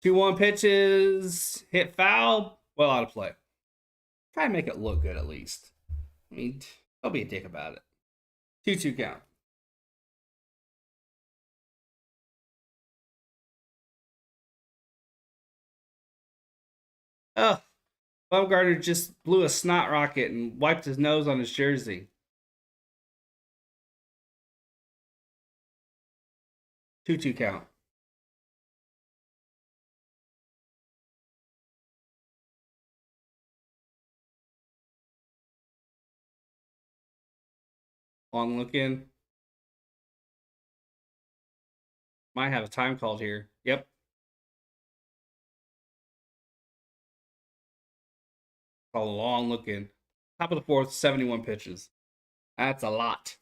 2-1 pitches, hit foul, well out of play. Try and make it look good at least. I mean, don't be a dick about it. 2-2 count. Oh, Bumgarner just blew a snot rocket and wiped his nose on his jersey. 2-2 count. On look in. Might have a time called here. Yep. Call a long look in. Top of the 4th, 71 pitches. That's a lot.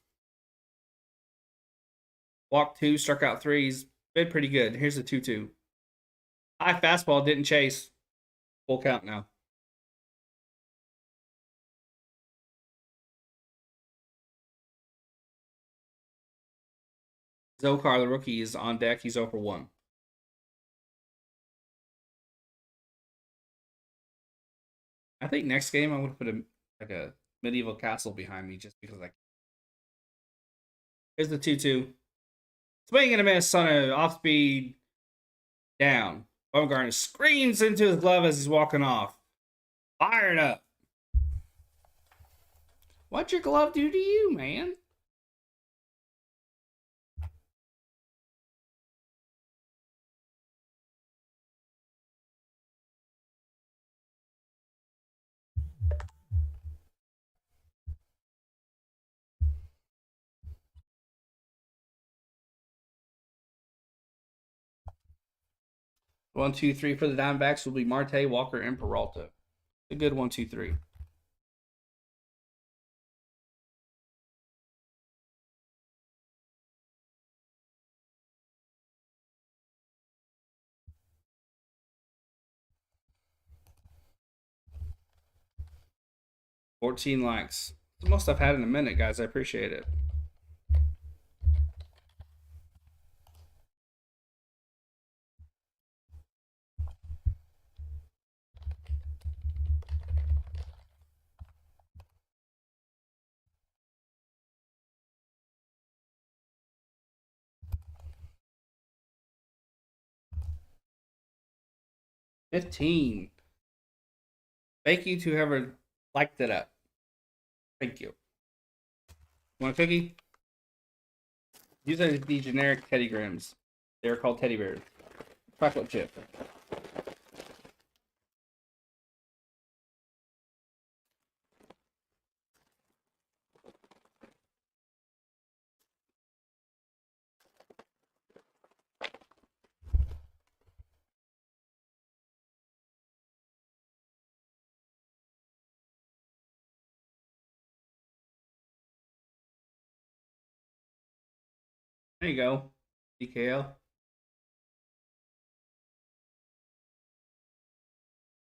Walked 2, struck out 3. He's been pretty good. Here's the 2-2. High fastball, didn't chase. Full count now. Zokar, the rookie, is on deck. He's 0 for 1. I think next game I'm going to put a medieval castle behind me just because I. Here's the 2-2. Swing and a miss on an off speed down. Bumgarner screams into his glove as he's walking off. Fired up. What'd your glove do to you, man? One, two, three for the Diamondbacks will be Marte, Walker, and Peralta. A good 1, 2, 3. $14 likes. It's the most I've had in a minute, guys. I appreciate it. $15. Thank you to whoever liked it up. Thank you. Want a cookie? These are the generic Teddy Grahams. They're called teddy bears. Chocolate chip. There you go. DKL.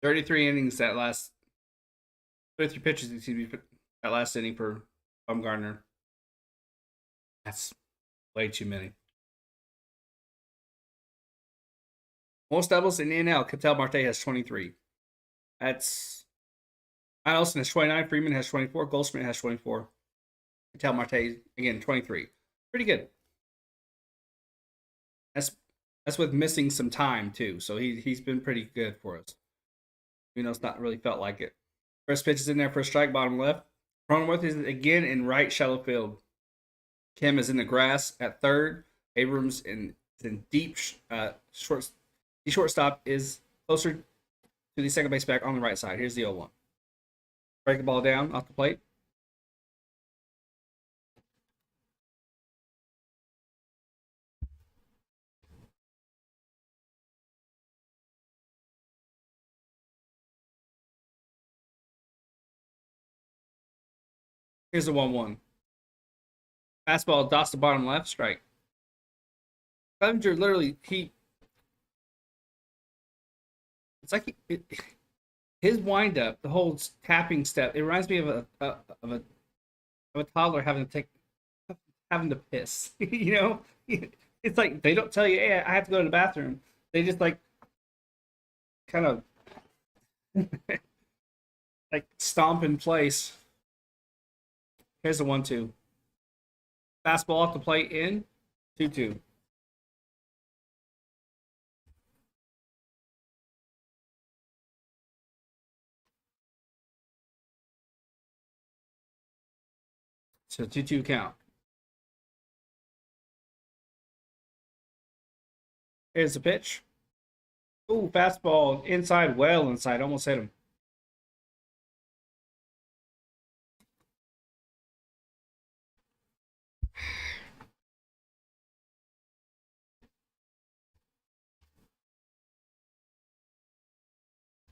33 innings that last 33 pitches, excuse me, that last inning for Bumgarner. That's way too many. Most doubles in the NL, Ketel Marte has 23. That's Nelson has 29, Freeman has 24, Goldschmidt has 24. Ketel Marte, again, 23. Pretty good. That's that's with missing some time too. So he's been pretty good for us. It's not really felt like it. First pitch is in there for a strike, bottom left. Cronenworth is again in right shallow field. Kim is in the grass at third. Abrams in deep short. The shortstop is closer to the second base back on the right side. Here's the 0-1. Break the ball down off the plate. Here's the 1-1. Fastball dots the bottom left, strike. Clevenger literally it's like his windup, the whole tapping step. It reminds me of a toddler having to piss. It's like they don't tell you, "Hey, I have to go to the bathroom." They just like kind of like stomp in place. Here's the 1-2. Fastball off the plate in 2-2. So 2-2 count. Here's the pitch. Ooh, fastball inside, well inside, almost hit him.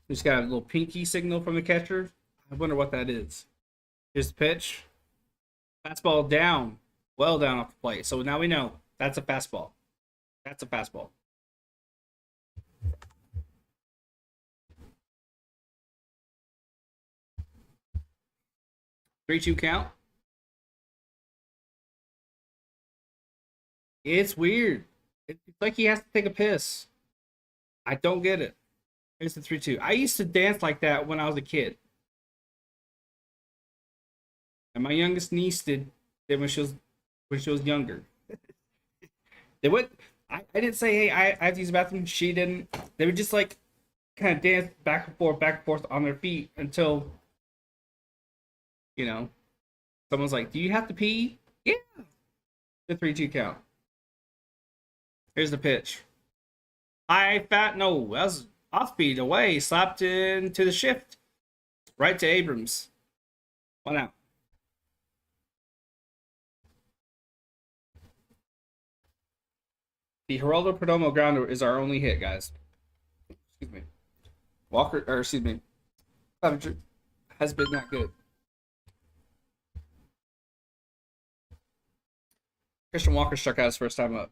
Just got a little pinky signal from the catcher. I wonder what that is. Here's the pitch. Fastball down, well down off the plate. So now we know that's a fastball. That's a fastball. Three-two count. It's weird. It's like he has to take a piss. I don't get it. Here's the 3-2. I used to dance like that when I was a kid. And my youngest niece did when she was younger. They went. I didn't say, hey, I have to use the bathroom. She didn't. They would just like kind of dance back and forth on their feet until you know someone's like, "Do you have to pee?" Yeah. The 3-2 count. Here's the pitch. High fat. No, that was off speed away. Slapped into the shift. Right to Abrams. 1 out. The Geraldo Perdomo grounder is our only hit, guys. Excuse me. Clevenger has been not good. Christian Walker struck out his first time up.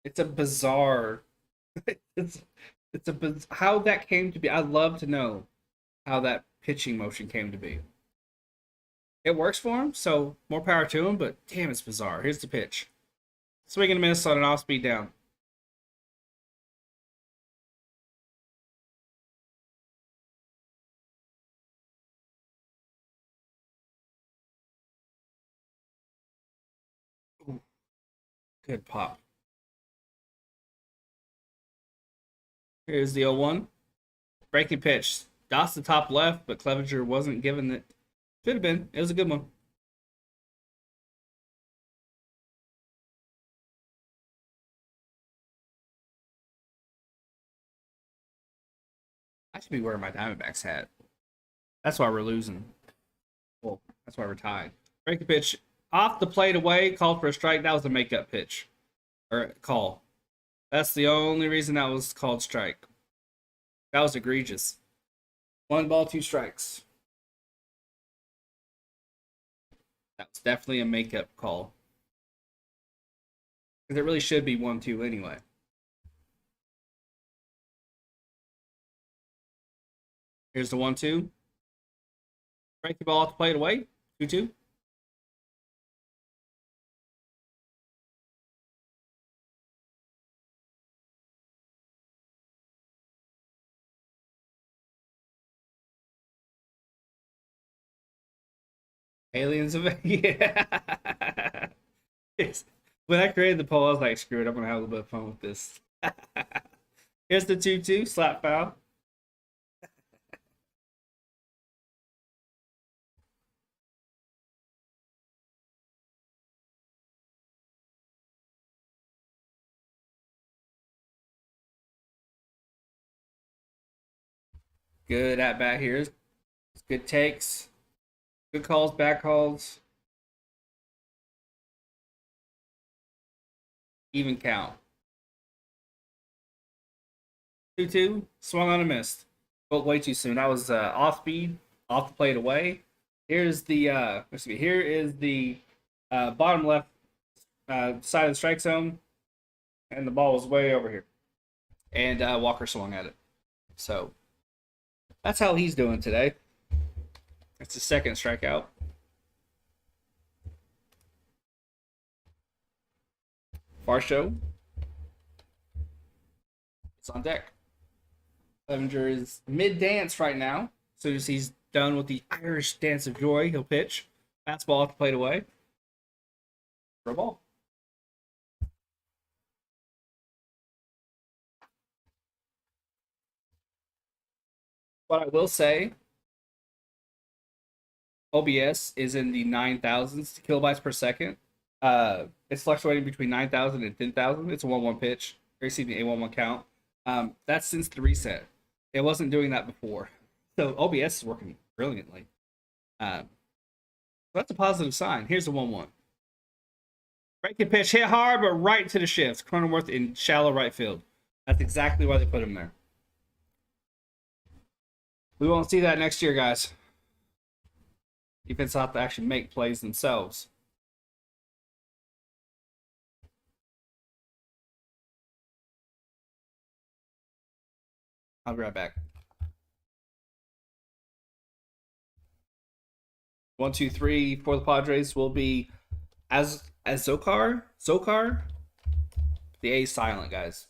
It's a bizarre. it's how that came to be. I'd love to know how that pitching motion came to be. It works for him, so more power to him. But damn, it's bizarre. Here's the pitch. Swing and a miss on an off-speed down. Ooh, good pop. Here's the 0-1. Breaking pitch. Dots the top left, but Clevenger wasn't given it. Should have been. It was a good one. I should be wearing my Diamondbacks hat. That's why we're losing. Well, that's why we're tied. Breaking pitch off the plate away, called for a strike. That was a makeup pitch or call. That's the only reason that was called strike. That was egregious. 1 ball, 2 strikes. That was definitely a makeup call. Because it really should be 1-2 anyway. Here's the 1-2. Break the ball off the plate away. 2-2. Aliens of yeah. When I created the poll, I was like, screw it, I'm gonna have a little bit of fun with this. Here's the 2-2 slap foul. Good at bat here. Good takes. Good calls, bad calls. Even count. 2-2. Swung on a missed. But way too soon. That was off speed, off the plate away. Here's the here is the bottom left side of the strike zone, and the ball was way over here. And Walker swung at it. So that's how he's doing today. It's his second strikeout. Farshow. It's on deck. Clevenger is mid-dance right now. As soon as he's done with the Irish dance of joy, he'll pitch. Fastball off the plate away. For a ball. But I will say, OBS is in the 9,000s kilobytes per second. It's fluctuating between 9,000 and 10,000. It's a 1-1 pitch. Or excuse me, a 1-1 count. That's since the reset. It wasn't doing that before. So OBS is working brilliantly. That's a positive sign. Here's the 1-1. Breaking pitch, hit hard, but right to the shift. Cronenworth in shallow right field. That's exactly why they put him there. We won't see that next year, guys. Defense have to actually make plays themselves. I'll be right back. 1-2-3 for the Padres will be as Zokar. The A is silent, guys.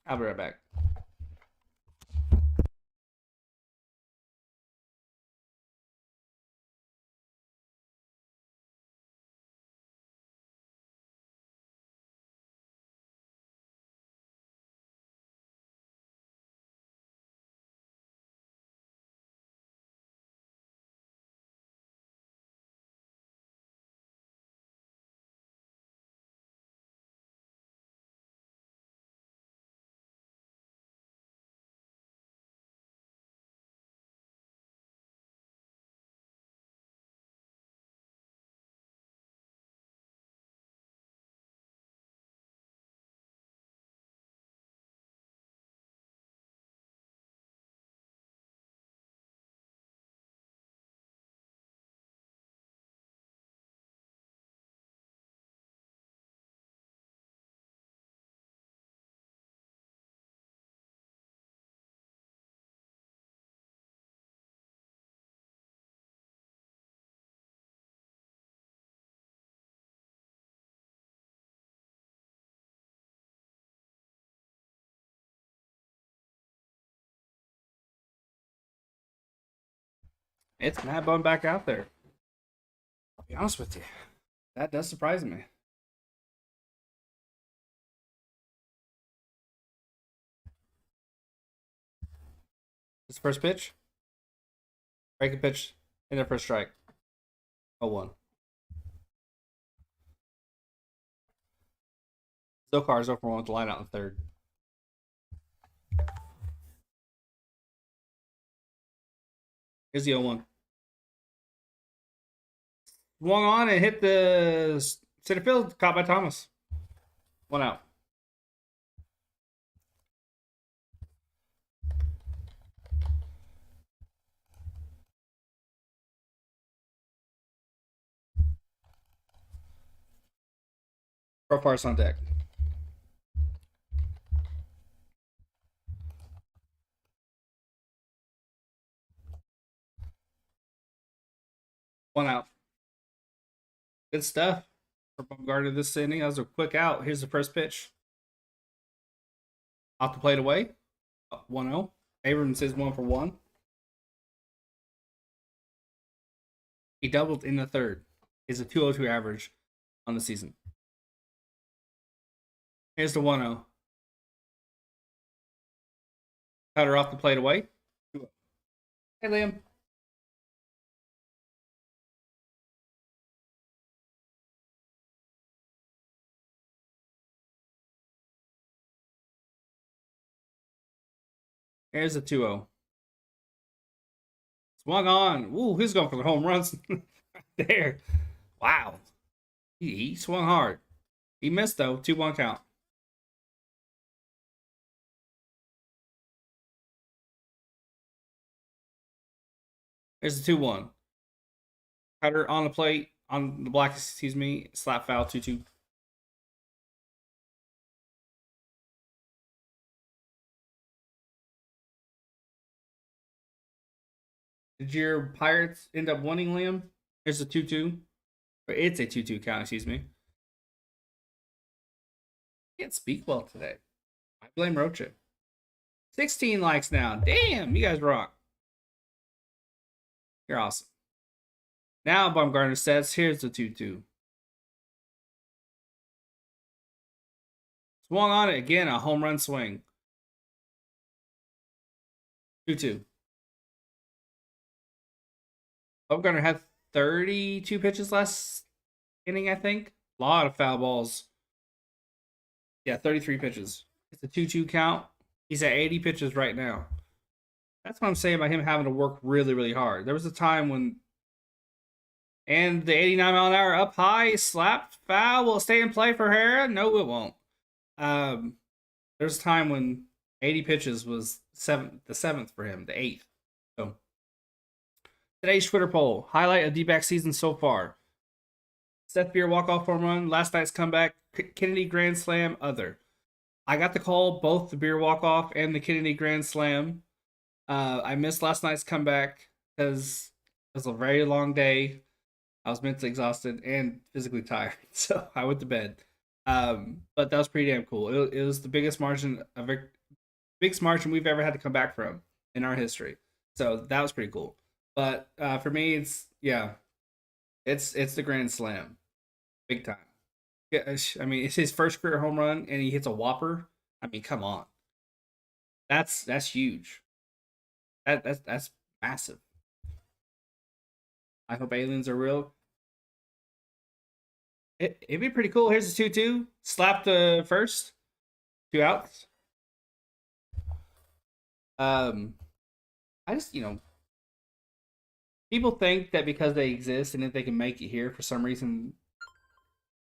I'll be right back. It's Mad Bum back out there. I'll be honest with you. That does surprise me. This first pitch. Breaking pitch in their first strike. 0-1. Zokar is 0-1 with the line out in third. Here's the 0-1. Swung on and hit the center field. Caught by Thomas. 1 out. Profiles on deck. One out. Good stuff for Bumgarner this inning. That was a quick out. Here's the first pitch. Off the plate away. 1-0. Abrams is 1-for-1. He doubled in the third. Is a 202 average on the season. Here's the 1-0. Cutter off the plate away. 2-0. Hey, Liam. Here's the 2-0. Swung on. Ooh, he's going for the home runs there. Wow. He swung hard. He missed, though. 2-1 count. There's the 2-1. Cutter on the plate, on the black, excuse me. Slap foul, 2-2. Did your Pirates end up winning, Liam? Here's a 2-2. It's a 2-2 count, excuse me. Can't speak well today. I blame Rocha. 16 likes now. Damn, you guys rock. You're awesome. Now Bumgarner says, here's the 2-2. Swung on it again, a home run swing. 2-2. Bumgarner had 32 pitches last inning, I think. A lot of foul balls. Yeah, 33 pitches. It's a 2-2 count. He's at 80 pitches right now. That's what I'm saying about him having to work really, really hard. There was a time when, and the 89 mile an hour up high, slapped, foul, will it stay in play for Hera? No, it won't. There's a time when 80 pitches was the seventh for him, the eighth. So today's Twitter poll: highlight of Dbacks season so far. Seth Beer walk-off home run, last night's comeback, Kennedy grand slam, other. I got the call, both the Beer walk-off and the Kennedy grand slam. I missed last night's comeback because it was a very long day. I was mentally exhausted and physically tired, so I went to bed. But that was pretty damn cool. It was the biggest margin we've ever had to come back from in our history. So that was pretty cool. But for me, it's the grand slam, big time. Yeah, I mean, it's his first career home run, and he hits a whopper. I mean, come on, that's huge. That's massive. I hope aliens are real. It'd be pretty cool. Here's the 2-2. Slap the first. 2 outs. I just, people think that because they exist and that they can make it here for some reason,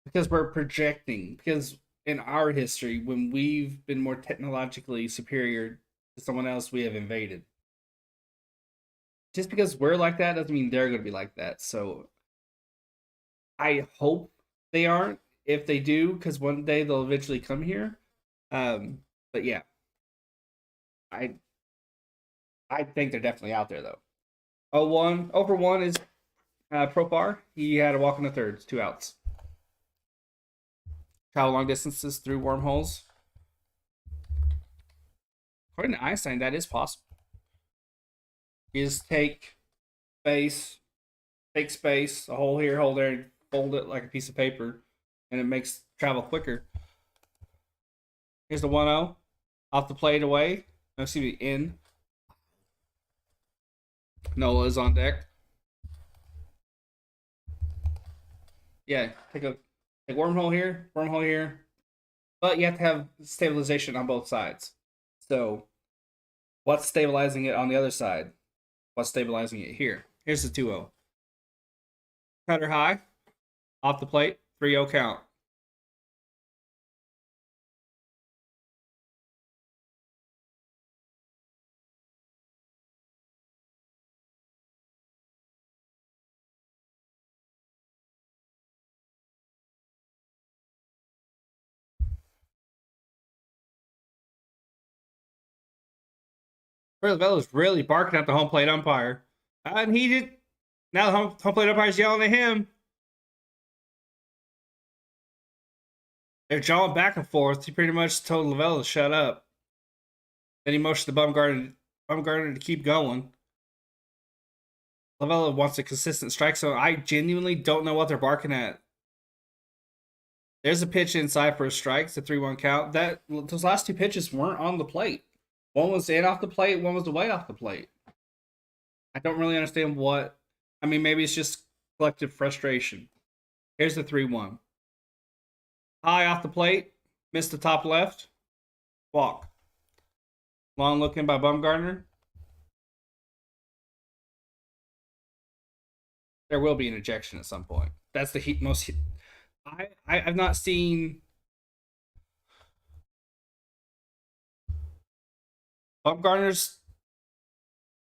because we're projecting, because in our history, when we've been more technologically superior to someone else, we have invaded. Just because we're like that doesn't mean they're going to be like that. So I hope they aren't. If they do, because one day they'll eventually come here. But yeah, I think they're definitely out there though. 0-1, over 1 is Profar. He had a walk in the third, 2 outs. Travel long distances through wormholes. According to Einstein, that is possible. You just take space, a hole here, hole there, and fold it like a piece of paper, and it makes travel quicker. Here's the 1-0. Off the plate away. No, excuse me, in. Nola is on deck. Yeah, take wormhole here, but you have to have stabilization on both sides. So, what's stabilizing it on the other side? What's stabilizing it here? Here's the 2-0. Cutter high, off the plate, 3-0 count. Lavella's really barking at the home plate umpire. And he did. Now the home plate umpire's yelling at him. They're jawing back and forth. He pretty much told Lavella to shut up. Then he motioned the Bumgarner to keep going. Lavella wants a consistent strike zone. I genuinely don't know what they're barking at. There's a pitch inside for a strike. It's a 3-1 count. Those last two pitches weren't on the plate. One was in off the plate. One was away off the plate. I don't really understand what. I mean, maybe it's just collective frustration. Here's the 3-1. High off the plate. Missed the top left. Walk. Long looking by Bumgarner. There will be an ejection at some point. That's the most. I've not seen Bumgarner's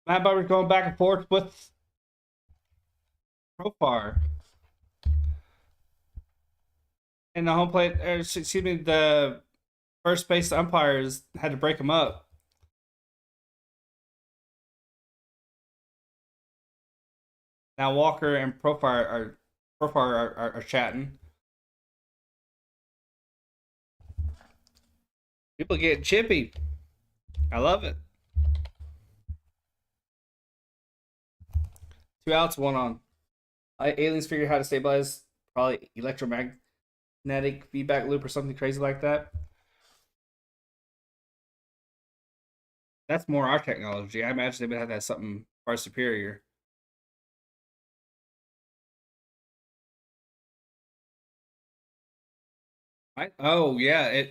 Matt Bumgarner going back and forth with Profar. And the home plate, excuse me, the first base umpires had to break him up. Now Walker and Profar are chatting. People getting chippy. I love it. 2 outs, 1 on. Aliens figure how to stabilize probably electromagnetic feedback loop or something crazy like that. That's more our technology. I imagine they would have that something far superior. Right? Oh yeah,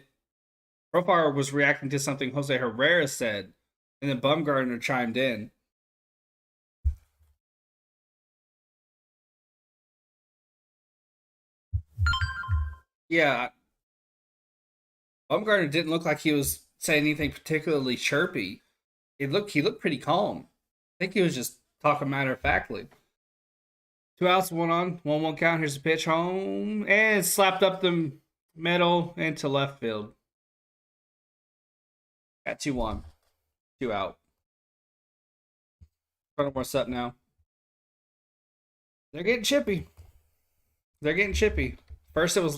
Profar was reacting to something Jose Herrera said, and then Bumgarner chimed in. Yeah, Bumgarner didn't look like he was saying anything particularly chirpy. He looked pretty calm. I think he was just talking matter of factly. 2 outs, 1 on, 1-1 count. Here's the pitch home, and slapped up the middle into left field. Got 2-1, 2 out. What's up now? They're getting chippy. They're getting chippy. First it was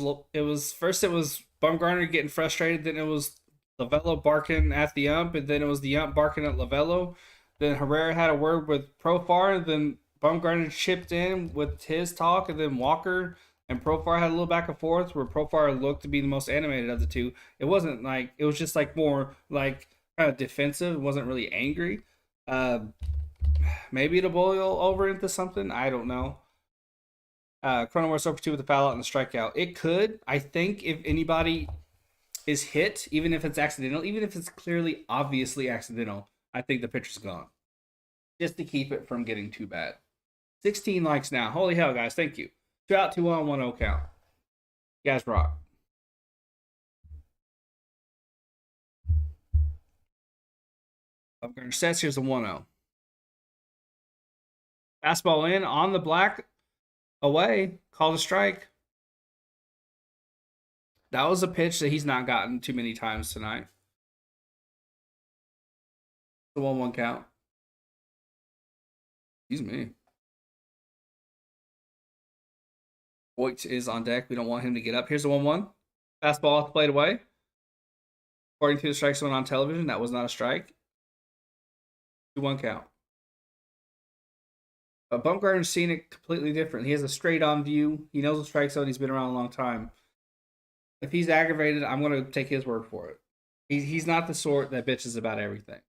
Bumgarner getting frustrated. Then it was Lavello barking at the ump, and then it was the ump barking at Lavello. Then Herrera had a word with Profar, and then Bumgarner chipped in with his talk, and then Walker and Profar had a little back and forth where Profar looked to be the most animated of the two. It wasn't like it was just like more like kind of defensive. It wasn't really angry. Maybe it'll boil over into something. I don't know. Cronenworth's over 2 with a foul out and the strikeout. It could. I think if anybody is hit, even if it's accidental, even if it's clearly, obviously accidental, I think the pitcher's gone. Just to keep it from getting too bad. 16 likes now. Holy hell, guys. Thank you. 2 out, 2 on, 1-0 count. You guys rock. Bumgarner sets. Here's a 1-0. Fastball in on the black. Away, called a strike. That was a pitch that he's not gotten too many times tonight. The 1-1 count. Excuse me. Voigt is on deck. We don't want him to get up. Here's the 1-1. Fastball off the plate away. According to the strike zone on television, that was not a strike. 2-1 count. But Bumgarner's seen it completely different. He has a straight-on view. He knows the strike zone. He's been around a long time. If he's aggravated, I'm going to take his word for it. He's not the sort that bitches about everything.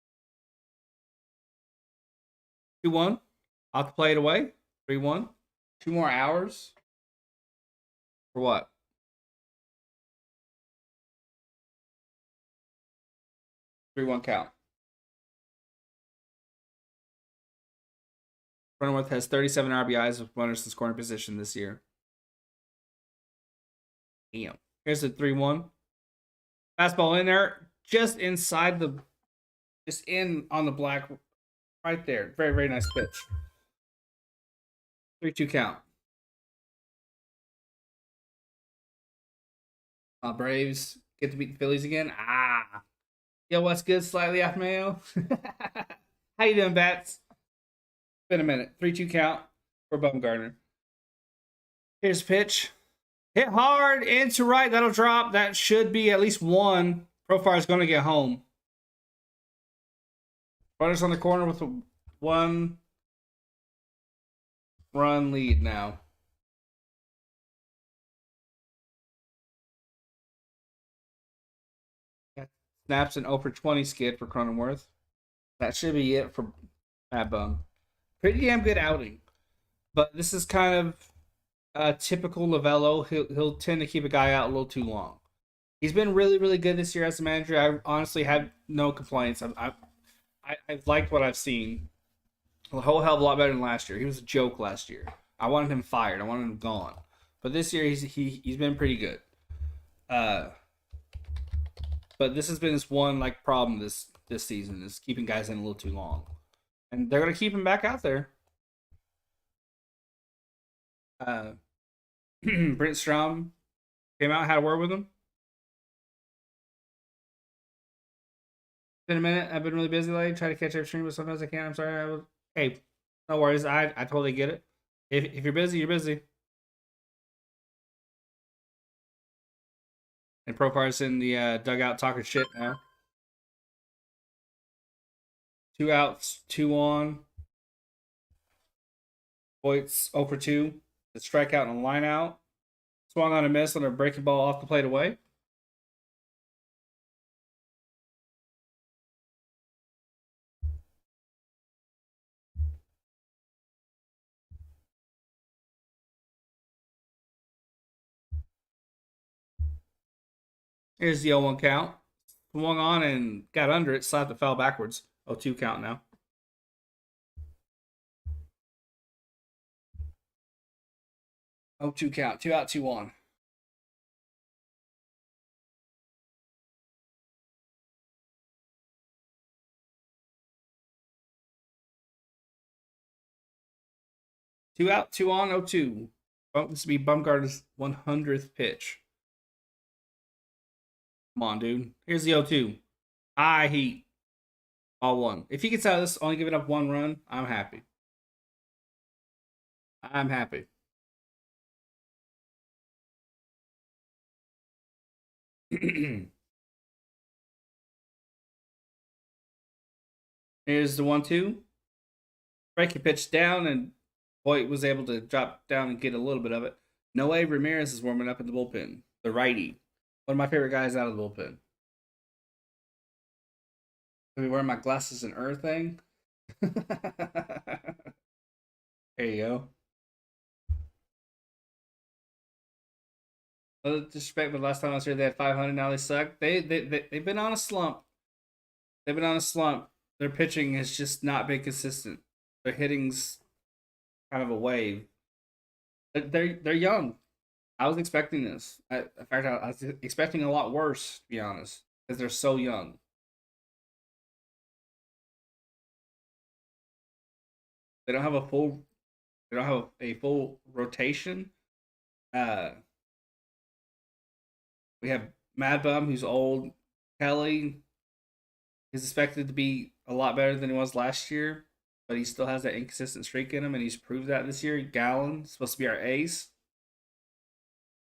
2-1. Off the plate away. 3-1. 2 more hours. For what? Three-one count. Cronenworth has 37 RBIs with runners in scoring position this year. Damn. Here's the 3-1. Fastball in there. Just inside the... Just in on the black. Right there. Very, very nice pitch. 3-2 count. Braves get to beat the Phillies again. Yo, what's good? Slightly off mayo. How you doing, Bats? Been a minute. 3-2 count for Bumgarner. Here's pitch. Hit hard into right. That'll drop. That should be at least one. Profile's going to get home. Runners on the corner with a 1-run lead now. Snaps an 0 for 20 skid for Cronenworth. That should be it for Mad Bum. Pretty damn good outing. But this is kind of typical Lavello. He'll tend to keep a guy out a little too long. He's been really, really good this year as a manager. I honestly have no complaints. I've liked what I've seen. A whole hell of a lot better than last year. He was a joke last year. I wanted him fired. I wanted him gone. But this year he's been pretty good. But this has been his one problem this season is keeping guys in a little too long, and they're gonna keep him back out there. Brent Strom came out, had a word with him. Been a minute. I've been really busy lately. Try to catch every stream, but sometimes I can't. I'm sorry. Hey, no worries. I totally get it. If you're busy, you're busy. And Profar's in the dugout talking shit now. 2 outs, 2 on. Voigt's 0 for 2. The strikeout and a line out. Swung on a miss on a breaking ball off the plate away. Here's the 0-1 count. Swung on and got under it. Slapped it, fell backwards. 0-2 count now. Oh, 2 count. 2 out, 2 on. Two out, 2 on, 0-2. This will be Bumgarner's 100th pitch. Come on, dude. Here's the 0-2. High heat. All 1. If he gets out of this, only giving up 1 run, I'm happy. I'm happy. Here's the 1-2. Breaking pitch down, and Voigt was able to drop down and get a little bit of it. Noe Ramirez is warming up in the bullpen. The righty. One of my favorite guys out of the bullpen. I'll be wearing my glasses and Earth thing. There you go. No disrespect, but last time I was here, they had 500. Now they suck. They've been on a slump. They've been on a slump. Their pitching has just not been consistent. Their hitting's kind of a wave. They're young. I was expecting this. In fact, I was expecting a lot worse, to be honest, because they're so young. They don't have a full. They don't have a full rotation. We have Mad Bum, who's old. Kelly is expected to be a lot better than he was last year, but he still has that inconsistent streak in him, and he's proved that this year. Gallen supposed to be our ace.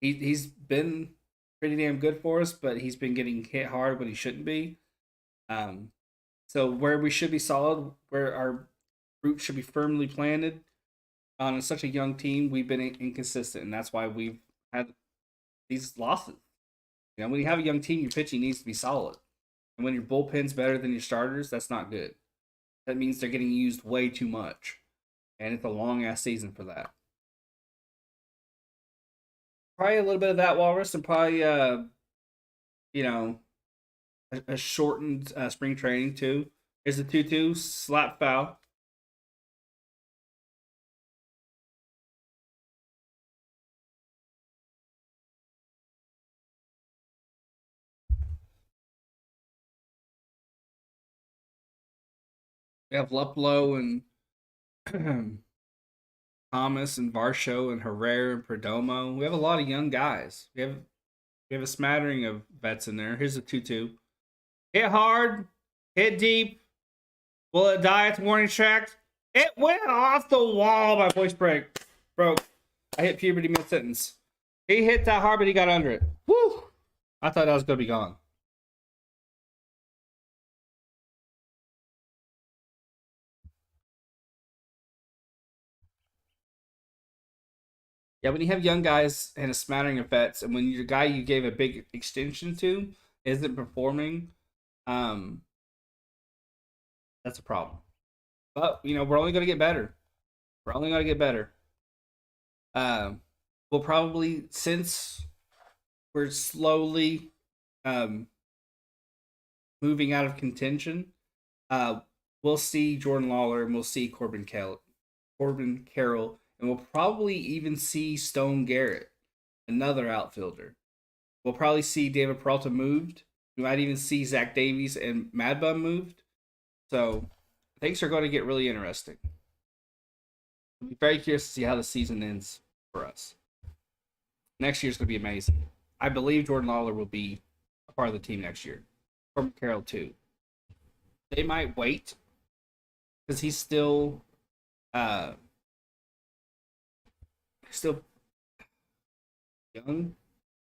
He's been pretty damn good for us, but he's been getting hit hard when he shouldn't be. So where we should be solid, where our roots should be firmly planted on such a young team, we've been inconsistent, and that's why we've had these losses. You know, when you have a young team, your pitching needs to be solid. And when your bullpen's better than your starters, that's not good. That means they're getting used way too much. And it's a long-ass season for that. Probably a little bit of that, Walrus, and probably, you know, a shortened spring training, too. Here's the 2-2, slap foul. We have Luplow and Thomas and Varsho and Herrera and Perdomo. We have a lot of young guys. We have a smattering of vets in there. Here's a 2-2. Hit hard, hit deep, Will it die at the warning track? It went off the wall. My voice broke. I hit puberty mid sentence. He hit that hard, but he got under it. Woo! I thought that was gonna be gone. Yeah, when you have young guys and a smattering of vets, and when your guy you gave a big extension to isn't performing, um, that's a problem. But we're only gonna get better. We're only gonna get better. Um, we'll probably, since we're slowly um moving out of contention, uh, we'll see Jordan Lawler and we'll see Corbin Carroll, and we'll probably even see Stone Garrett, another outfielder. We'll probably see David Peralta moved. We might even see Zach Davies and Mad Bum moved. So things are going to get really interesting. I'll be very curious to see how the season ends for us. Next year's going to be amazing. I believe Jordan Lawler will be a part of the team next year. Corbin Carroll too. They might wait because he's still young,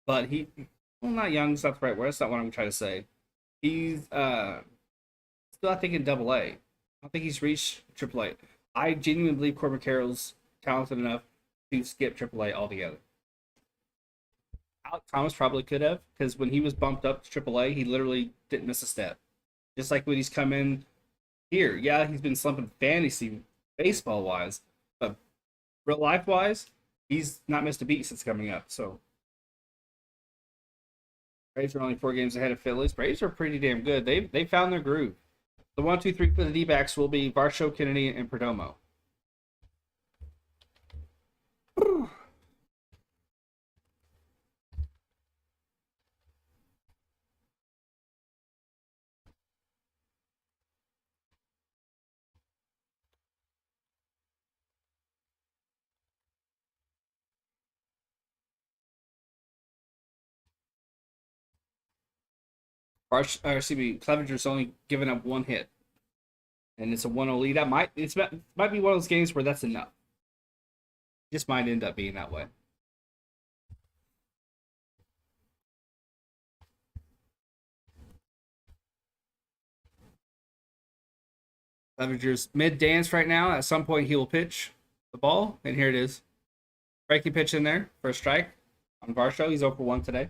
but not young. It's not the right word. That's not what I'm trying to say. He's still, I think, in Double A. I don't think he's reached Triple A. I genuinely believe Corbin Carroll's talented enough to skip Triple A altogether. Alec Thomas probably could have, because when he was bumped up to Triple A, he literally didn't miss a step. Just like when he's come in here. Yeah, he's been slumping fantasy baseball wise, but real life wise, he's not missed a beat since coming up. So Braves are only 4 games ahead of Phillies. Braves are pretty damn good. They found their groove. The 1, 2, 3 for the D-backs will be Varsho, Kennedy, and Perdomo. Clevenger's only given up 1 hit, and it's a 1-0 lead. That might be one of those games where that's enough. Just might end up being that way. Clevenger's mid dance right now. At some point, he will pitch the ball, and here it is. Breaking pitch in there for a strike on Varsho. He's over 1 today.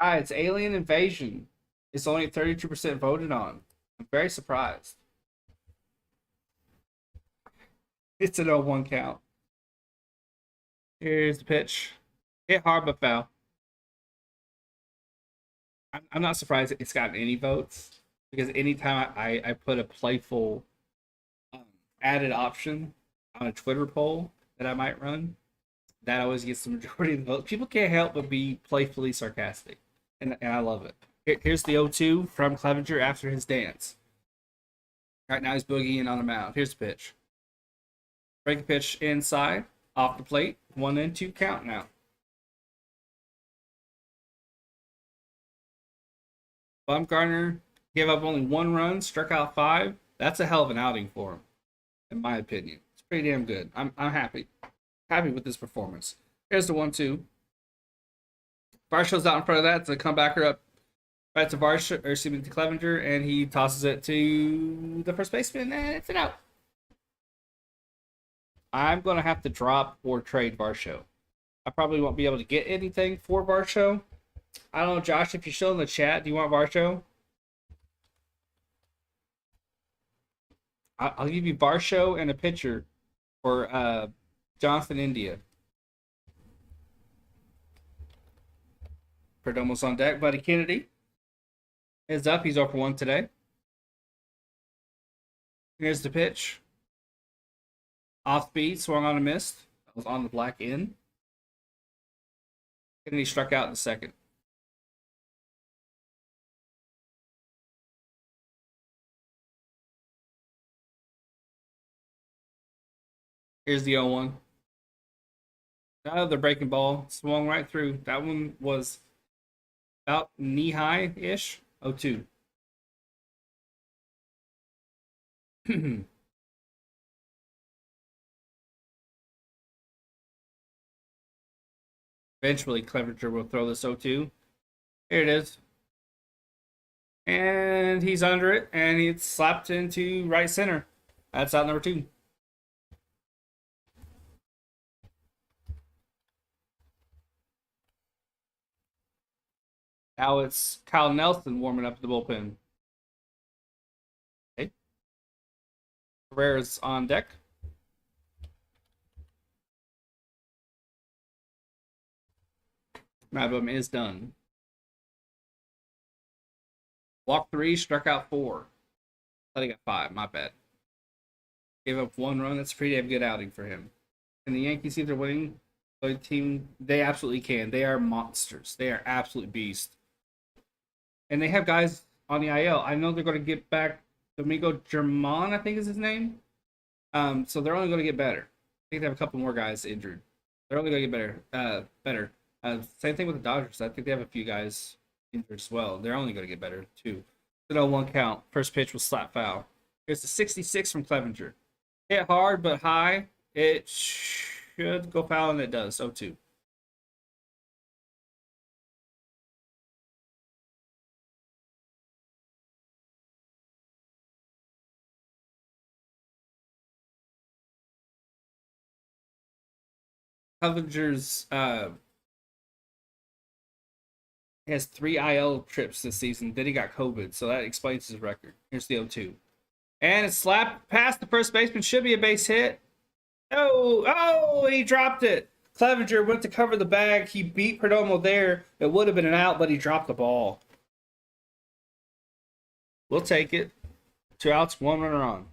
It's Alien Invasion. It's only 32% voted on. I'm very surprised. It's an 0-1 count. Here's the pitch. Hit hard but foul. I'm not surprised it's gotten any votes, because anytime I put a playful added option on a Twitter poll that I might run, that always gets the majority of the votes. People can't help but be playfully sarcastic, and I love it. Here's the 0-2 from Clevenger after his dance. Right now he's boogieing on the mound. Here's the pitch. Breaking pitch inside, off the plate, 1-2 count now. Bumgarner gave up only 1 run, struck out 5. That's a hell of an outing for him, in my opinion. It's pretty damn good. I'm happy with this performance. Here's the 1-2. Varsho's out in front of that to comebacker up right to to Clevenger, and he tosses it to the first baseman, and it's an out. I'm gonna have to drop or trade Varsho. I probably won't be able to get anything for Varsho. I don't know, Josh, if you're still in the chat, do you want Varsho? I'll give you Varsho and a pitcher for Jonathan India. Perdomo's on deck. Buddy Kennedy is up. He's over 1 today. Here's the pitch. Off speed, swung on a missed. That was on the black end. Kennedy struck out in the second. Here's the 0-1. Another breaking ball. Swung right through. That one was about knee-high-ish. 0-2. Eventually, Clevenger will throw this 0-2. Here it is. And he's under it, and it's slapped into right center. That's out number 2. Now it's Kyle Nelson warming up the bullpen. Okay. Herrera's on deck. Madbum is done. Walk 3, struck out 4. I think I got 5, my bad. Gave up 1 run. That's a pretty damn good outing for him. And the Yankees see if they're winning the team. They absolutely can. They are monsters. They are absolute beasts. And they have guys on the IL. I know they're going to get back Domingo German, I think is his name. So they're only going to get better. I think they have a couple more guys injured. They're only going to get better. Same thing with the Dodgers. I think they have a few guys injured as well. They're only going to get better too. The 0-1 count. First pitch was slap foul. Here's the 66 from Clevenger. Hit hard but high. It should go foul, and it does. 0-2. Clevenger's has 3 IL trips this season. Then he got COVID, so that explains his record. Here's the 0-2. And it's slapped past the first baseman. Should be a base hit. Oh, he dropped it. Clevenger went to cover the bag. He beat Perdomo there. It would have been an out, but he dropped the ball. We'll take it. 2 outs, 1 runner on.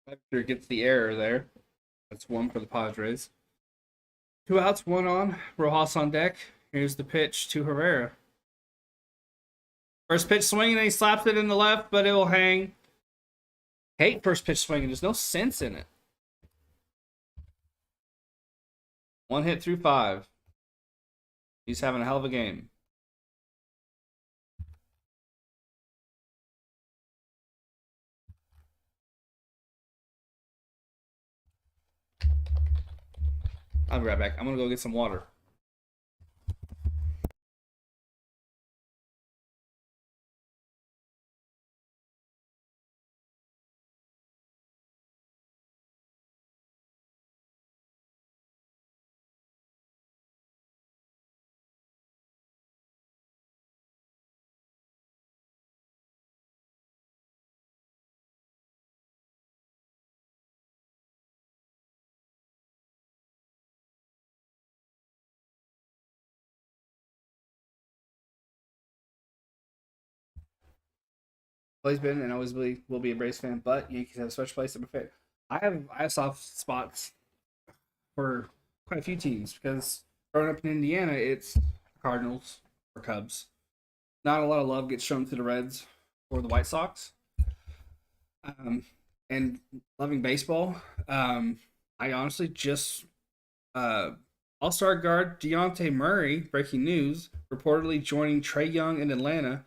Clevenger gets the error there. That's 1 for the Padres. 2 outs, 1 on. Rojas on deck. Here's the pitch to Herrera. First pitch swinging, and he slaps it in the left, but it will hang. Hate first pitch swinging. There's no sense in it. 1 hit through 5. He's having a hell of a game. I'll be right back. I'm going to go get some water. Always been and always will be a Braves fan, but Yankees have a special place in my favorite. I have soft spots for quite a few teams because growing up in Indiana, it's Cardinals or Cubs. Not a lot of love gets shown to the Reds or the White Sox. And loving baseball, I honestly just All-Star guard Deontay Murray, breaking news, reportedly joining Trae Young in Atlanta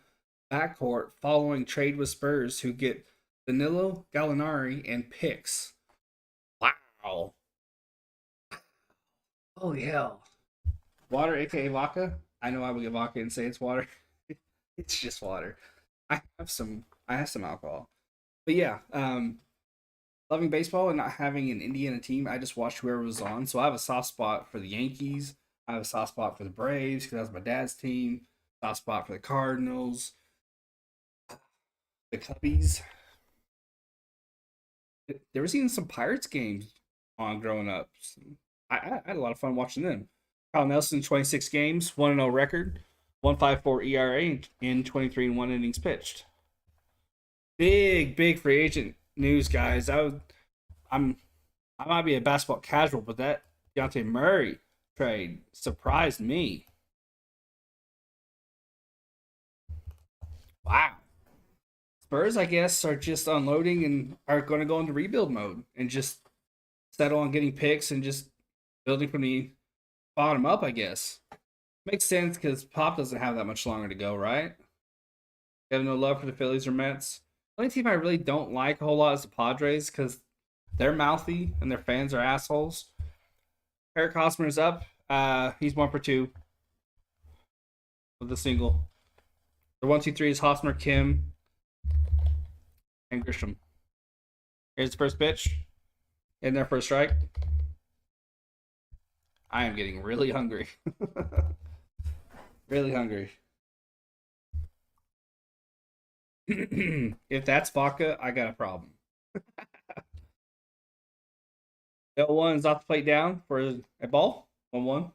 backcourt following trade with Spurs, who get Danilo Gallinari and picks. Wow. Oh hell. Water, aka vodka. I know I would get vodka and say it's water. It's just water. I have some alcohol. But yeah, loving baseball and not having an Indiana team, I just watched whoever was on. So I have a soft spot for the Yankees. I have a soft spot for the Braves because that was my dad's team. Soft spot for the Cardinals, the Cubbies. There was even some Pirates games on growing up. So I had a lot of fun watching them. Kyle Nelson, 26 games, 1-0 record, 1.54 ERA in 23-1 innings pitched. Big free agent news, guys. I'm I might be a basketball casual, but that Deontay Murray trade surprised me. Wow. Spurs, I guess, are just unloading and are going to go into rebuild mode and just settle on getting picks and just building from the bottom up, I guess. Makes sense because Pop doesn't have that much longer to go, right? You have no love for the Phillies or Mets. The only team I really don't like a whole lot is the Padres because they're mouthy and their fans are assholes. Eric Hosmer's up. He's 1 for 2 with a single. The 1, 2, 3 is Hosmer, Kim, and Grisham. Here's the first pitch. In there for a strike. I am getting really hungry. Really hungry. If that's vodka, I got a problem. L1 is off the plate down for a ball. 1-1.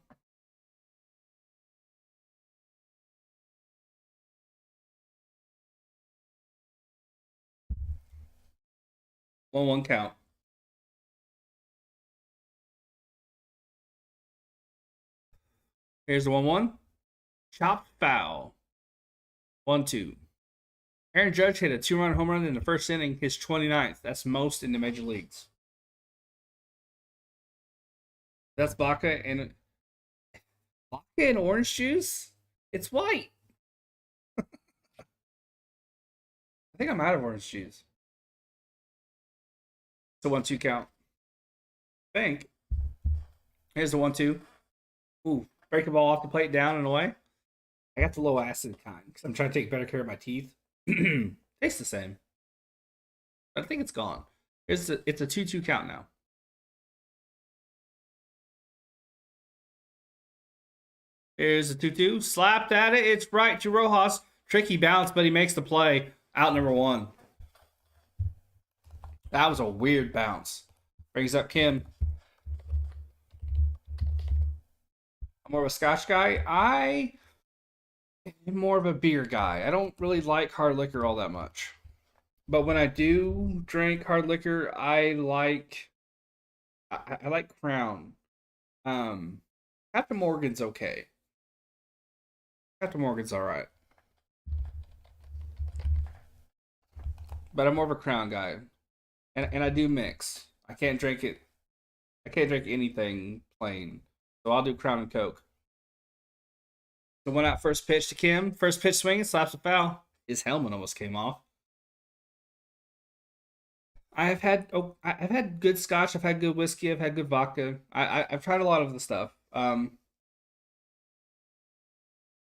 One count. Here's the 1-1. Chopped foul. 1-2. Aaron Judge hit a 2-run home run in the first inning, his 29th. That's most in the major leagues. That's vodka and orange juice. It's white. I think I'm out of orange juice. It's a 1-2 count. I think. Here's the 1-2. Ooh, break the ball off the plate, down and away. I got the low acid kind because I'm trying to take better care of my teeth. Tastes the same. I think it's gone. It's a 2-2 count now. Here's a 2-2. Slapped at it. It's right to Rojas. Tricky bounce, but he makes the play. Out number 1. That was a weird bounce. Brings up Kim. I'm more of a Scotch guy. I am more of a beer guy. I don't really like hard liquor all that much. But when I do drink hard liquor, I like Crown. Captain Morgan's okay. Captain Morgan's all right. But I'm more of a Crown guy. And I do mix. I can't drink it. I can't drink anything plain. So I'll do Crown and Coke. The one out first pitch to Kim. First pitch swinging, slaps a foul. His helmet almost came off. I've had good scotch. I've had good whiskey. I've had good vodka. I've tried a lot of the stuff. I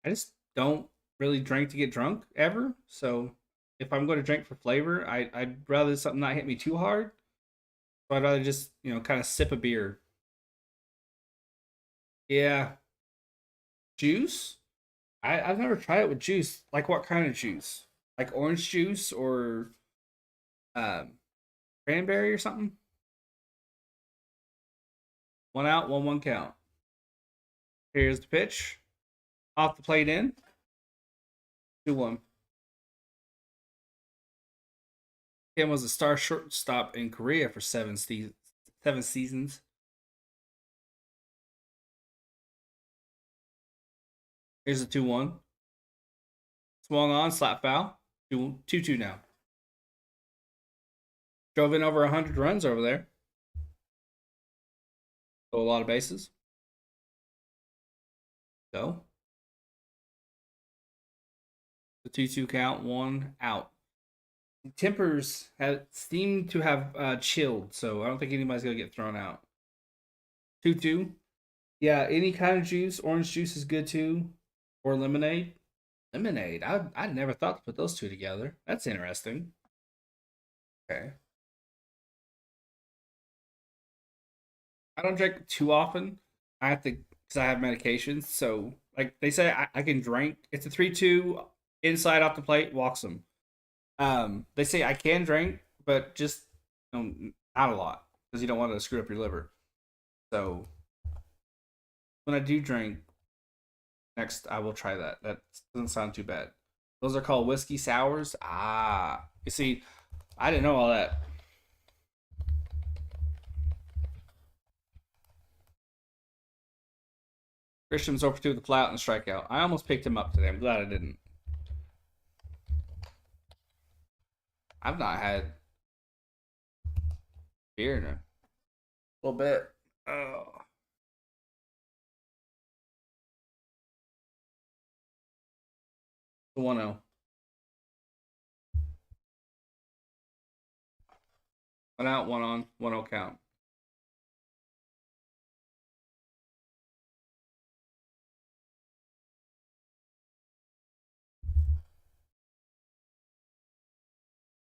just don't really drink to get drunk ever. So if I'm going to drink for flavor, I'd rather something not hit me too hard. So I'd rather just kind of sip a beer. Yeah, juice. I've never tried it with juice. Like what kind of juice? Like orange juice or um, cranberry or something? One out, 1-1 count. Here's the pitch. Off the plate in. 2-1. Kim was a star shortstop in Korea for 7 seasons. Here's a 2-1. Swung on, slap foul. 2-2 now. Drove in over 100 runs over there. So a lot of bases. Go. The 2-2 count, 1 out. Tempers seem to have chilled, so I don't think anybody's gonna get thrown out. 2-2. Yeah, any kind of juice. Orange juice is good too, or lemonade. Lemonade. I never thought to put those two together. That's interesting. Okay. I don't drink too often. I have to because I have medications. So like they say, I can drink. It's a 3-2 inside off the plate, walks them. They say I can drink, but just not a lot because you don't want to screw up your liver. So when I do drink, next I will try that. That doesn't sound too bad. Those are called whiskey sours. Ah, you see, I didn't know all that. Christian was over 2 with a flat and a strikeout. I almost picked him up today. I'm glad I didn't. I've not had beer in a little bit. Oh. 1-0. 1 out, 1 on, 1-0 count.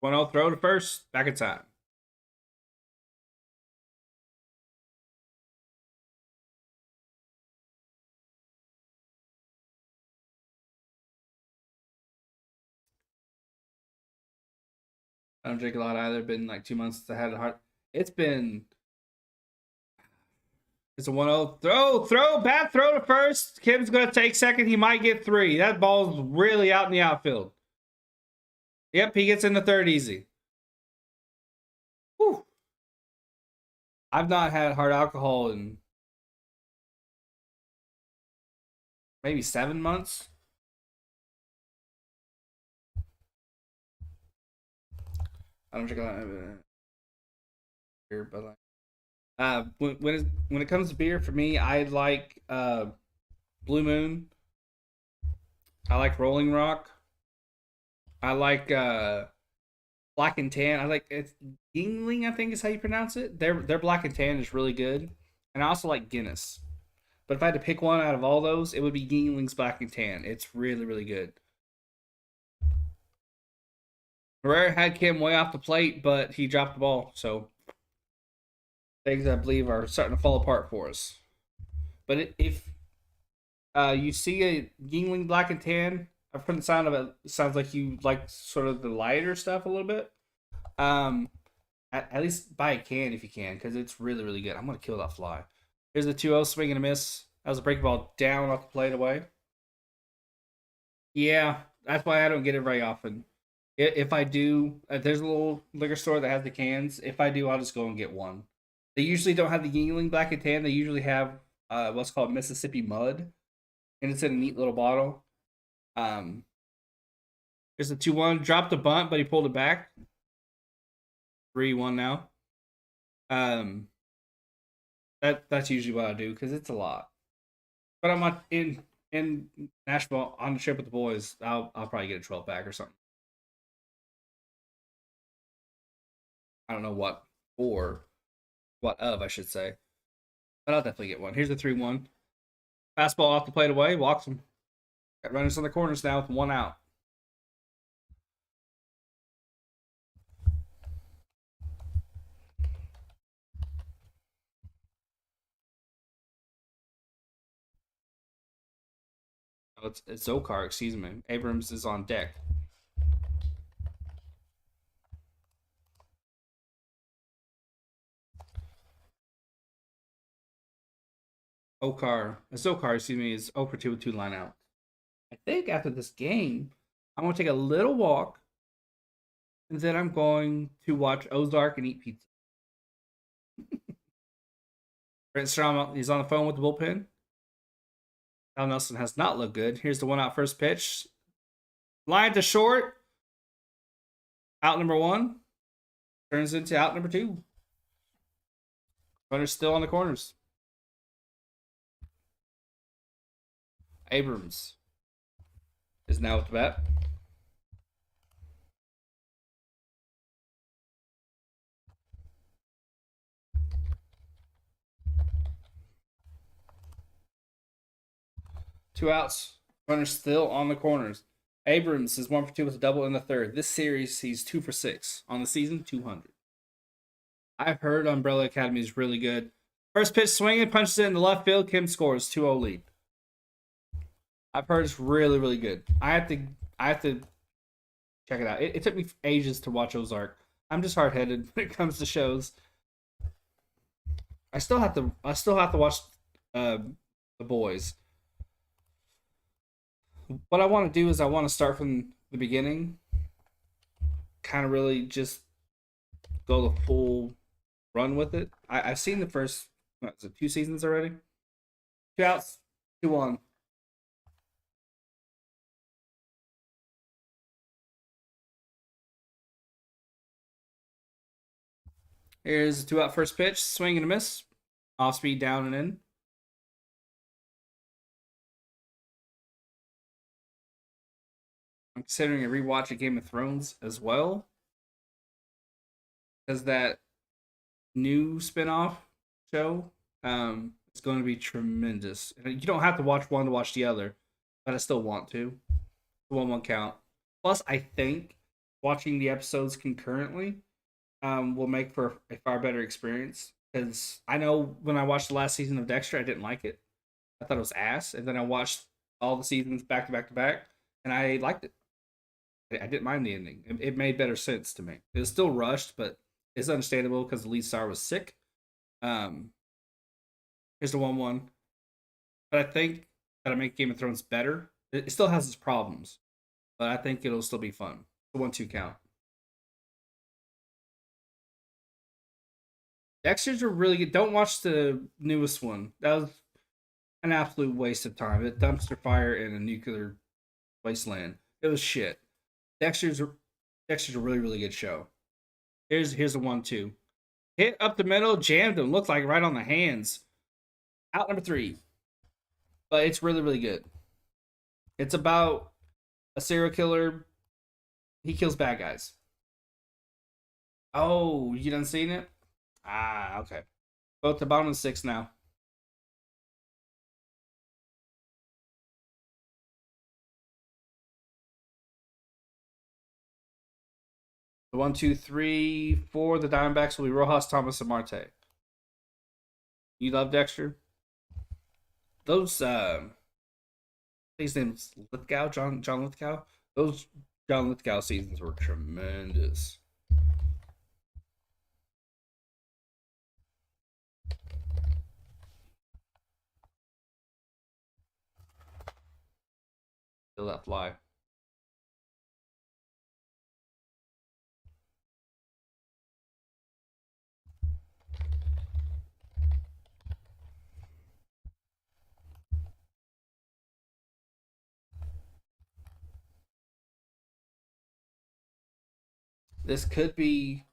One 0 throw to first. Back in time. I don't drink a lot either. Been like 2 months since I had a heart. It's a 1-0 throw, bat throw to first. Kim's gonna take second. He might get 3. That ball's really out in the outfield. Yep, he gets in the third easy. Whew. I've not had hard alcohol in maybe 7 months. I don't drink a lot of beer, but when it comes to beer, for me, I like Blue Moon. I like Rolling Rock. I like Black and Tan. I like it's Yingling, I think is how you pronounce it. Their Black and Tan is really good, and I also like Guinness. But if I had to pick one out of all those, it would be Yingling's Black and Tan. It's really, really good. Herrera had Kim way off the plate, but he dropped the ball. So things I believe are starting to fall apart for us. But if you see a Yingling Black and Tan, from the sound of it, sounds like you like sort of the lighter stuff a little bit. At least buy a can if you can, because it's really, really good. I'm going to kill that fly. Here's the 2-0 swing and a miss. That was a breaking ball down off the plate away. Yeah, that's why I don't get it very often. If I do, there's a little liquor store that has the cans. If I do, I'll just go and get one. They usually don't have the Yingling Black and Tan. They usually have what's called Mississippi Mud, and it's in a neat little bottle. Here's the 2-1. Dropped the bunt, but he pulled it back. 3-1 now. That's usually what I do because it's a lot. But I'm in Nashville on the trip with the boys. I'll probably get a 12 pack or something. I don't know what for, what of I should say, but I'll definitely get one. Here's the 3-1. Fastball off the plate away, walks him. Got runners on the corners now with 1 out. Oh, it's Zokar, excuse me. Abrams is on deck. Zokar, excuse me, is 0 for 2 with 2 line out. I think after this game, I'm going to take a little walk, and then I'm going to watch Ozark and eat pizza. Brent Strom, he's on the phone with the bullpen. Al Nelson has not looked good. Here's the 1 out first pitch. Line to short. Out number 1. Turns into out number 2. Runners still on the corners. Abrams is now with the bat. Two outs. Runners still on the corners. Abrams is 1 for 2 with a double in the third. This series, he's 2 for 6. On the season, 200. I've heard Umbrella Academy is really good. First pitch swinging, punches it in the left field. Kim scores 2-0 lead. I've heard it's really, really good. I have to check it out. It took me ages to watch Ozark. I'm just hard headed when it comes to shows. I still have to watch The Boys. What I want to do is I want to start from the beginning. Kind of really just go the full run with it. I've seen the first 2 seasons already. 2 outs. 2-1. Here's a 2-out first pitch. Swing and a miss. Off speed down and in. I'm considering a rewatch of Game of Thrones as well. Because that new spinoff show is going to be tremendous. And you don't have to watch one to watch the other, but I still want to. 1-1 count. Plus, I think watching the episodes concurrently will make for a far better experience. Because I know when I watched the last season of Dexter, I didn't like it. I thought it was ass. And then I watched all the seasons back to back to back, and I liked it. I didn't mind the ending. It made better sense to me. It was still rushed, but it's understandable because the lead star was sick. Here's the 1-1. But I think that'll make Game of Thrones better. It still has its problems, but I think it'll still be fun. The 1-2 count. Dexter's are really good. Don't watch the newest one. That was an absolute waste of time. A dumpster fire in a nuclear wasteland. It was shit. Dexter's Dexter's a really, really good show. Here's the 1-2. Hit up the middle, jammed him. Looked like right on the hands. Out number 3. But it's really, really good. It's about a serial killer. He kills bad guys. Oh, you done seen it? Ah, okay. Both the bottom of the 6 now. The 1, 2, 3, 4. The Diamondbacks will be Rojas, Thomas, and Marte. You love Dexter? Those his name's Lithgow, John Lithgow. Those John Lithgow seasons were tremendous. Feel that fly. This could be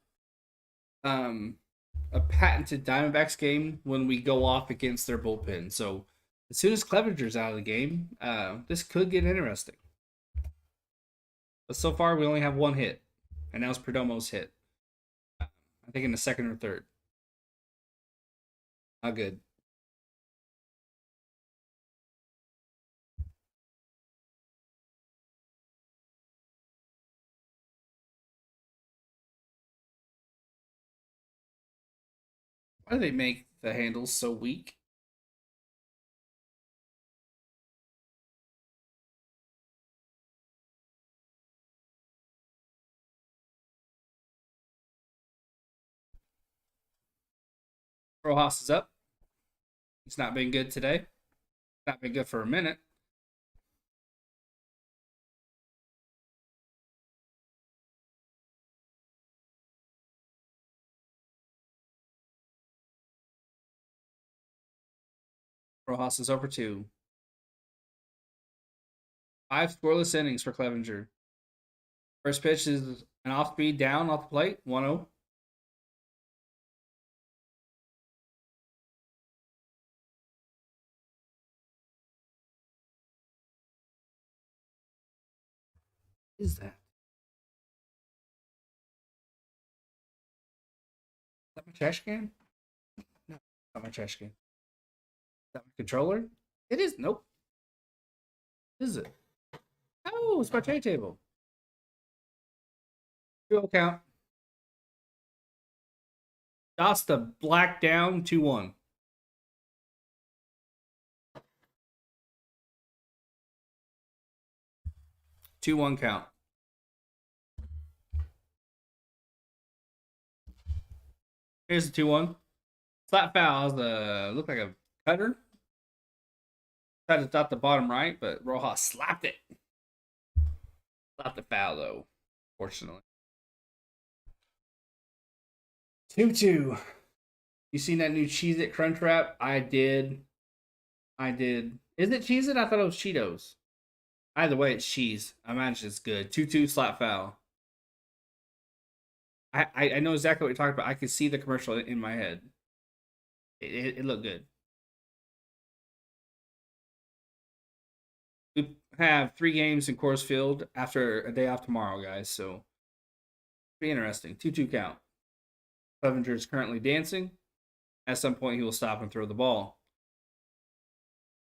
um a patented Diamondbacks game when we go off against their bullpen. So as soon as Clevenger's out of the game, this could get interesting. But so far, we only have one hit, and that was Perdomo's hit. I think in the second or third. Not good. Why do they make the handles so weak? Rojas is up. He's not been good today. Not been good for a minute. Rojas is over 2. 5 scoreless innings for Clevenger. First pitch is an off speed down off the plate. 1-0. What is that? Is that my trash can? No, not my trash can. Is that my controller? It is. Nope. Is it? Oh, it's my tray table. 2-0 count. Dots the black down 2-1. 2-1 count. Here's the 2-1. Flat foul. Looked like a cutter. Tried to dot the bottom right, but Rojas slapped it. Slapped the foul though, fortunately. 2-2. You seen that new Cheez It Crunch Wrap? I did. Is it Cheez It? I thought it was Cheetos. Either way, it's cheese. I imagine it's good. 2-2 slap foul. I know exactly what you're talking about. I could see the commercial in my head. It looked good. We have 3 games in Coors Field after a day off tomorrow, guys. So be interesting. 2-2 count. Clevenger is currently dancing. At some point, he will stop and throw the ball.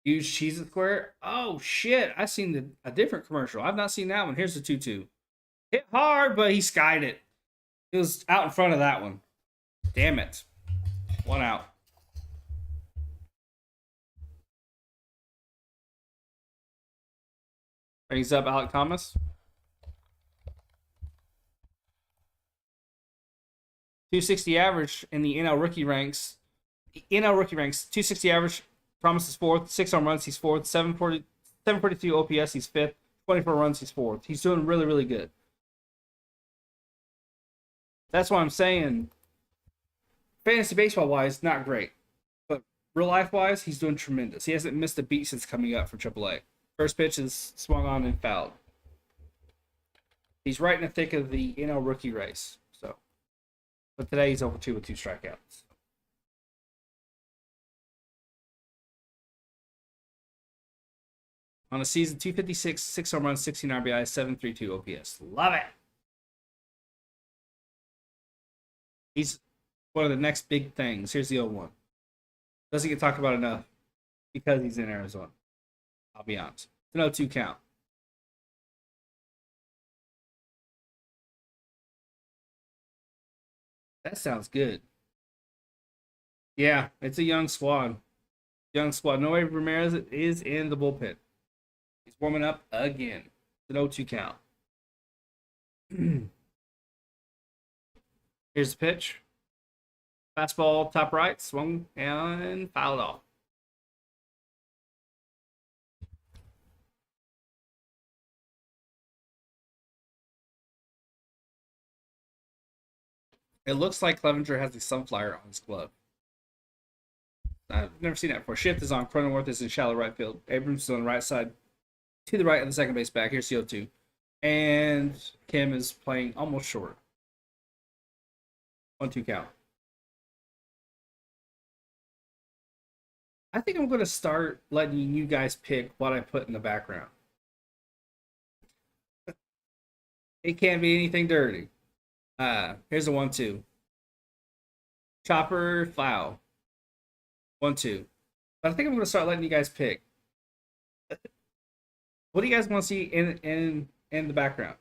Huge cheese square. Oh shit! I seen a different commercial. I've not seen that one. Here's the 2-2. Hit hard, but he skied it. He was out in front of that one. Damn it. 1 out. Brings up Alec Thomas. 260 average in the NL rookie ranks. NL rookie ranks 260 average. Thomas is fourth. 6 home runs, he's fourth. 742 OPS, he's fifth. 24 runs, he's fourth. He's doing really, really good. That's why I'm saying fantasy baseball wise, not great. But real life wise, he's doing tremendous. He hasn't missed a beat since coming up for AAA. First pitch is swung on and fouled. He's right in the thick of the NL rookie race. So, but today he's over 2 with 2 strikeouts. On the season, 256, 6 home runs, 16 RBI, 732 OPS. Love it. He's one of the next big things. Here's the 0-1. Doesn't get talked about enough because he's in Arizona. I'll be honest. It's an 0-2 count. That sounds good. Yeah, it's a young squad. Young squad. Noe Ramirez is in the bullpen. He's warming up again. It's an 0-2 count. Here's the pitch. Fastball, top right, swung and fouled off. It looks like Clevenger has a sunflower on his glove. I've never seen that before. Shift is on. Cronenworth is in shallow right field. Abrams is on the right side to the right of the second base back. Here's CO2. And Kim is playing almost short. 1-2 count. I think I'm going to start letting you guys pick what I put in the background. It can't be anything dirty. Here's a 1-2. Chopper, foul. 1-2. But I think I'm going to start letting you guys pick. What do you guys want to see in the background?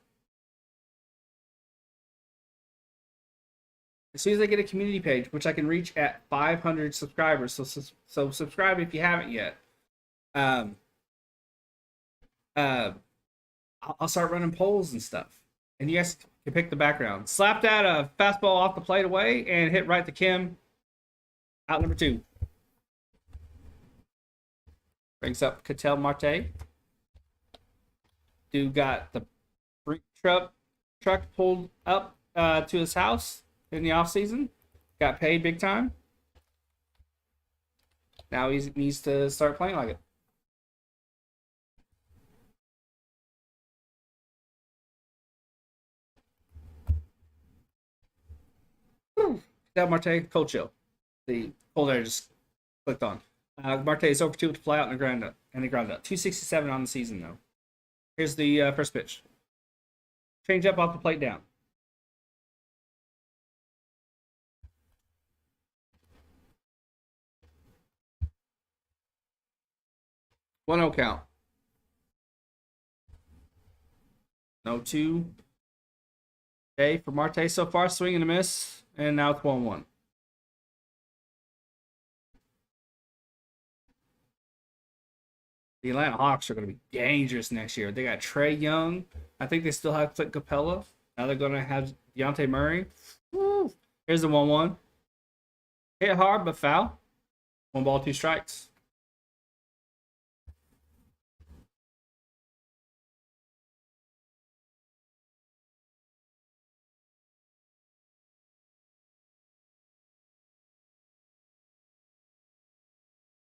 As soon as I get a community page, which I can reach at 500 subscribers, so subscribe if you haven't yet. I'll start running polls and stuff, and you guys can pick the background. Slap that fastball off the plate away and hit right to Kim. Out number 2. Brings up Ketel Marte. Dude got the truck pulled up to his house in the offseason. Got paid big time. Now he needs to start playing like it. That Marte, cold chill. The cold air just clicked on. Marte is over 2 to fly out and a ground up. 267 on the season though. Here's the first pitch. Change up off the plate down. One 0 count. No 2. Okay, for Marte so far, swing and a miss, and now it's 1-1. The Atlanta Hawks are going to be dangerous next year. They got Trae Young. I think they still have Clint Capella. Now they're going to have Deontay Murray. Woo. Here's the 1-1. Hit hard, but foul. 1 ball, 2 strikes.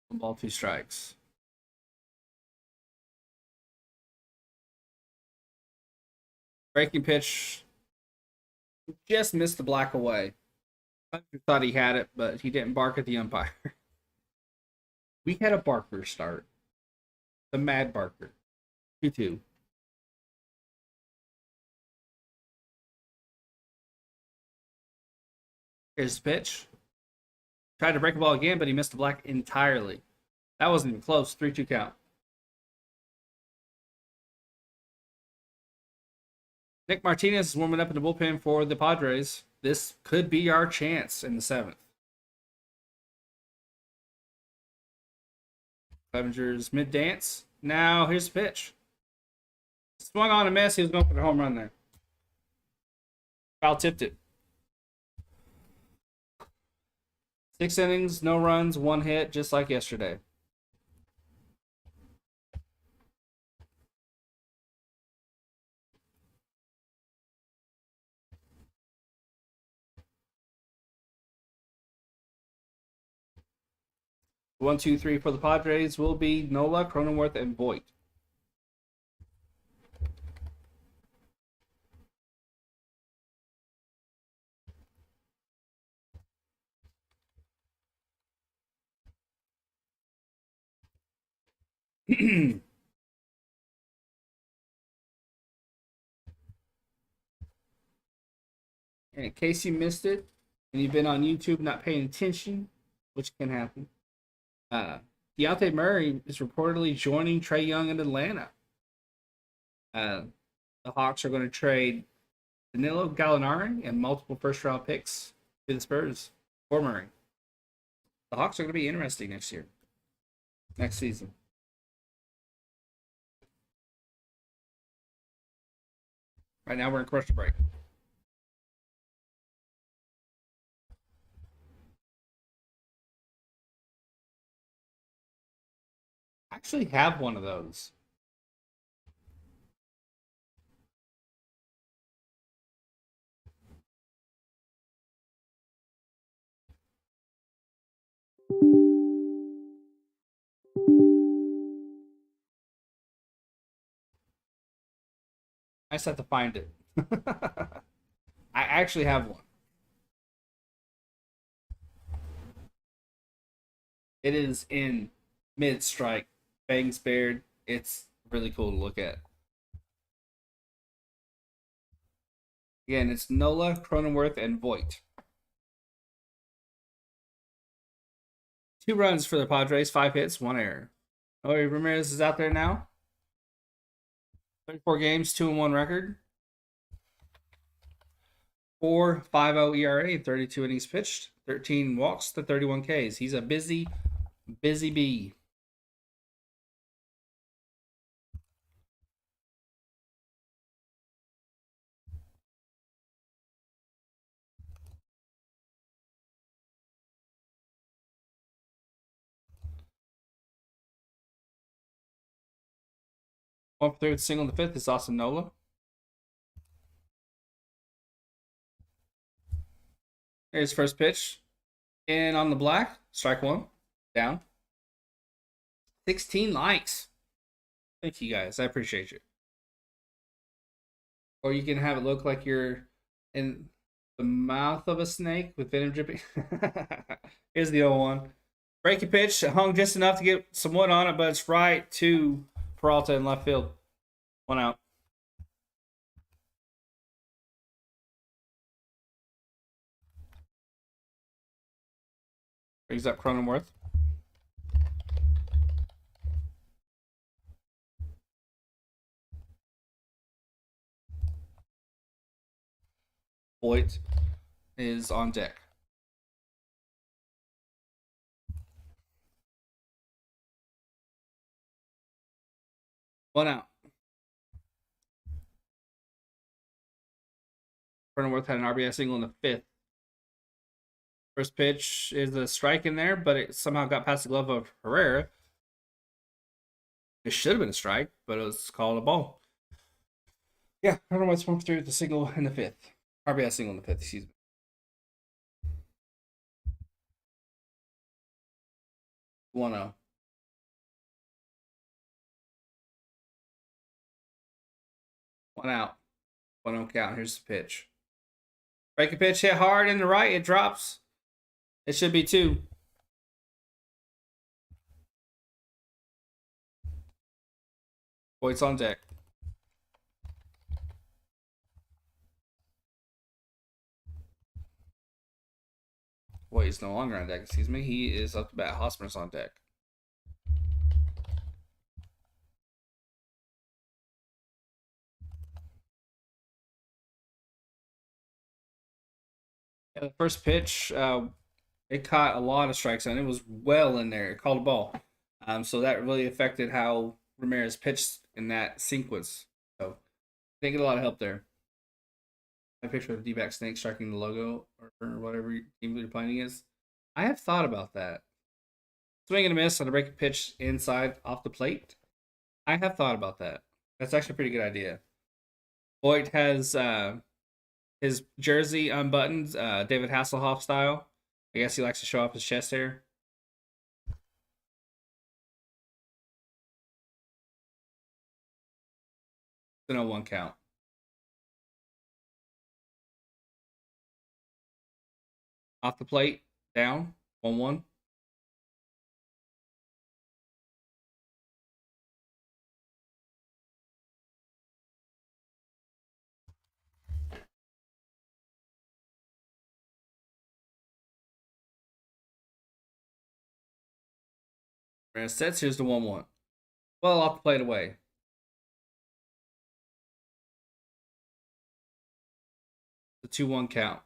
One ball, 2 strikes. Breaking pitch just missed the black away. I thought he had it, but he didn't bark at the umpire. We had a Barker start. The Mad Barker. 2-2. Here's the pitch. Tried to break the ball again, but he missed the black entirely. That wasn't even close. 3-2 count. Nick Martinez is warming up in the bullpen for the Padres. This could be our chance in the 7th. Clevenger's mid-dance. Now, here's the pitch. Swung on a miss. He was going for the home run there. Foul tipped it. 6 innings, no runs, 1 hit, just like yesterday. One, two, three for the Padres will be Nola, Cronenworth, and Voigt. And in case you missed it, and you've been on YouTube not paying attention, which can happen, Deontay Murray is reportedly joining Trae Young in Atlanta. The Hawks are going to trade Danilo Gallinari and multiple first-round picks to the Spurs for Murray. The Hawks are going to be interesting next season. Right now we're in commercial break. I actually have one of those. I just have to find it. I actually have one. It is in mid-strike, bangs bared. It's really cool to look at. Again, it's Nola, Cronenworth, and Voigt. 2 runs for the Padres, 5 hits, 1 error. Jose Ramirez is out there now. 34 games, 2-1 record. 4.50 ERA, 32 innings pitched, 13 walks to 31 Ks. He's a busy bee. One for third, single in the 5th is Austin Nola. Here's first pitch. And on the black, strike 1, down. 16 likes. Thank you guys. I appreciate you. Or you can have it look like you're in the mouth of a snake with venom dripping. Here's the old one. Breaking pitch, hung just enough to get some wood on it, but it's right to Peralta in left field. 1 out. Brings up Cronenworth. Voigt is on deck. One out. Cronenworth had an RBI single in the 5th. First pitch is a strike in there, but it somehow got past the glove of Herrera. It should have been a strike, but it was called a ball. Yeah, Cronenworth's 1-for-3 with the single in the 5th. RBI single in the 5th, excuse me. One out. One out. 1-0 count. Here's the pitch. Breaking pitch hit hard in the right. It drops. It should be 2. Voigt's on deck. Voigt's no longer on deck. Excuse me. He is up to bat. Hosmer's on deck. Yeah, the first pitch, it caught a lot of strikes and it was well in there. It called a ball. So that really affected how Ramirez pitched in that sequence. So I think a lot of help there. A picture of the Dbacks snake striking the logo or whatever team you're playing against. I have thought about that. Swing and a miss on a breaking pitch inside off the plate. I have thought about that. That's actually a pretty good idea. Voigt has his jersey unbuttoned, David Hasselhoff style. I guess he likes to show off his chest hair. It's an 0-1 count. Off the plate, down, 1-1. And sets, here's the 1-1. Well, off the plate away. The 2-1 count.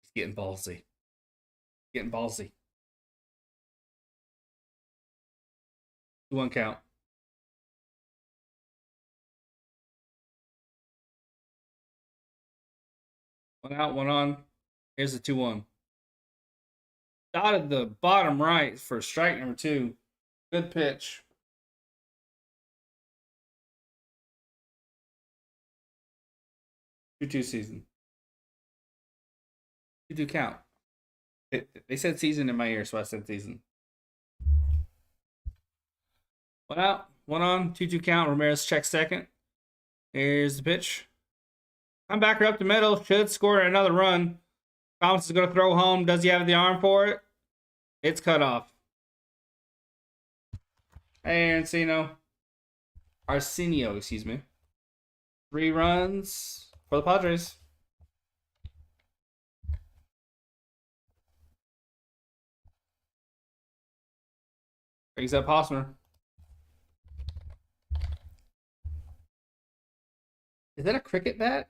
He's getting ballsy. Getting ballsy. 2-1 count. One out, one on. Here's the 2-1. Dotted the bottom right for strike number 2. Good pitch. Two season. 2-2 count. They said season in my ear, so I said season. One out, one on, 2-2 count. Ramirez checks second. Here's the pitch. Comebacker up the middle. Should score another run. Thomas is going to throw home. Does he have the arm for it? It's cut off. Hey, Arsenio, excuse me. 3 runs for the Padres. Brings up Hosmer. Is that a cricket bat?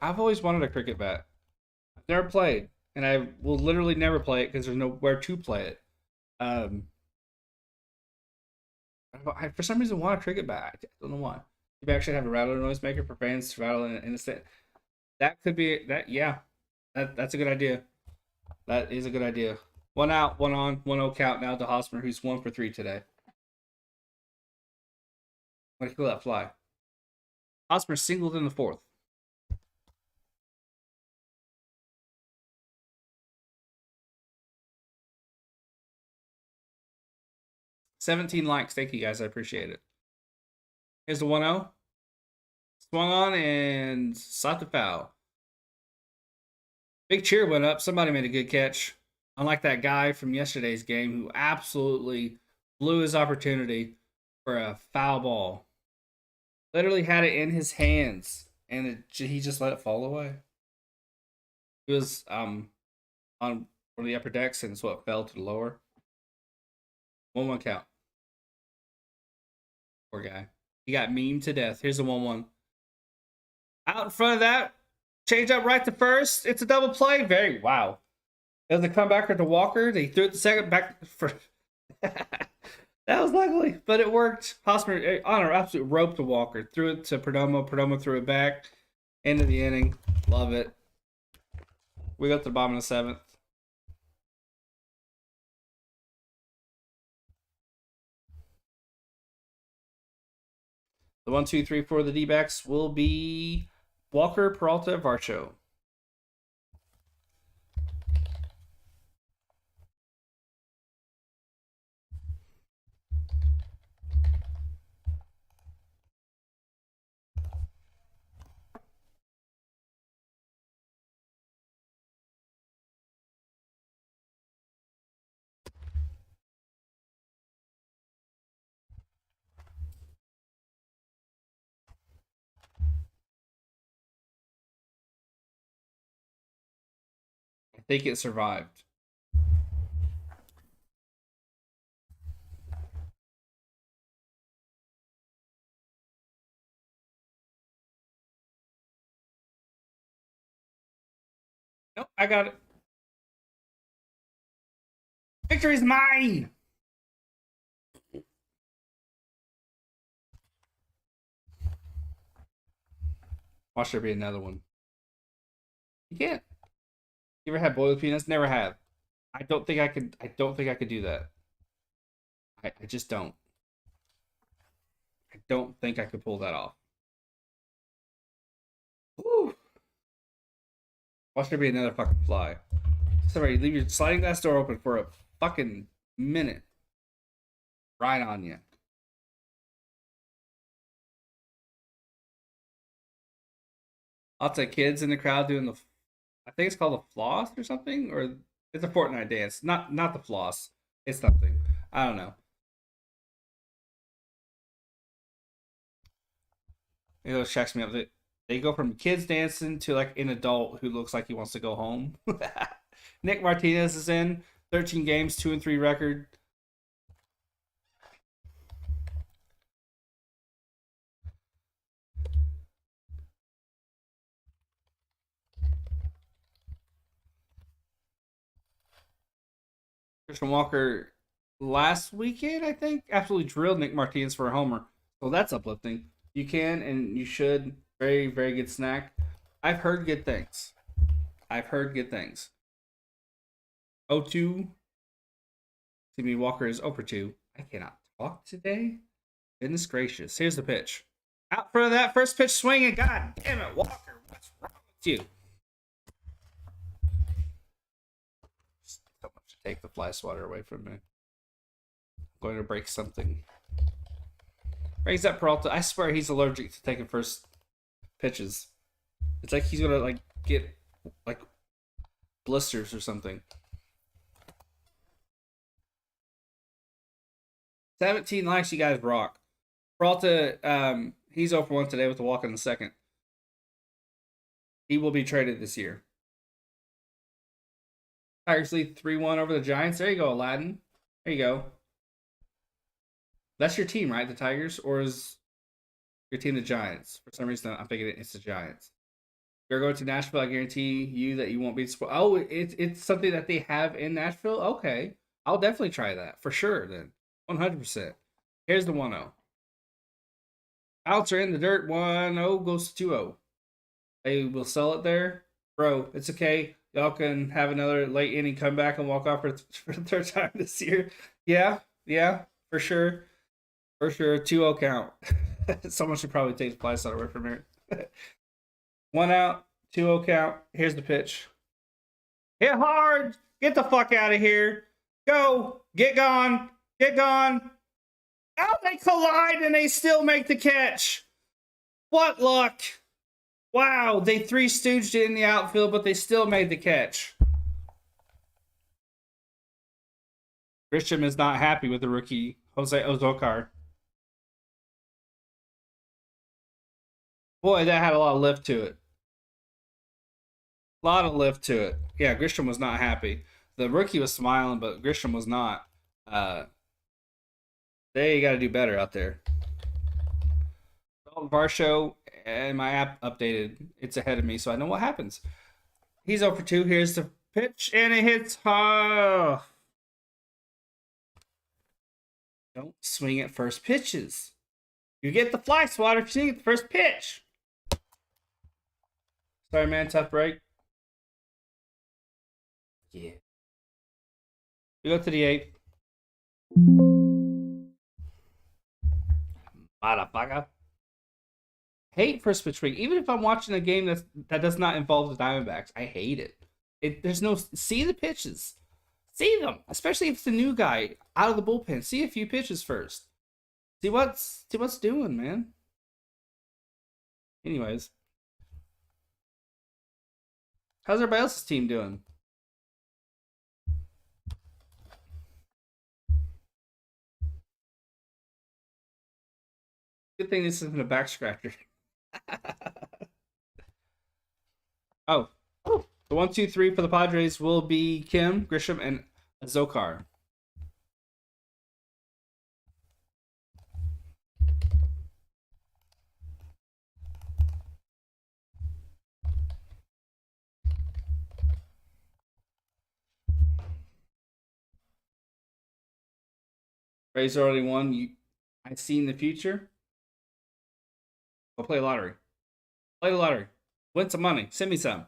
I've always wanted a cricket bat. I've never played, and I will literally never play it because there's nowhere to play it. I for some reason want a cricket bat. I don't know why. You actually have a rattler noisemaker for fans to rattle in a set. That could be that. Yeah, that's a good idea. That is a good idea. 1 out, 1 on, 1-0 count now to Hosmer, who's 1 for 3 today. What do you call that fly? Hosmer singled in the 4th. $17 likes. Thank you guys. I appreciate it. Here's the 1-0. Swung on and sought the foul. Big cheer went up. Somebody made a good catch. Unlike that guy from yesterday's game who absolutely blew his opportunity for a foul ball. Literally had it in his hands, and he just let it fall away. He was on one of the upper decks, and so it fell to the lower. 1-1 count. Poor guy. He got memed to death. Here's the 1-1. Out in front of that. Change up right to first. It's a double play. Wow. It was a comebacker to Walker. They threw it the second back for. That was ugly, but it worked. Hosmer on an absolute rope to Walker. Threw it to Perdomo. Perdomo threw it back. End of the inning. Love it. We got to the bottom of the 7th. The 1, 2, 3 for the D-backs will be Walker, Peralta, Varcho. think it survived. Nope, I got it. Victory's mine! Watch there be another one. You can't. You ever had boiled peanuts? Never have. I don't think I could. I don't think I could do that. I just don't. I don't think I could pull that off. Woo. Watch there be another fucking fly. Somebody leave your sliding glass door open for a fucking minute. Right on you. Lots of kids in the crowd doing the. I think it's called the floss or something, or it's a Fortnite dance. Not the floss. It's something. I don't know. It checks me up. They go from kids dancing to like an adult who looks like he wants to go home. Nick Martinez is in 13 games, 2-3 record. Christian Walker last weekend, I think, absolutely drilled Nick Martinez for a homer. So that's uplifting. You can and you should. Very, very good snack. I've heard good things. I've heard good things. 0-2. Timmy Walker is 0-2. I cannot talk today. Goodness gracious. Here's the pitch. Out front of that first pitch swinging. God damn it, Walker. What's wrong with you? So much to take the fly swatter away from me. I'm going to break something. Brings that Peralta. I swear he's allergic to taking first pitches. It's like he's gonna like get like blisters or something. 17 likes, you guys rock. Peralta, he's 0-1 today with the walk in the second. He will be traded this year. Tigers lead 3-1 over the Giants. There you go, Aladdin. There you go. That's your team, right? The Tigers? Or is your team the Giants? For some reason, I'm thinking it's the Giants. You're going to Nashville. I guarantee you that you won't be disappointed. Oh, it's something that they have in Nashville? Okay. I'll definitely try that. For sure, then. 100%. Here's the 1-0. Outs are in the dirt. 1-0 goes to 2-0. They will sell it there. Bro, it's okay. Y'all can have another late inning comeback and walk off for the third time this year. Yeah, for sure. For sure. 2-0 count. Someone should probably take the fly shot away from here. 1 out, 2-0 count. Here's the pitch. Hit hard. Get the fuck out of here. Go. Get gone. Get gone. Oh, they collide and they still make the catch. What luck. Wow, they three stooged it in the outfield, but they still made the catch. Grisham is not happy with the rookie, Jose Ozokar. Boy, that had a lot of lift to it. A lot of lift to it. Yeah, Grisham was not happy. The rookie was smiling, but Grisham was not. They got to do better out there. Dalton Varsho and my app updated. It's ahead of me, so I know what happens. He's 0-2. Here's the pitch, and it hits. Don't swing at first pitches. You get the fly swatter if you swing at the first pitch. Sorry, man. Tough break. Yeah. We go to the 8th. Motherfucker. Hate first pitch swing. Even if I'm watching a game that does not involve the Diamondbacks, I hate it. There's no see the pitches. See them, especially if it's a new guy out of the bullpen. See a few pitches first. See what's doing, man. Anyways, how's everybody else's team doing? Good thing this isn't a back scratcher. Oh. The 1, 2, 3 for the Padres will be Kim, Grisham, and Zokar. Rays already won. I see in the future. Go play lottery. Play the lottery. Win some money. Send me some.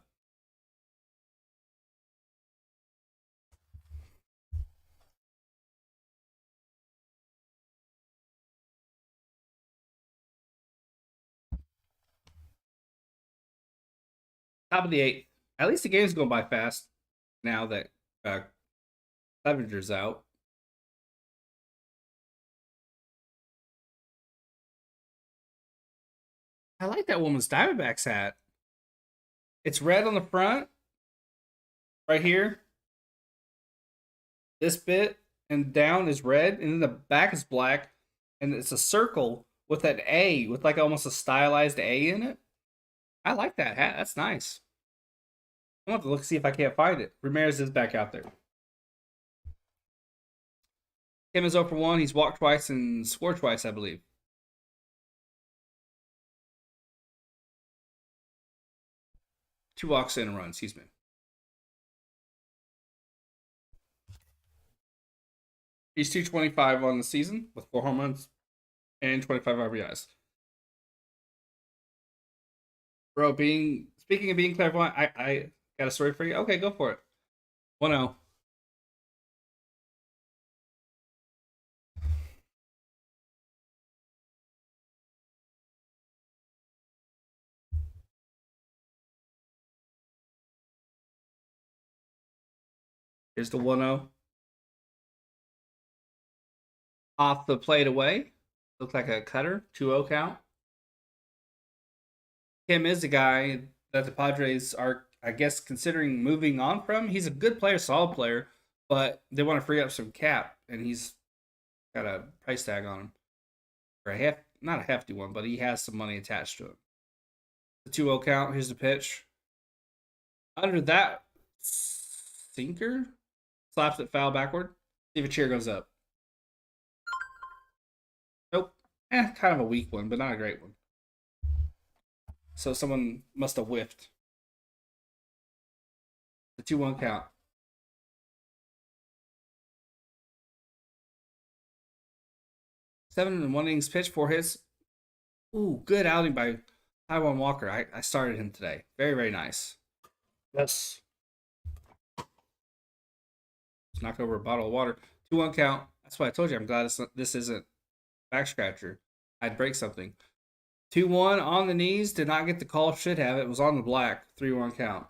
Top of the 8th. At least the game's going by fast now that Clevenger's out. I like that woman's Diamondbacks hat. It's red on the front, right here. This bit and down is red, and then the back is black, and it's a circle with an A, with like almost a stylized A in it. I like that hat. That's nice. I'm gonna have to look see if I can't find it. Ramirez is back out there. Kim is 0 for 1. He's walked twice and scored twice, I believe. Two walks and a run, excuse me. He's 225 on the season with 4 home runs and 25 RBIs. Bro, speaking of being clairvoyant, I got a story for you. Okay, go for it. 1-0. Here's the 1-0. Off the plate away. Looks like a cutter. 2-0 count. Kim is a guy that the Padres are, I guess, considering moving on from. He's a good player, solid player, but they want to free up some cap, and he's got a price tag on him. Or not a hefty one, but he has some money attached to it. The 2-0 count. Here's the pitch. Under that sinker, slaps it foul backward. See if a cheer goes up. Nope. Kind of a weak one, but not a great one. So someone must have whiffed. The 2-1 count. 7 and 1 innings pitch, 4 hits. Ooh, good outing by Taiwan Walker. I started him today. Very, very nice. Yes. Just knock over a bottle of water. 2-1 count. That's why I told you I'm glad this isn't back scratcher. I'd break something. 2-1 on the knees. Did not get the call. Should have. It was on the black. 3-1 count.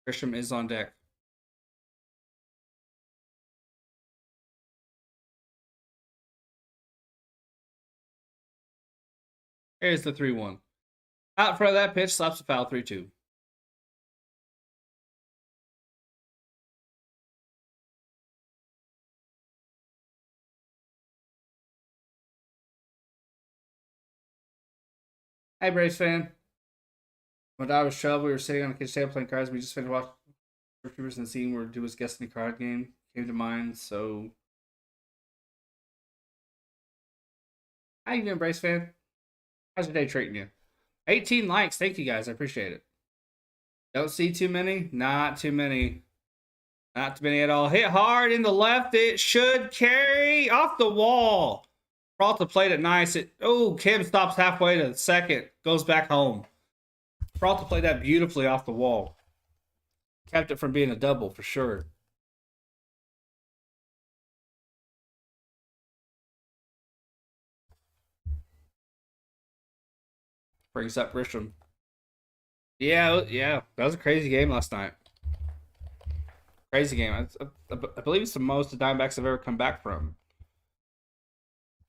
Grisham is on deck. Here's the 3-1. Out in front of that pitch, slaps the foul. 3-2. Hey, Braves fan. My dad was trouble. We were sitting on the kitchen table playing cards. We just finished watching Retrievers and seeing where do his Destiny card game came to mind. So, how you doing, Braves fan? How's your day treating you? 18 likes. Thank you, guys. I appreciate it. Don't see too many? Not too many. Not too many at all. Hit hard in the left. It should carry off the wall. Peralta played it nice. Kim stops halfway to the second. Goes back home. Peralta played that beautifully off the wall. Kept it from being a double for sure. Brings up Grisham. Yeah. That was a crazy game last night. Crazy game. I believe it's the most the Diamondbacks have ever come back from.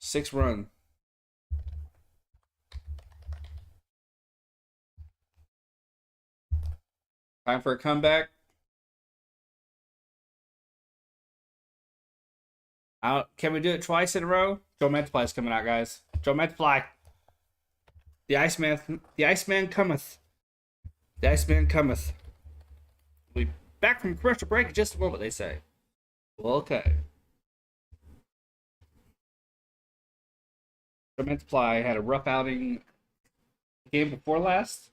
6-run. Time for a comeback. Can we do it twice in a row? Joe Mantiply's coming out, guys. Joe Fly. The Iceman cometh. The Iceman cometh. We'll be back from commercial break in just a moment, they say. Well, okay. Joe Fly had a rough outing the game before last,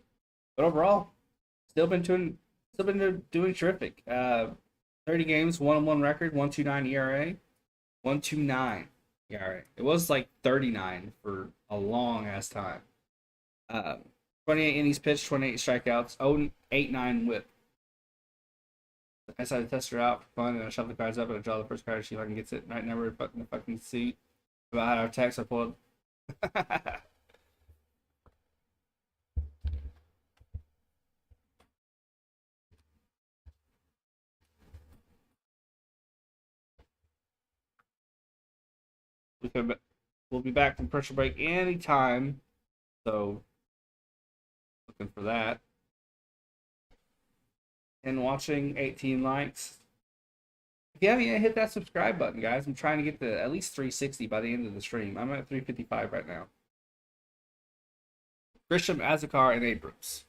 but overall, still been doing terrific. 30 games, 1-1 record, 1.29 ERA, 1.29 ERA. It was like 39 for a long ass time. 28 innings pitched, 28 strikeouts, 0.89 whip. I decided to test her out for fun, and I shuffle the cards up and I draw the first card to see if I can get it right number in the fucking seat. About how to text, I pulled. We'll be back from commercial break anytime. So, looking for that. And watching 18 likes. If you haven't yet, hit that subscribe button, guys. I'm trying to get to at least 360 by the end of the stream. I'm at 355 right now. Grisham, Azakar, and Abrams.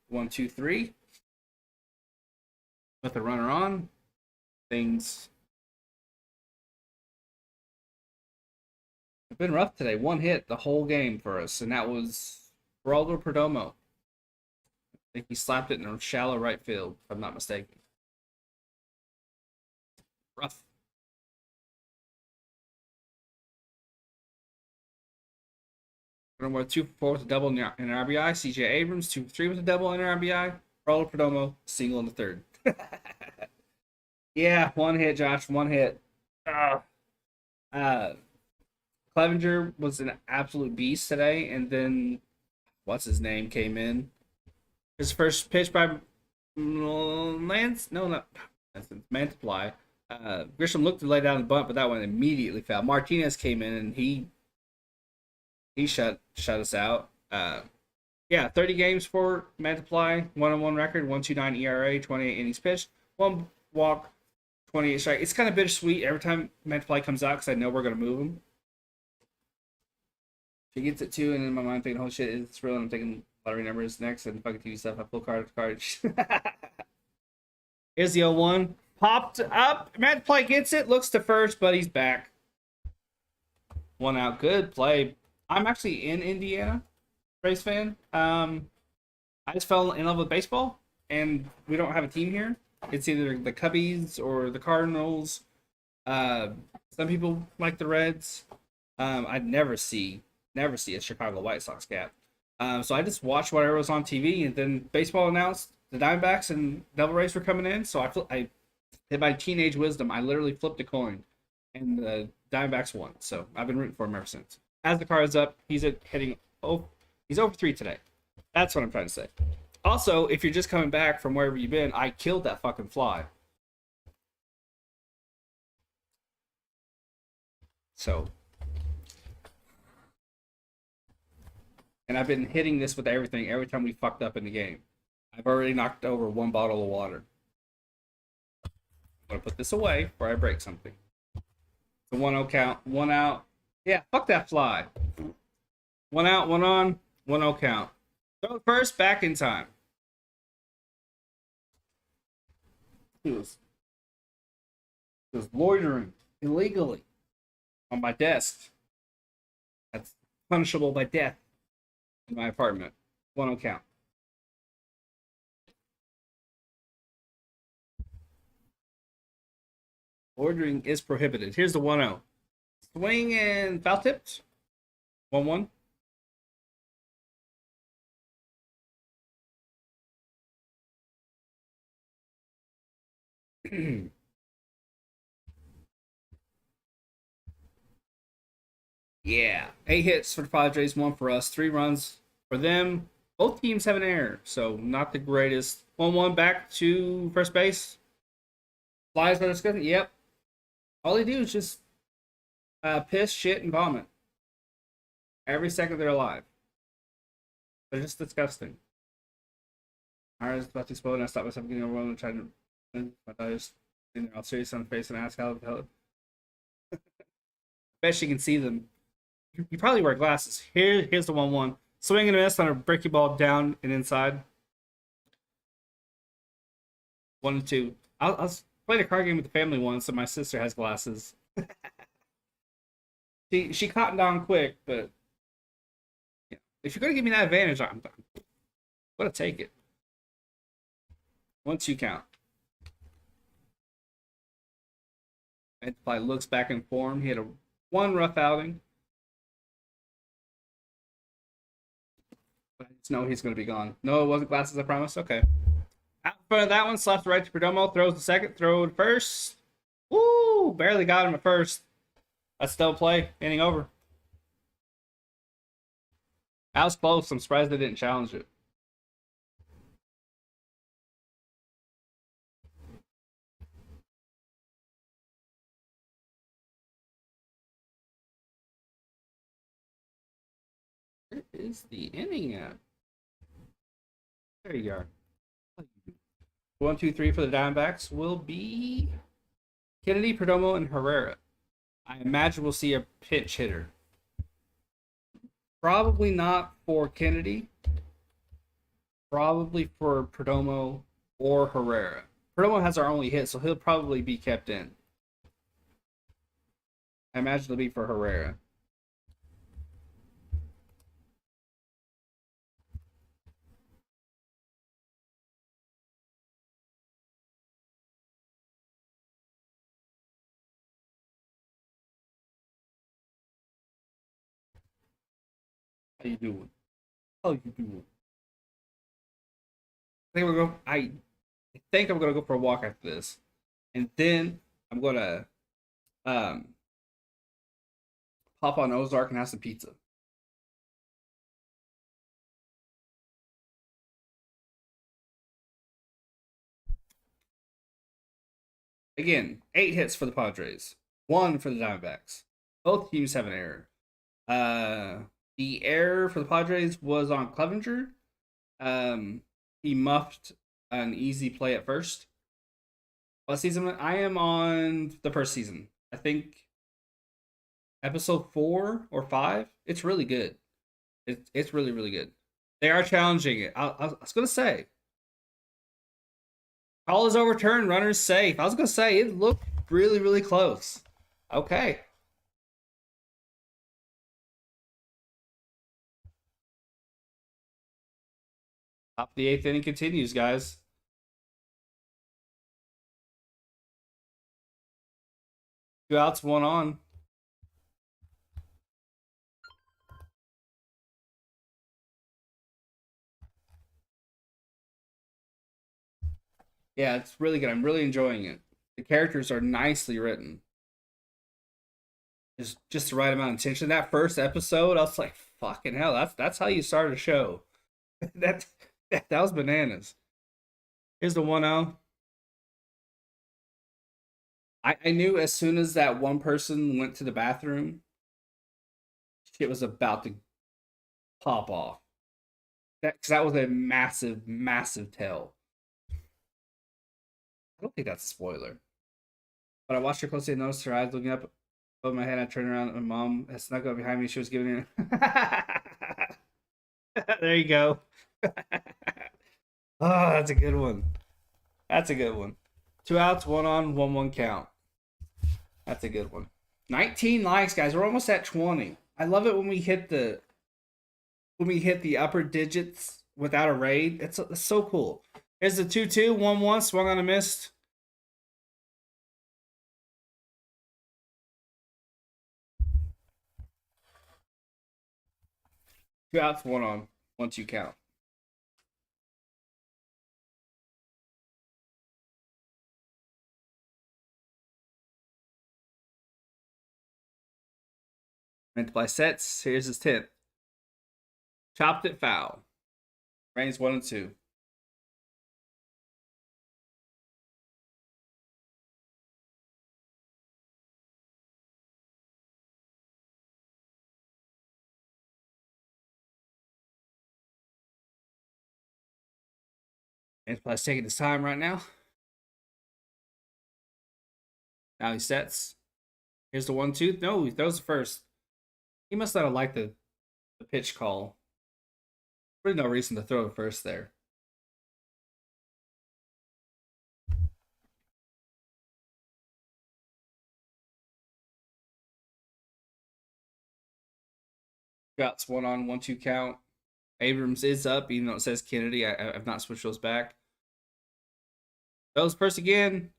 1, 2, 3. With the runner on. Things have been rough today. One hit the whole game for us, and that was Geraldo Perdomo. I think he slapped it in a shallow right field, if I'm not mistaken. Rough. Perdomo 2 for 4 with a double in an RBI. CJ Abrams 2 for 3 with a double in an RBI. Geraldo Perdomo single in the third. Yeah, one hit, Josh. One hit. Clevenger was an absolute beast today, and then what's his name came in. His first pitch by Lance, no, not Mantiply. Grisham looked to lay down the bunt, but that one immediately fouled. Martinez came in and he shut us out. Yeah, 30 games for Mantiply, 1-1 record, 1.29 ERA, 28 innings pitched, 1 walk, 28 strike. It's kind of bittersweet every time Mantiply comes out because I know we're gonna move him. She gets it too, and in my mind thinking, "Oh shit, it's real." And I'm thinking lottery numbers next and fucking TV stuff. I pull card after card. Here's the 0-1. Popped up. Mantiply gets it. Looks to first, but he's back. 1 out. Good play. I'm actually in Indiana. Race fan. I just fell in love with baseball, and we don't have a team here. It's either the Cubbies or the Cardinals. Some people like the Reds. I'd never see a Chicago White Sox cap. So I just watched whatever was on TV, and then baseball announced the Diamondbacks and Devil Rays were coming in. So I in my teenage wisdom, I literally flipped a coin, and the Diamondbacks won. So I've been rooting for him ever since. As the car is up, he's over 3 today. That's what I'm trying to say. Also, if you're just coming back from wherever you've been, I killed that fucking fly. So, and I've been hitting this with everything every time we fucked up in the game. I've already knocked over 1 bottle of water. I'm gonna put this away before I break something. The 1-0 count, 1 out. Yeah, fuck that fly. 1 out, 1 on, 1-0 count. Throw it first, back in time. He was loitering illegally on my desk. That's punishable by death in my apartment. 1-0 count. Loitering is prohibited. Here's the 1-0. Swing and foul tipped. 1-1. Yeah, 8 hits for the Padres, 1 for us, 3 runs for them. Both teams have an error, so not the greatest. 1-1 back to first base. Flies are disgusting. Yep. All they do is just piss, shit, and vomit every second they're alive. They're just disgusting. I was about to explode, and I stopped myself getting overwhelmed and trying to. I was all serious on the face and ask how the hell. Bet she can see them. You probably wear glasses. Here's the 1-1. Swing and a miss on a bricky ball down and inside. 1-2. I was playing a card game with the family once, and my sister has glasses. She cottoned on quick, but yeah. If you're gonna give me that advantage, I'm gonna take it. 1-2 count. And looks back in form. He had one rough outing. But I just know he's going to be gone. No, it wasn't glasses, I promise. Okay. Out in front of that one, slaps right to Perdomo. Throws the second. Throw to first. Woo! Barely got him at first. That's still play. Inning over. That was close. I'm surprised they didn't challenge it. Where is the inning at? There you are. 1, 2, 3 for the Diamondbacks will be Kennedy, Perdomo, and Herrera. I imagine we'll see a pinch hitter. Probably not for Kennedy. Probably for Perdomo or Herrera. Perdomo has our only hit, so he'll probably be kept in. I imagine it'll be for Herrera. How you doing? How you doing? I think I'm gonna go for a walk after this, and then I'm gonna um pop on Ozark and have some pizza. Again, 8 hits for the Padres, 1 for the Diamondbacks. Both teams have an error. The error for the Padres was on Clevenger. He muffed an easy play at first. What season? I am on the first season. I think episode 4 or 5. It's really good. It's really, really good. They are challenging it. I was going to say. Call is overturned. Runner's safe. I was going to say, it looked really, really close. Okay. Top of the 8th inning continues, guys. Two outs, one on. Yeah, it's really good. I'm really enjoying it. The characters are nicely written. Just the right amount of tension. That first episode, I was like, fucking hell, that's how you start a show. that, that was bananas. Here's the 1-0. I knew as soon as that one person went to the bathroom, shit was about to pop off. Because that was a massive, massive tell. I don't think that's a spoiler. But I watched her closely and noticed her eyes looking up above my head. I turned around and my mom had snuck up behind me. She was giving her. There you go. Oh, that's a good one. That's a good one. 2 outs, 1 on, 1-1 count. That's a good one. 19 likes, guys. We're almost at 20. I love it when we hit the upper digits without a raid. It's so cool. Here's the 2-2, 1-1, swung on a missed. Two outs, 1 on, 1-2 count. Meant to play sets. Here's his 10th. Chopped it foul. Reigns 1-2. Reigns plays taking his time right now. Now he sets. Here's the 1-2. No, he throws the first. He must not have liked the pitch call. Really no reason to throw it first there. Got one on 1-2 count. Abrams is up, even though it says Kennedy. I've not switched those back. Those first again.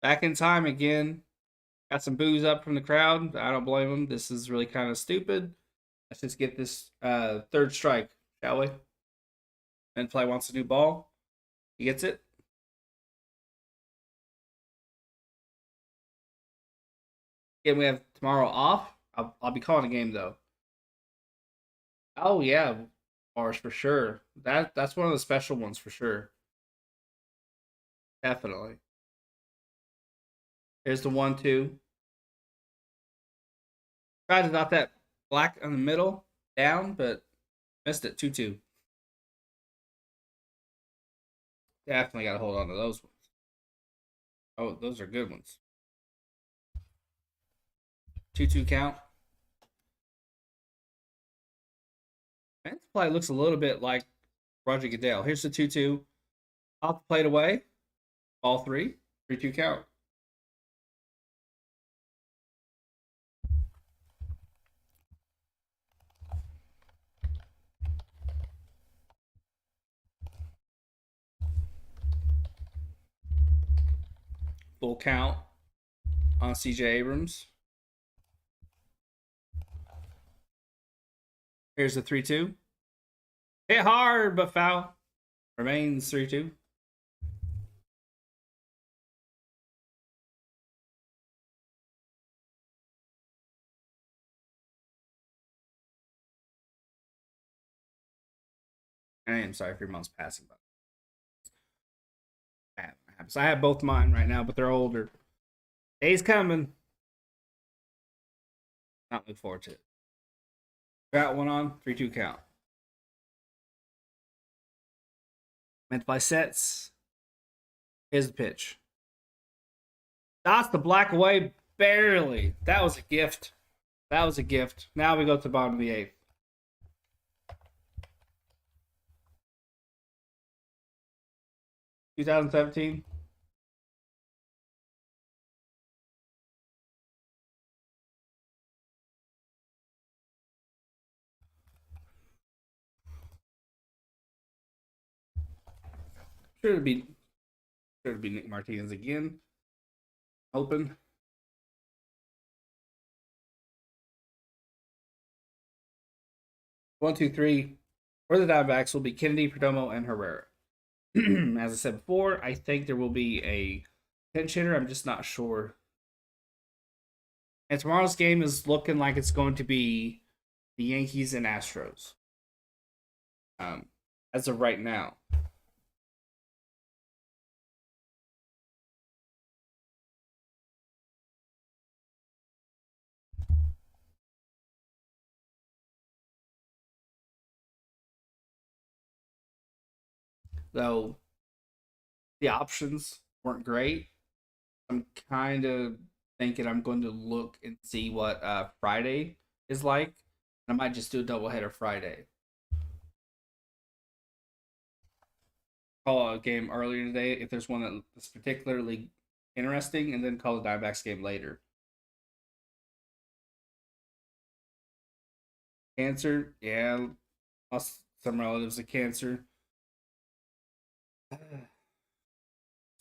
Back in time again. Got some boos up from the crowd. I don't blame them. This is really kind of stupid. Let's just get this third strike, shall we? And play wants a new ball. He gets it. Again, we have tomorrow off. I'll be calling a game though. Oh yeah, bars for sure. That's one of the special ones for sure. Definitely. Here's the 1-2. Tried to dot that black in the middle down, but missed it. 2-2. Definitely got to hold on to those ones. Oh, those are good ones. 2-2 count. And this play looks a little bit like Roger Goodell. Here's the 2-2. Off the plate away. Ball 3. 3-2 count. Full count on CJ Abrams. Here's the 3-2. Hit hard, but foul. Remains 3-2. I am sorry for your mom's passing, but I have both mine right now, but they're older. Day's coming. Not look forward to it. Got one on 3-2 count. Meant by sets. Here's the pitch. Dots the black away barely. That was a gift. That was a gift. Now we go to the bottom of the 8th. (2017) Should be Nick Martinez again. Open. One, two, three. For the Diamondbacks will be Kennedy, Perdomo, and Herrera. As I said before, I think there will be a pinch hitter. I'm just not sure. And tomorrow's game is looking like it's going to be the Yankees and Astros. As of right now. Though the options weren't great, I'm kind of thinking I'm going to look and see what Friday is like. I might just do a doubleheader Friday. Call a game earlier today if there's one that's particularly interesting, and then call the Diamondbacks game later. Cancer, yeah, lost some relatives of cancer.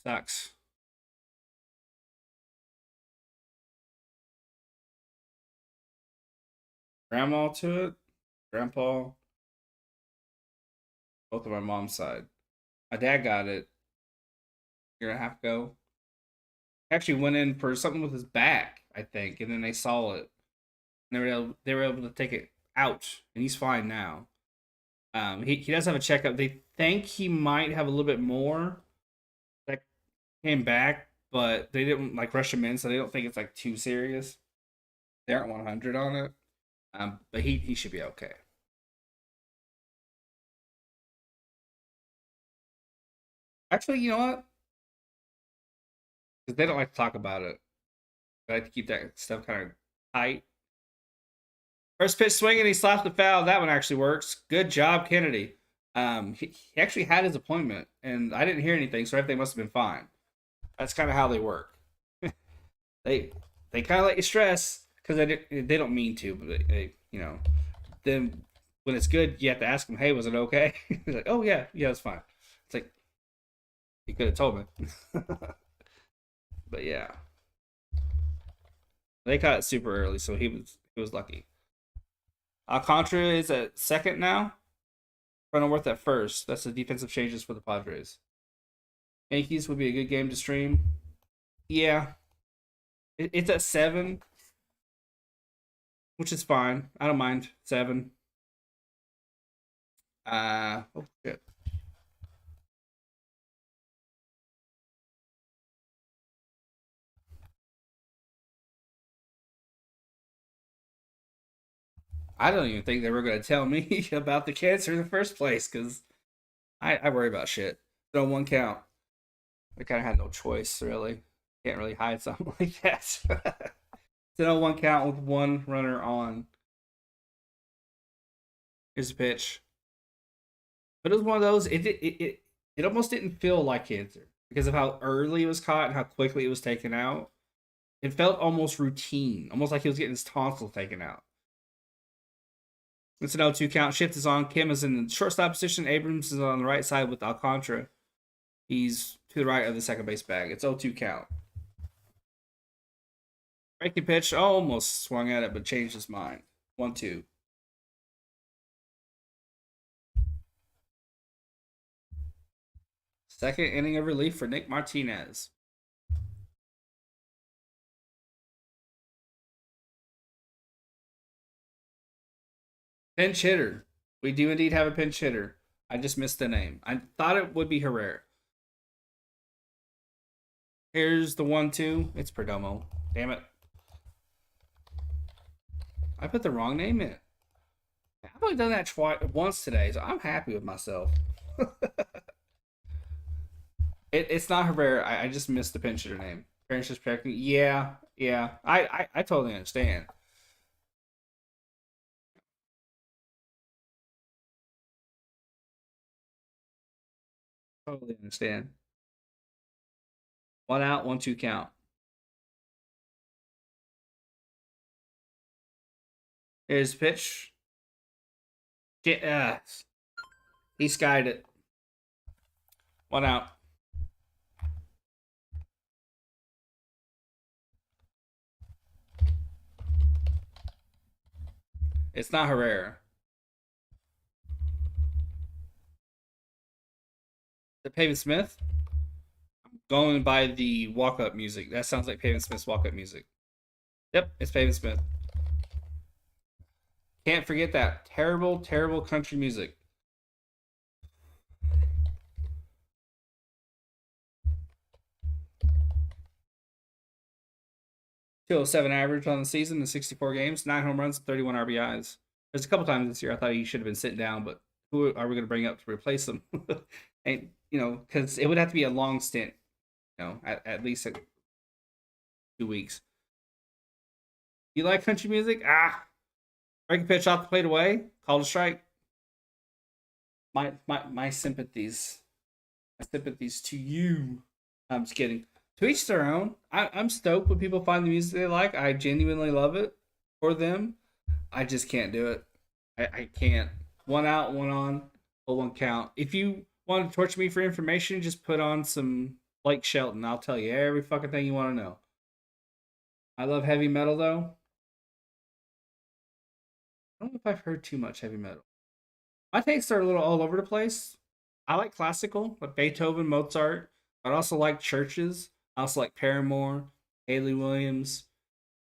Sucks. Grandma to it, grandpa, both of my mom's side. My dad got it a year and a half ago. Actually went in for something with his back, I think, and then they saw it. And they were able to take it out, and he's fine now. He does have a checkup. They think he might have a little bit more that came back, but they didn't like rush him in, so they don't think it's like too serious. They aren't 100 on it, but he should be okay. Actually, you know what? Because they don't like to talk about it. They like to keep that stuff kind of tight. First pitch swinging, he slapped the foul. That one actually works. Good job, Kennedy. He actually had his appointment, and I didn't hear anything, so everything must have been fine. That's kind of how they work. they they kind of let you stress because they don't mean to, but then when it's good, you have to ask them, "Hey, was it okay?" He's like, "Oh yeah, yeah, it's fine." It's like he could have told me, but yeah, they caught it super early, so he was lucky. Alcantara is at second now. Cronenworth at first. That's the defensive changes for the Padres. Yankees would be a good game to stream. Yeah, it's at 7, which is fine. I don't mind 7. Oh shit. I don't even think they were going to tell me about the cancer in the first place because I worry about shit. So 1 count. I kind of had no choice, really. Can't really hide something like that. So 1 count with one runner on. Here's a pitch. But it was one of those, it almost didn't feel like cancer because of how early it was caught and how quickly it was taken out. It felt almost routine, almost like he was getting his tonsil taken out. It's an 0-2 count. Shift is on. Kim is in the shortstop position. Abrams is on the right side with Alcantara. He's to the right of the second base bag. It's 0-2 count. Breaking pitch. Almost swung at it, but changed his mind. 1-2. Second inning of relief for Nick Martinez. Pinch hitter. We do indeed have a pinch hitter. I just missed the name. I thought it would be Herrera. Here's the 1-2. It's Perdomo. Damn it. I put the wrong name in. I've only done that once today, so I'm happy with myself. It's not Herrera. I just missed the pinch hitter name. Parents just checking. Yeah, yeah. I totally understand. Totally understand. 1 out, 1-2 count. Here's the pitch. He skied it. 1 out. It's not Herrera. The Pavin Smith. Going by the walk up music. That sounds like Pavin Smith's walk up music. Yep, it's Pavin Smith. Can't forget that terrible, terrible country music. 207 average on the season in 64 games, 9 home runs, 31 RBIs. There's a couple times this year I thought he should have been sitting down, but who are we going to bring up to replace him? And because it would have to be a long stint, at least 2 weeks. You like country music? Breaking pitch off the plate away, called a strike. My sympathies, to you. I'm just kidding. To each their own. I'm stoked when people find the music they like. I genuinely love it for them. I just can't do it. I can't. 1 out, 1 on, a 1 count. If you want to torture me for information, just put on some Blake Shelton. I'll tell you every fucking thing you want to know. I love heavy metal though. I don't know if I've heard too much heavy metal. My tastes are a little all over the place. I like classical, like Beethoven, Mozart. I also like churches. I also like Paramore, Haley Williams,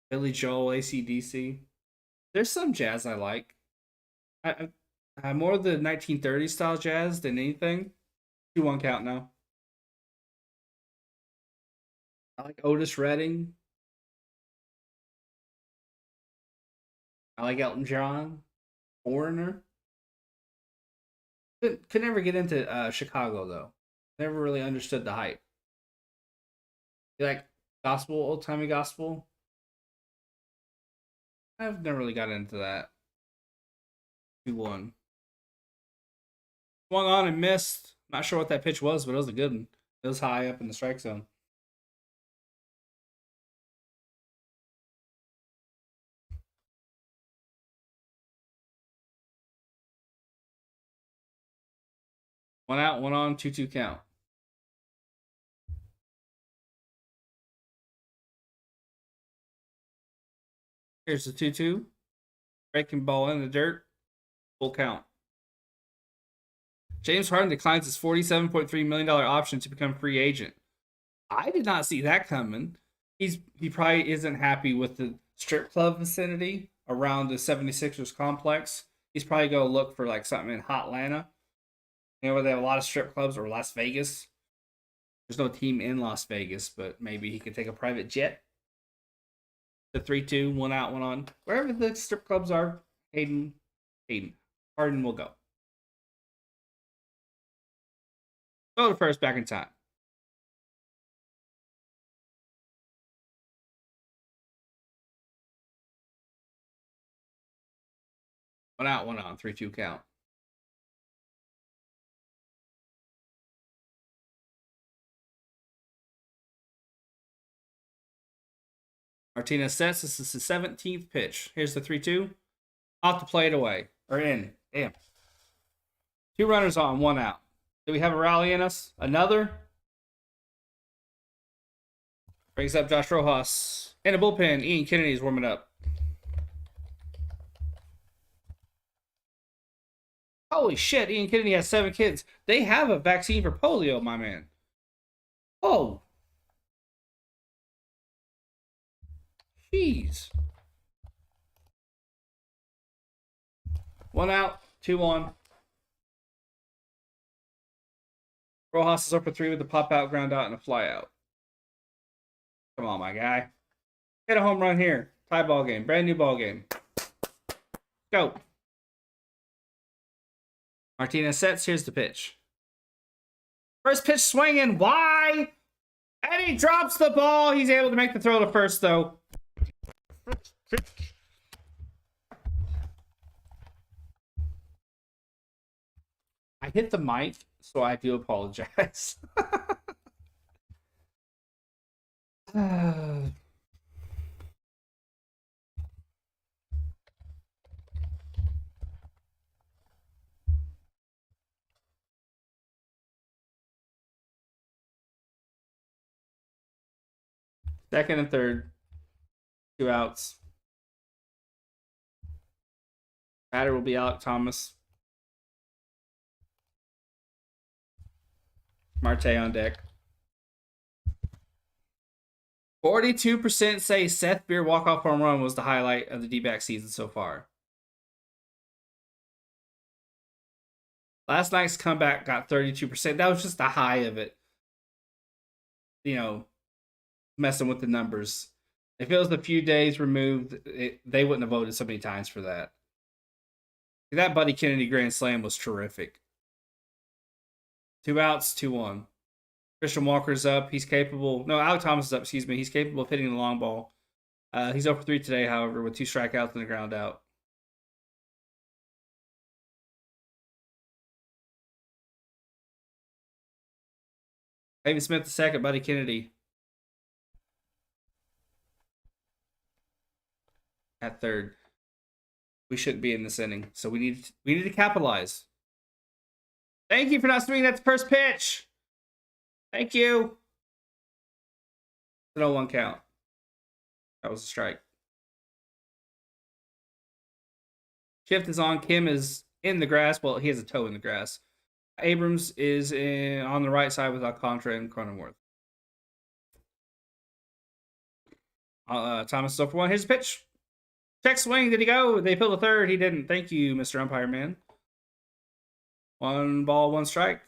Billy Joel, AC/DC. There's some jazz I like. I'm more of the 1930s style jazz than anything. 2 1 count now. I like Otis Redding. I like Elton John. Foreigner. Could never get into Chicago though. Never really understood the hype. You like gospel, old timey gospel? I've never really got into that. 2-1. Swung on and missed. Not sure what that pitch was, but it was a good one. It was high up in the strike zone. One out, one on, 2-2 count. Here's the 2-2. Breaking ball in the dirt. Full count. James Harden declines his $47.3 million option to become free agent. I did not see that coming. He probably isn't happy with the strip club vicinity around the 76ers complex. He's probably going to look for like something in Hot Atlanta. You know, where they have a lot of strip clubs, or Las Vegas. There's no team in Las Vegas, but maybe he could take a private jet. The 3-2, one out, one on. Wherever the strip clubs are, Harden will go. Go to first, back in time. One out, one on, 3-2 count. Martinez sets. This is his 17th pitch. Here's the 3-2. Off the plate away. Or in. Damn. 2 runners on, 1 out. Do we have a rally in us? Another? Brings up Josh Rojas. In the bullpen, Ian Kennedy's warming up. Holy shit, Ian Kennedy has 7 kids. They have a vaccine for polio, my man. Oh. Jeez. 1 out, 2 on. Rojas is up for 3 with a pop out, ground out, and a fly out. Come on, my guy. Hit a home run here. Tie ball game. Brand new ball game. Go. Martinez sets. Here's the pitch. First pitch swinging. Why? And he drops the ball. He's able to make the throw to first, though. I hit the mic, so I do apologize. Second and third. 2 outs. Batter will be Alec Thomas. Marte on deck. 42% say Seth Beer walk-off home run was the highlight of the D-Backs season so far. Last night's comeback got 32%. That was just the high of it. You know, messing with the numbers. If it was a few days removed, they wouldn't have voted so many times for that. That Buddy Kennedy grand slam was terrific. 2 outs, 2 on. Christian Walker's up. He's capable. No, Alec Thomas is up. Excuse me. He's capable of hitting the long ball. He's 0 for 3 today, however, with 2 strikeouts and a ground out. David Smith the second. Buddy Kennedy at third. We shouldn't be in this inning, so we need to capitalize. Thank you for not swinging at the first pitch. Thank you. No 1 count. That was a strike. Shift is on. Kim is in the grass. Well, he has a toe in the grass. Abrams is on the right side with Alcantara and Cronenworth. Thomas is up for 1. Here's a pitch. Check swing. Did he go? They pulled a third. He didn't. Thank you, Mr. Umpire Man. 1 ball, 1 strike.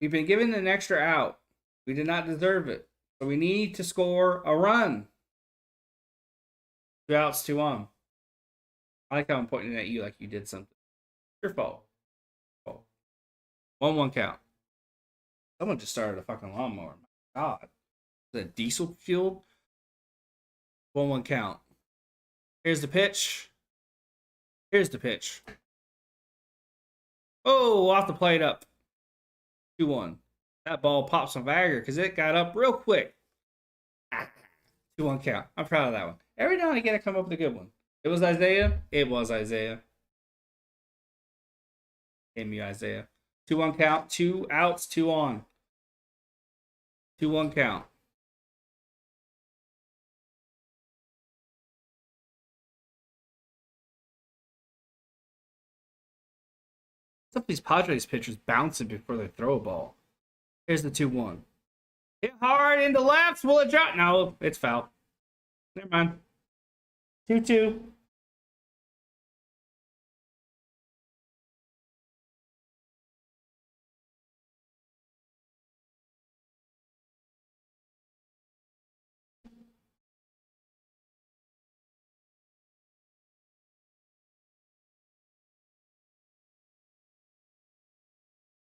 We've been given an extra out. We did not deserve it. So we need to score a run. 2 outs, 2 on. I like how I'm pointing at you like you did something. Your fault. 1-1 count. Someone just started a fucking lawnmower. My God. Is that diesel fueled? 1-1 count. Here's the pitch. Here's the pitch. Oh, off the plate up. 2-1. That ball popped some Viagra because it got up real quick. 2-1 count. I'm proud of that one. Every now and again, I come up with a good one. It was Isaiah. It was Isaiah. Give me Isaiah. 2-1 count. 2 outs. 2 on. 2-1 count. What's up with these Padres pitchers bouncing before they throw a ball? Here's the 2-1. Hit hard into left. Will it drop? No, it's foul. Never mind. 2-2.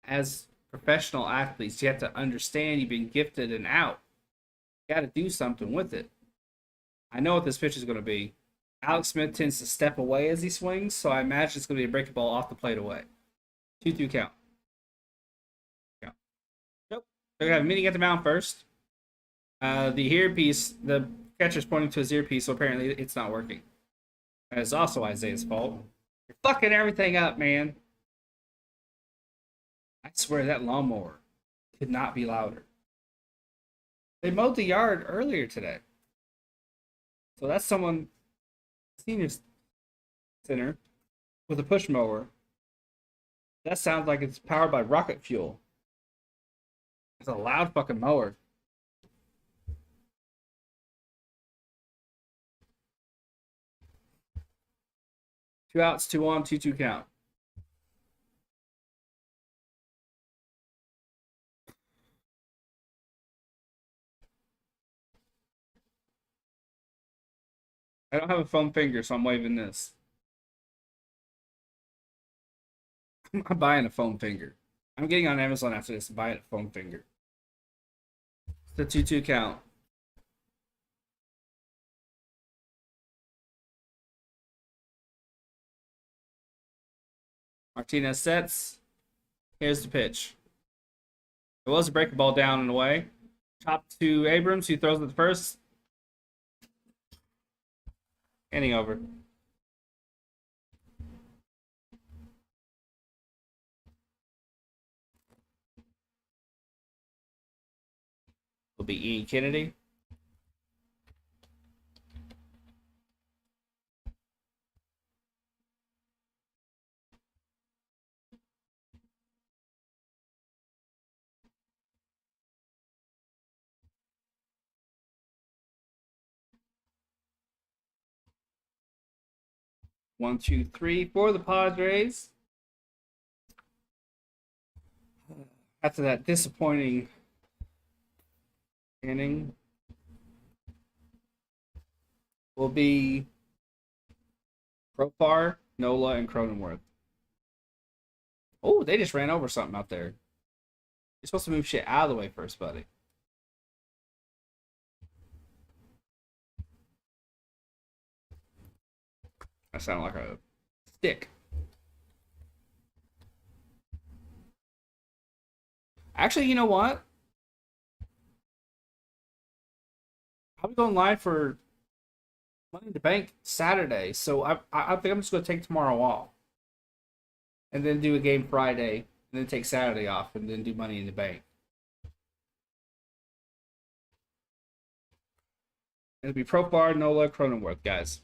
As professional athletes, you have to understand you've been gifted an out. You got to do something with it. I know what this pitch is going to be. Alex Smith tends to step away as he swings, so I imagine it's going to be a breaking ball off the plate away. 2-2 count. Count. Nope. They're going to have a meeting at the mound first. The earpiece, the catcher's pointing to his earpiece, so apparently it's not working. That is also Isaiah's fault. You're fucking everything up, man. I swear that lawnmower could not be louder. They mowed the yard earlier today. So that's someone, senior center, with a push mower. That sounds like it's powered by rocket fuel. It's a loud fucking mower. Two outs, 2 on, 2-2 count. I don't have a foam finger, so I'm waving this. I'm buying a foam finger. I'm getting on Amazon after this and buying a foam finger. It's the 2-2 count. Martinez sets. Here's the pitch. It was a breaking ball down and away. Chop to Abrams, who throws it the first. Inning over. Will be Ian Kennedy. One, two, three for the Padres. After that disappointing inning, will be Profar, Nola, and Cronenworth. Oh, they just ran over something out there. You're supposed to move shit out of the way first, buddy. That sounded like a stick. Actually, you know what? I'll be going live for Money in the Bank Saturday, so I think I'm just going to take tomorrow off. And then do a game Friday, and then take Saturday off, and then do Money in the Bank. It'll be Profar, Nola, Cronenworth, guys.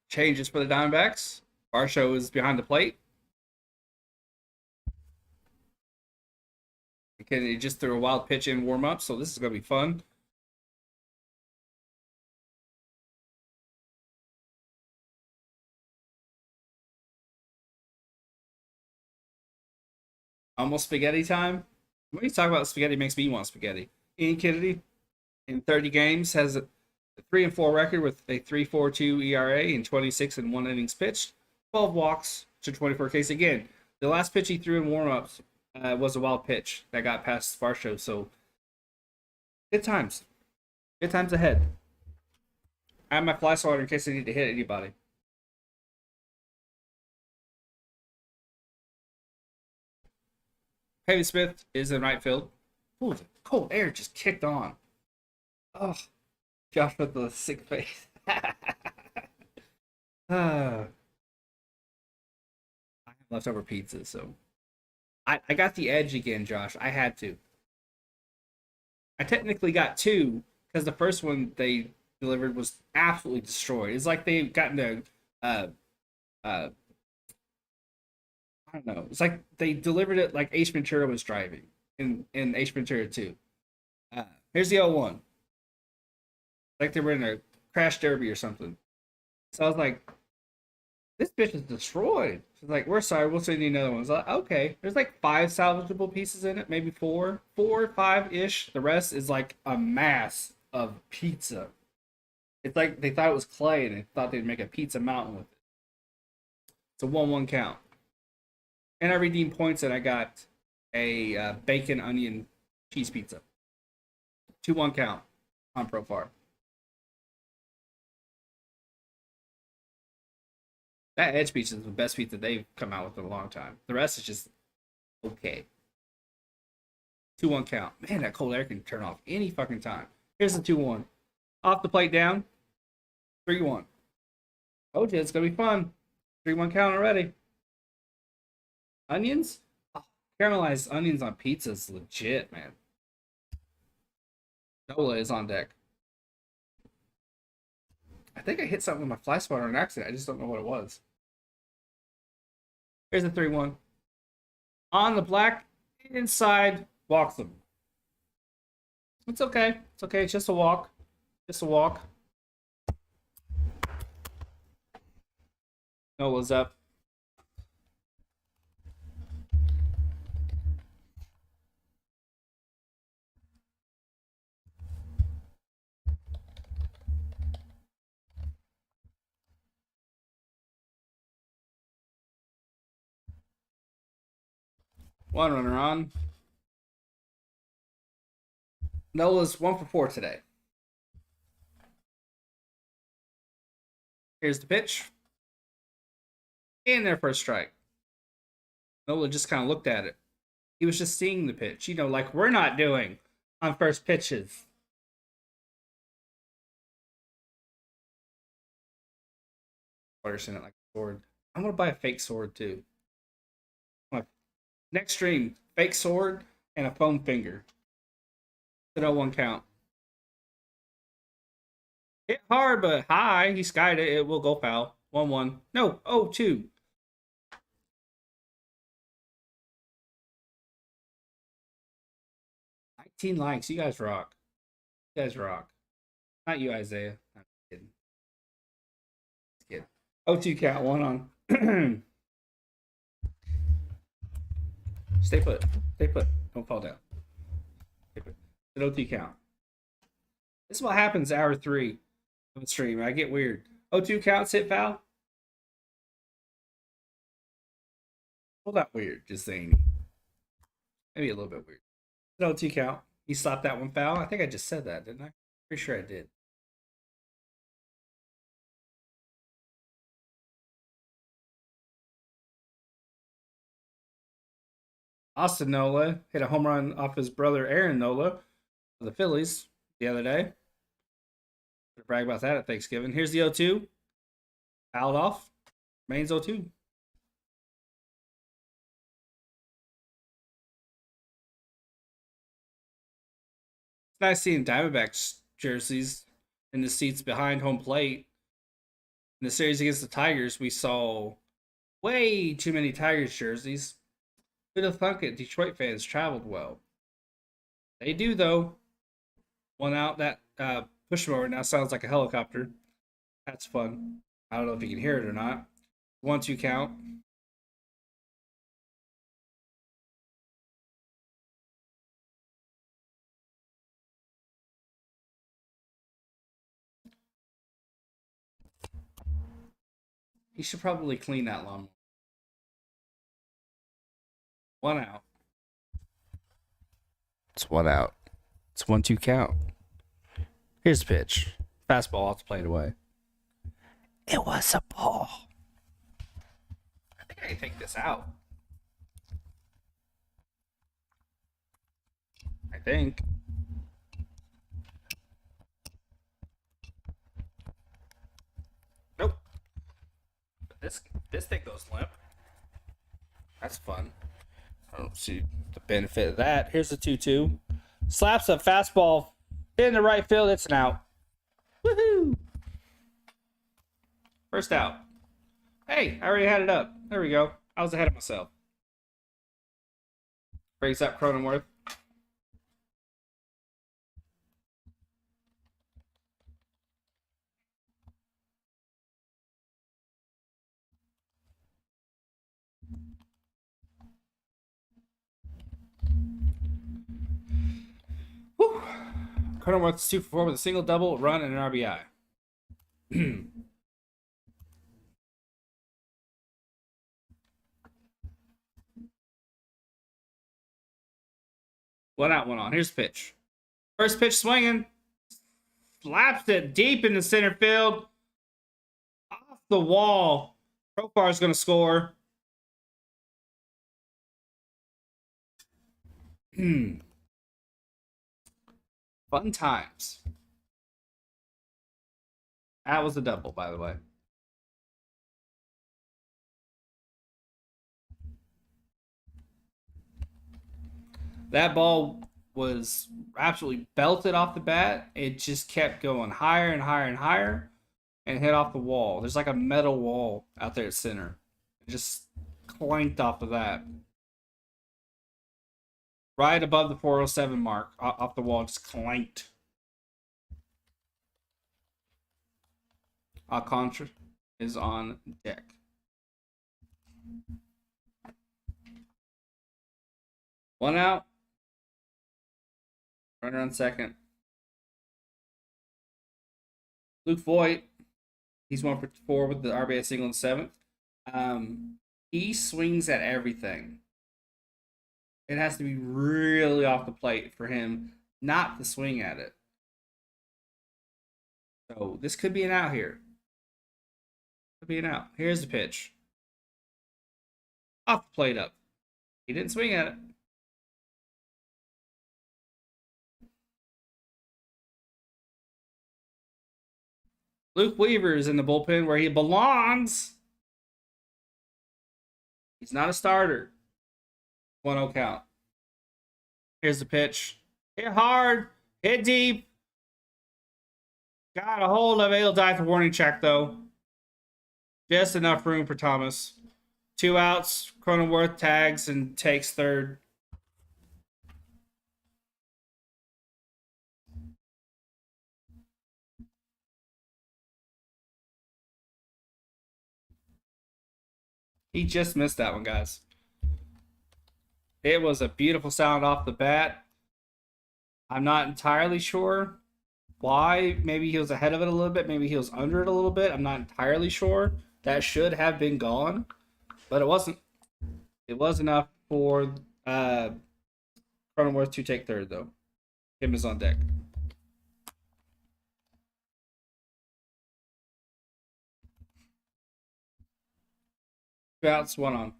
Changes for the Diamondbacks. Varsho is behind the plate. He just threw a wild pitch in warm up, so this is going to be fun. Almost spaghetti time. When you talk about spaghetti, it makes me want spaghetti. Ian Kennedy, in 30 games, has a 3-4 record with a 3.42 ERA and 26 and 1 innings pitched, 12 walks, to 24 Ks again. The last pitch he threw in warm-ups was a wild pitch that got past Sparshow. So good times. Good times ahead. I have my fly swatter in case I need to hit anybody. Pavey Smith is in right field. Ooh, the cold air just kicked on. Oh, Josh with the sick face. I have leftover pizza, so I got the edge again, Josh. I had to. I technically got two because the first one they delivered was absolutely destroyed. It's like they've gotten to uh uh I don't know. It's like they delivered it like Ace Ventura was driving in Ace Ventura 2. Uh, Here's the 0-1. Like they were in a crash derby or something. So I was like, this bitch is destroyed. She's like, we're sorry, we'll send you another one. I was like, okay. There's like 5 salvageable pieces in it, maybe 4, 5 ish. The rest is like a mass of pizza. It's like they thought it was clay and they thought they'd make a pizza mountain with it. It's a 1-1 count. And I redeemed points and I got a bacon onion cheese pizza. 2-1 count on Profar. That edge pizza is the best pizza they've come out with in a long time. The rest is just okay. 2-1 count. Man, that cold air can turn off any fucking time. Here's the 2-1. Off the plate down. 3-1. Told you it's gonna be fun. 3-1 count already. Onions? Oh, caramelized onions on pizza is legit, man. Nola is on deck. I think I hit something with my fly spotter on an accident. I just don't know what it was. Here's the 3-1. On the black, inside, walks them. It's okay. It's okay. It's just a walk. Just a walk. Nola's up. One runner on. Nola's 1 for 4 today. Here's the pitch. And their first strike. Nola just kind of looked at it. He was just seeing the pitch, like we're not doing on first pitches. Patterson it like a sword. I'm gonna buy a fake sword too. Next stream, fake sword and a foam finger. 0-1 count. Hit hard, but high. He skied it. It will go foul. 1-1. No, 0-2. Likes. You guys rock. You guys rock. Not you, Isaiah. I'm kidding. Just kidding. 0-2 count. 1 on. Stay put. Stay put. Don't fall down. Stay put. 0-2 count. This is what happens hour 3 of the stream. I get weird. 0-2 counts, hit foul. Well, not weird. Just saying. Maybe a little bit weird. 0-2 count. He slapped that one foul. I think I just said that, didn't I? Pretty sure I did. Austin Nola hit a home run off his brother Aaron Nola of the Phillies the other day. Brag about that at Thanksgiving. Here's the 0-2. Fouled off. Remains 0-2. It's nice seeing Diamondbacks jerseys in the seats behind home plate. In the series against the Tigers, we saw way too many Tigers jerseys. Who'd have thunk it? Detroit fans traveled well. They do, though. One out. That push mower now sounds like a helicopter. That's fun. I don't know if you can hear it or not. 1-2 count. He should probably clean that lawnmower. One out. It's one out. It's 1-2 count. Here's the pitch. Fastball off to play it away. It was a ball. I think I can take this out. I think. Nope. This thing goes limp. That's fun. I don't see the benefit of that. Here's the 2-2. Slaps a fastball in the right field. It's an out. Woohoo! First out. Hey, I already had it up. There we go. I was ahead of myself. Breaks up Cronenworth. Whew. Cronenworth's 2 for 4 with a single, double, run, and an RBI. One out, one on. Here's the pitch. First pitch swinging. Slaps it deep into center field. Off the wall. Profar's going to score. Fun times. That was a double, by the way. That ball was absolutely belted off the bat. It just kept going higher and higher and higher and hit off the wall. There's like a metal wall out there at center. It just clanked off of that. Right above the 407 mark, off the wall, just clanked. Alcantara is on deck. One out. Runner on second. Luke Voigt, he's 1 for 4 with the RBI single in seventh. He swings at everything. It has to be really off the plate for him not to swing at it. So this could be an out here. Could be an out. Here's the pitch. Off the plate up. He didn't swing at it. Luke Weaver is in the bullpen where he belongs. He's not a starter. 1-0 count. Here's the pitch. Hit hard. Hit deep. Got a hold of it. He'll die for warning check, though. Just enough room for Thomas. 2 outs. Cronenworth tags and takes third. He just missed that one, guys. It was a beautiful sound off the bat. I'm not entirely sure why. Maybe he was ahead of it a little bit. Maybe he was under it a little bit. I'm not entirely sure. That should have been gone, but it wasn't. It was enough for Cronenworth to take third, though. Him is on deck. Two outs, one on.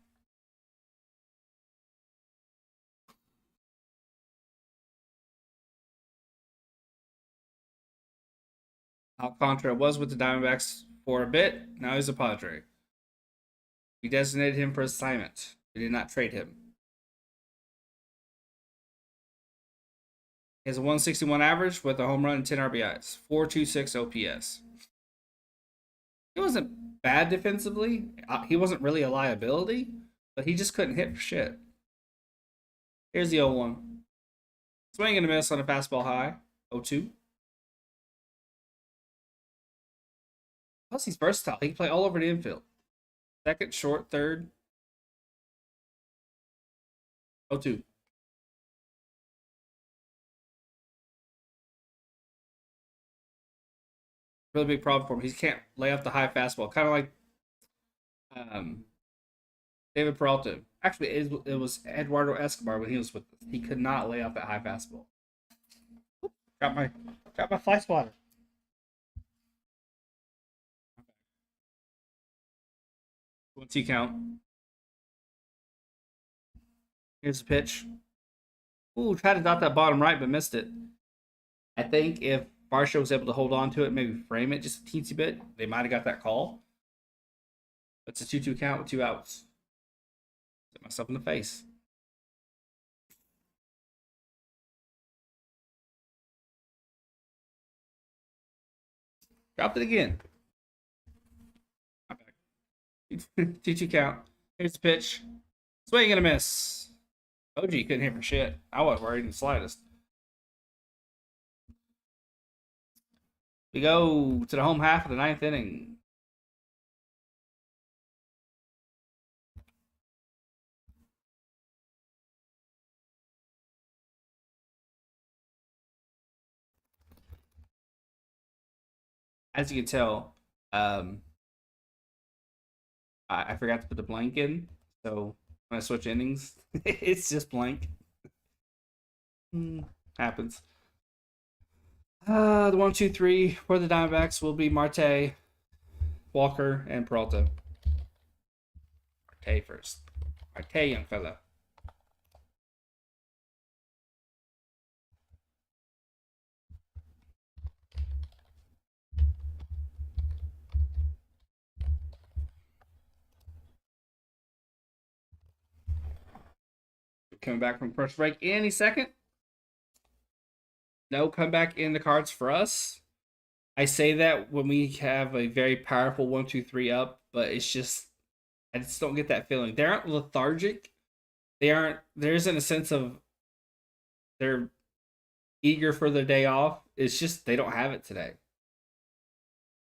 Alcantara was with the Diamondbacks for a bit. Now he's a Padre. We designated him for assignment. We did not trade him. He has a 161 average with a home run and 10 RBIs. 426 OPS. He wasn't bad defensively. He wasn't really a liability, but he just couldn't hit for shit. Here's the 0-1. Swing and a miss on a fastball high. 0-2. Plus, he's versatile. He can play all over the infield. Second, short, third. 0-2. Really big problem for him. He can't lay off the high fastball. Kind of like David Peralta. Actually, it was Eduardo Escobar when he was with us. He could not lay off that high fastball. Got my fly swatter. 1-2 count. Here's the pitch. Ooh, tried to dot that bottom right, but missed it. I think if Barsha was able to hold on to it, maybe frame it just a teensy bit, they might have got that call. It's a 2-2 count with 2 outs. Hit myself in the face. Dropped it again. 2-2 count. Here's the pitch. Swing and a miss. OG couldn't hit for shit. I wasn't worried in the slightest. We go to the home half of the 9th inning. As you can tell, I forgot to put the blank in, so when I switch innings, it's just blank. Happens. The 1-2-3 for the Diamondbacks will be Marte, Walker, and Peralta. Marte first. Marte, young fella. Coming back from first break any second. No comeback in the cards for us. I say that when we have a very powerful 1-2-3 up, but it's just I just don't get that feeling. They aren't lethargic. They aren't. There isn't a sense of they're eager for their day off. It's just they don't have it today.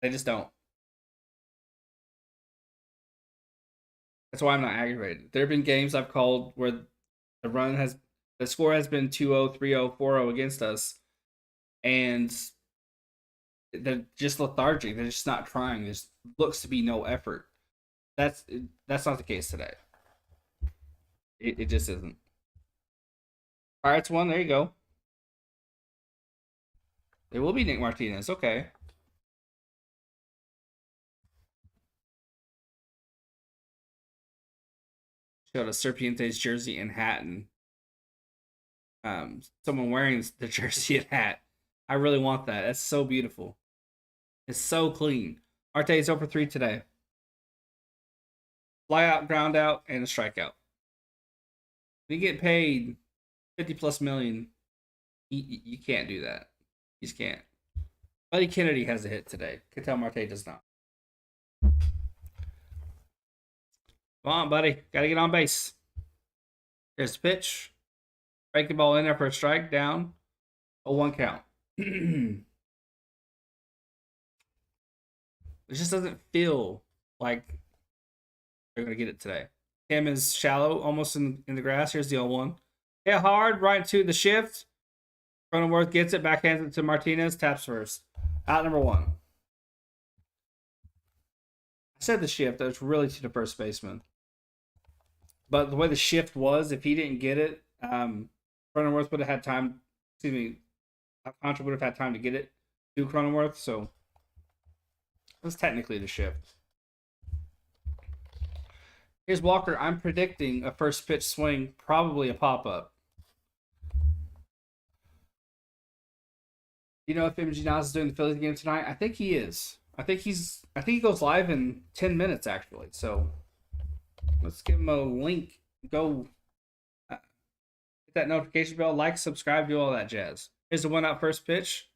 They just don't. That's why I'm not aggravated. There have been games I've called where the score has been 2-0, 3-0, 4-0 against us, and they're just lethargic. They're just not trying. There looks to be no effort. That's not the case today. It just isn't. All right, it's 1. There you go. It will be Nick Martinez. Okay. Showed a Serpientes jersey and hat, and someone wearing the jersey and hat. I really want that. That's so beautiful. It's so clean. Arte is 0 for 3 today. Fly out, ground out, and a strikeout. We get paid 50 plus million. You can't do that. You just can't. Buddy Kennedy has a hit today. Ketel Marte does not. Come on, buddy. Gotta get on base. Here's the pitch. Break the ball in there for a strike. Down. A 1 count. It just doesn't feel like they're going to get it today. Tim is shallow, almost in the grass. Here's the 0-1. Yeah, hard, right to the shift. Cronenworth gets it, backhands it to Martinez, taps first. Out number 1. I said the shift. That was really to the first baseman. But the way the shift was, if he didn't get it, Cronenworth would have had time. Excuse me, Contra would have had time to get it to Cronenworth. So it was technically the shift. Here's Walker. I'm predicting a first pitch swing, probably a pop up. You know if Imji Nas is doing the Phillies game tonight? I think he is. I think he goes live in 10 minutes actually. So let's give him a link. Go hit that notification bell, like, subscribe, do all that jazz. Here's the 1 out first pitch.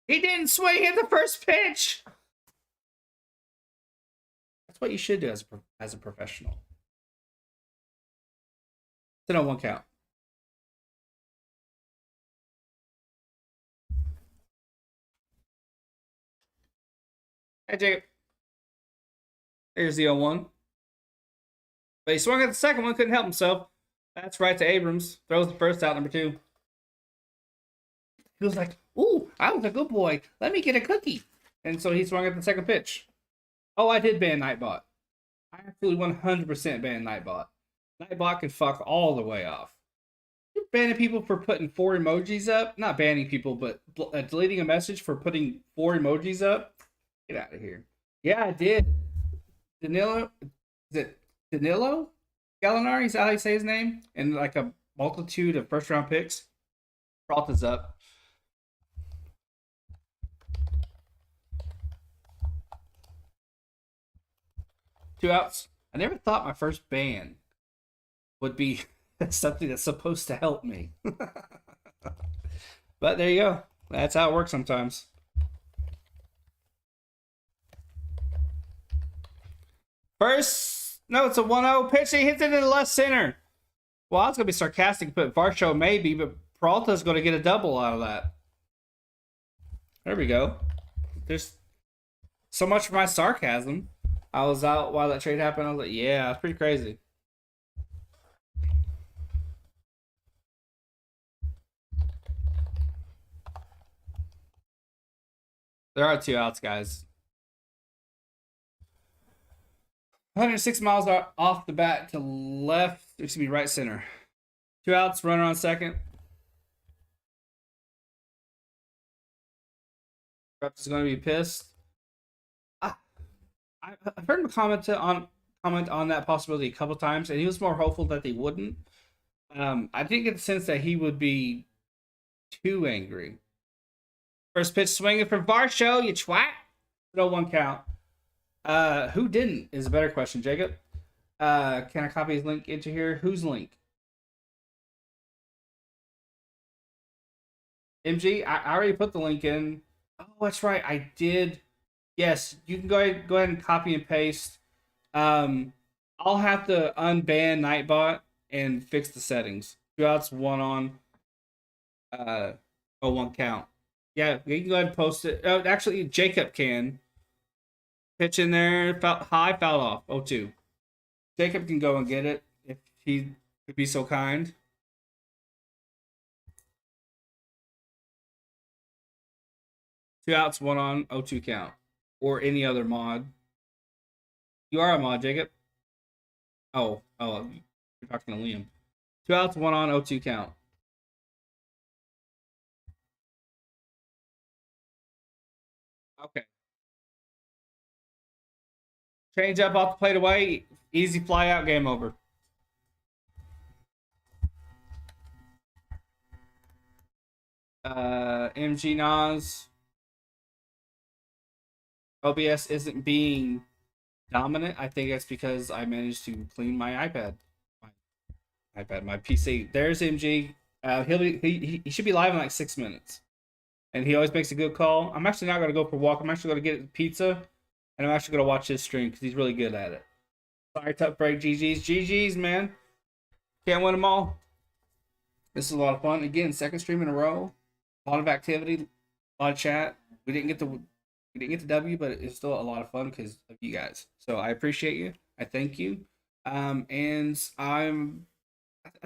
He didn't swing at the first pitch. That's what you should do as a professional. It's a 1 count. Hey, Jacob. Here's the 0-1. But he swung at the second one, couldn't help himself. That's right to Abrams. Throws the first out, number 2. He was like, ooh, I was a good boy. Let me get a cookie. And so he swung at the second pitch. Oh, I did ban Nightbot. I absolutely 100% ban Nightbot. Nightbot can fuck all the way off. You're banning people for putting 4 emojis up. Not banning people, but deleting a message for putting 4 emojis up. Get out of here. Yeah, I did. Danilo, is it Danilo Gallinari? Is that how you say his name? And like a multitude of first round picks. Peralta's up. Two outs. I never thought my first ban would be something that's supposed to help me. But there you go. That's how it works sometimes. First, no, it's a 1-0 pitch. He hits it in the left center. Well, I was going to be sarcastic, but Varsho maybe, but Peralta's going to get a double out of that. There we go. There's so much for my sarcasm. I was out while that trade happened. I was like, yeah, it's pretty crazy. There are 2 outs, guys. 106 miles off the bat to left, excuse me, right center. 2 outs, runner on second. Reps is going to be pissed. I've heard him comment on that possibility a couple times, and he was more hopeful that they wouldn't. I didn't get the sense that he would be too angry. First pitch swinging from Varsho, you twat. 0-1 count. Who didn't is a better question, Jacob. Can I copy his link into here? Whose link? MG, I already put the link in. Oh, that's right, I did. Yes, you can go ahead and copy and paste. I'll have to unban Nightbot and fix the settings. 2 outs, 1 on. 1 count. Yeah, you can go ahead and post it. Oh, actually, Jacob can. Pitch in there, high, foul off. 0-2. Jacob can go and get it if he could be so kind. Two outs, 1 on, 0-2 count. Or any other mod. You are a mod, Jacob. Oh, you're talking to Liam. 2 outs, 1 on, 0-2 count. Okay. Change up off the plate away. Easy fly out, game over. MG Nas. OBS isn't being dominant. I think that's because I managed to clean my iPad. My PC. There's MG. He should be live in like 6 minutes. And he always makes a good call. I'm actually not going to go for a walk. I'm actually going to get pizza. And I'm actually going to watch his stream because he's really good at it. Sorry, tough break. GG's. GG's, man. Can't win them all. This is a lot of fun. Again, second stream in a row. A lot of activity. A lot of chat. We didn't get the W, but it's still a lot of fun because of you guys. So I appreciate you. I thank you. And I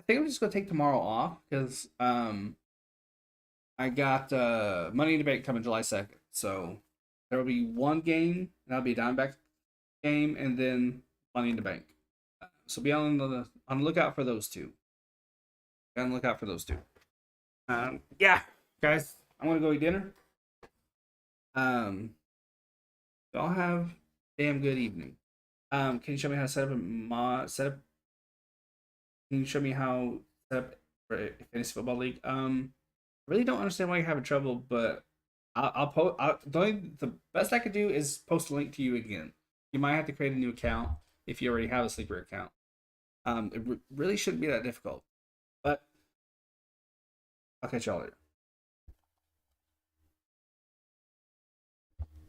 think I'm just going to take tomorrow off because I got Money in the Bank coming July 2nd. So there will be one game, and that'll be a Diamondbacks game, and then Money in the Bank. So be on the lookout for those two. Be on the lookout for those two. Yeah, guys, I'm gonna go eat dinner. Y'all have a damn good evening. Can you show me how to set up a mod? Can you show me how to set up for a fantasy football league? I really don't understand why you're having trouble, but I'll post. The best I could do is post a link to you again. You might have to create a new account if you already have a sleeper account. It really shouldn't be that difficult. But I'll catch y'all later.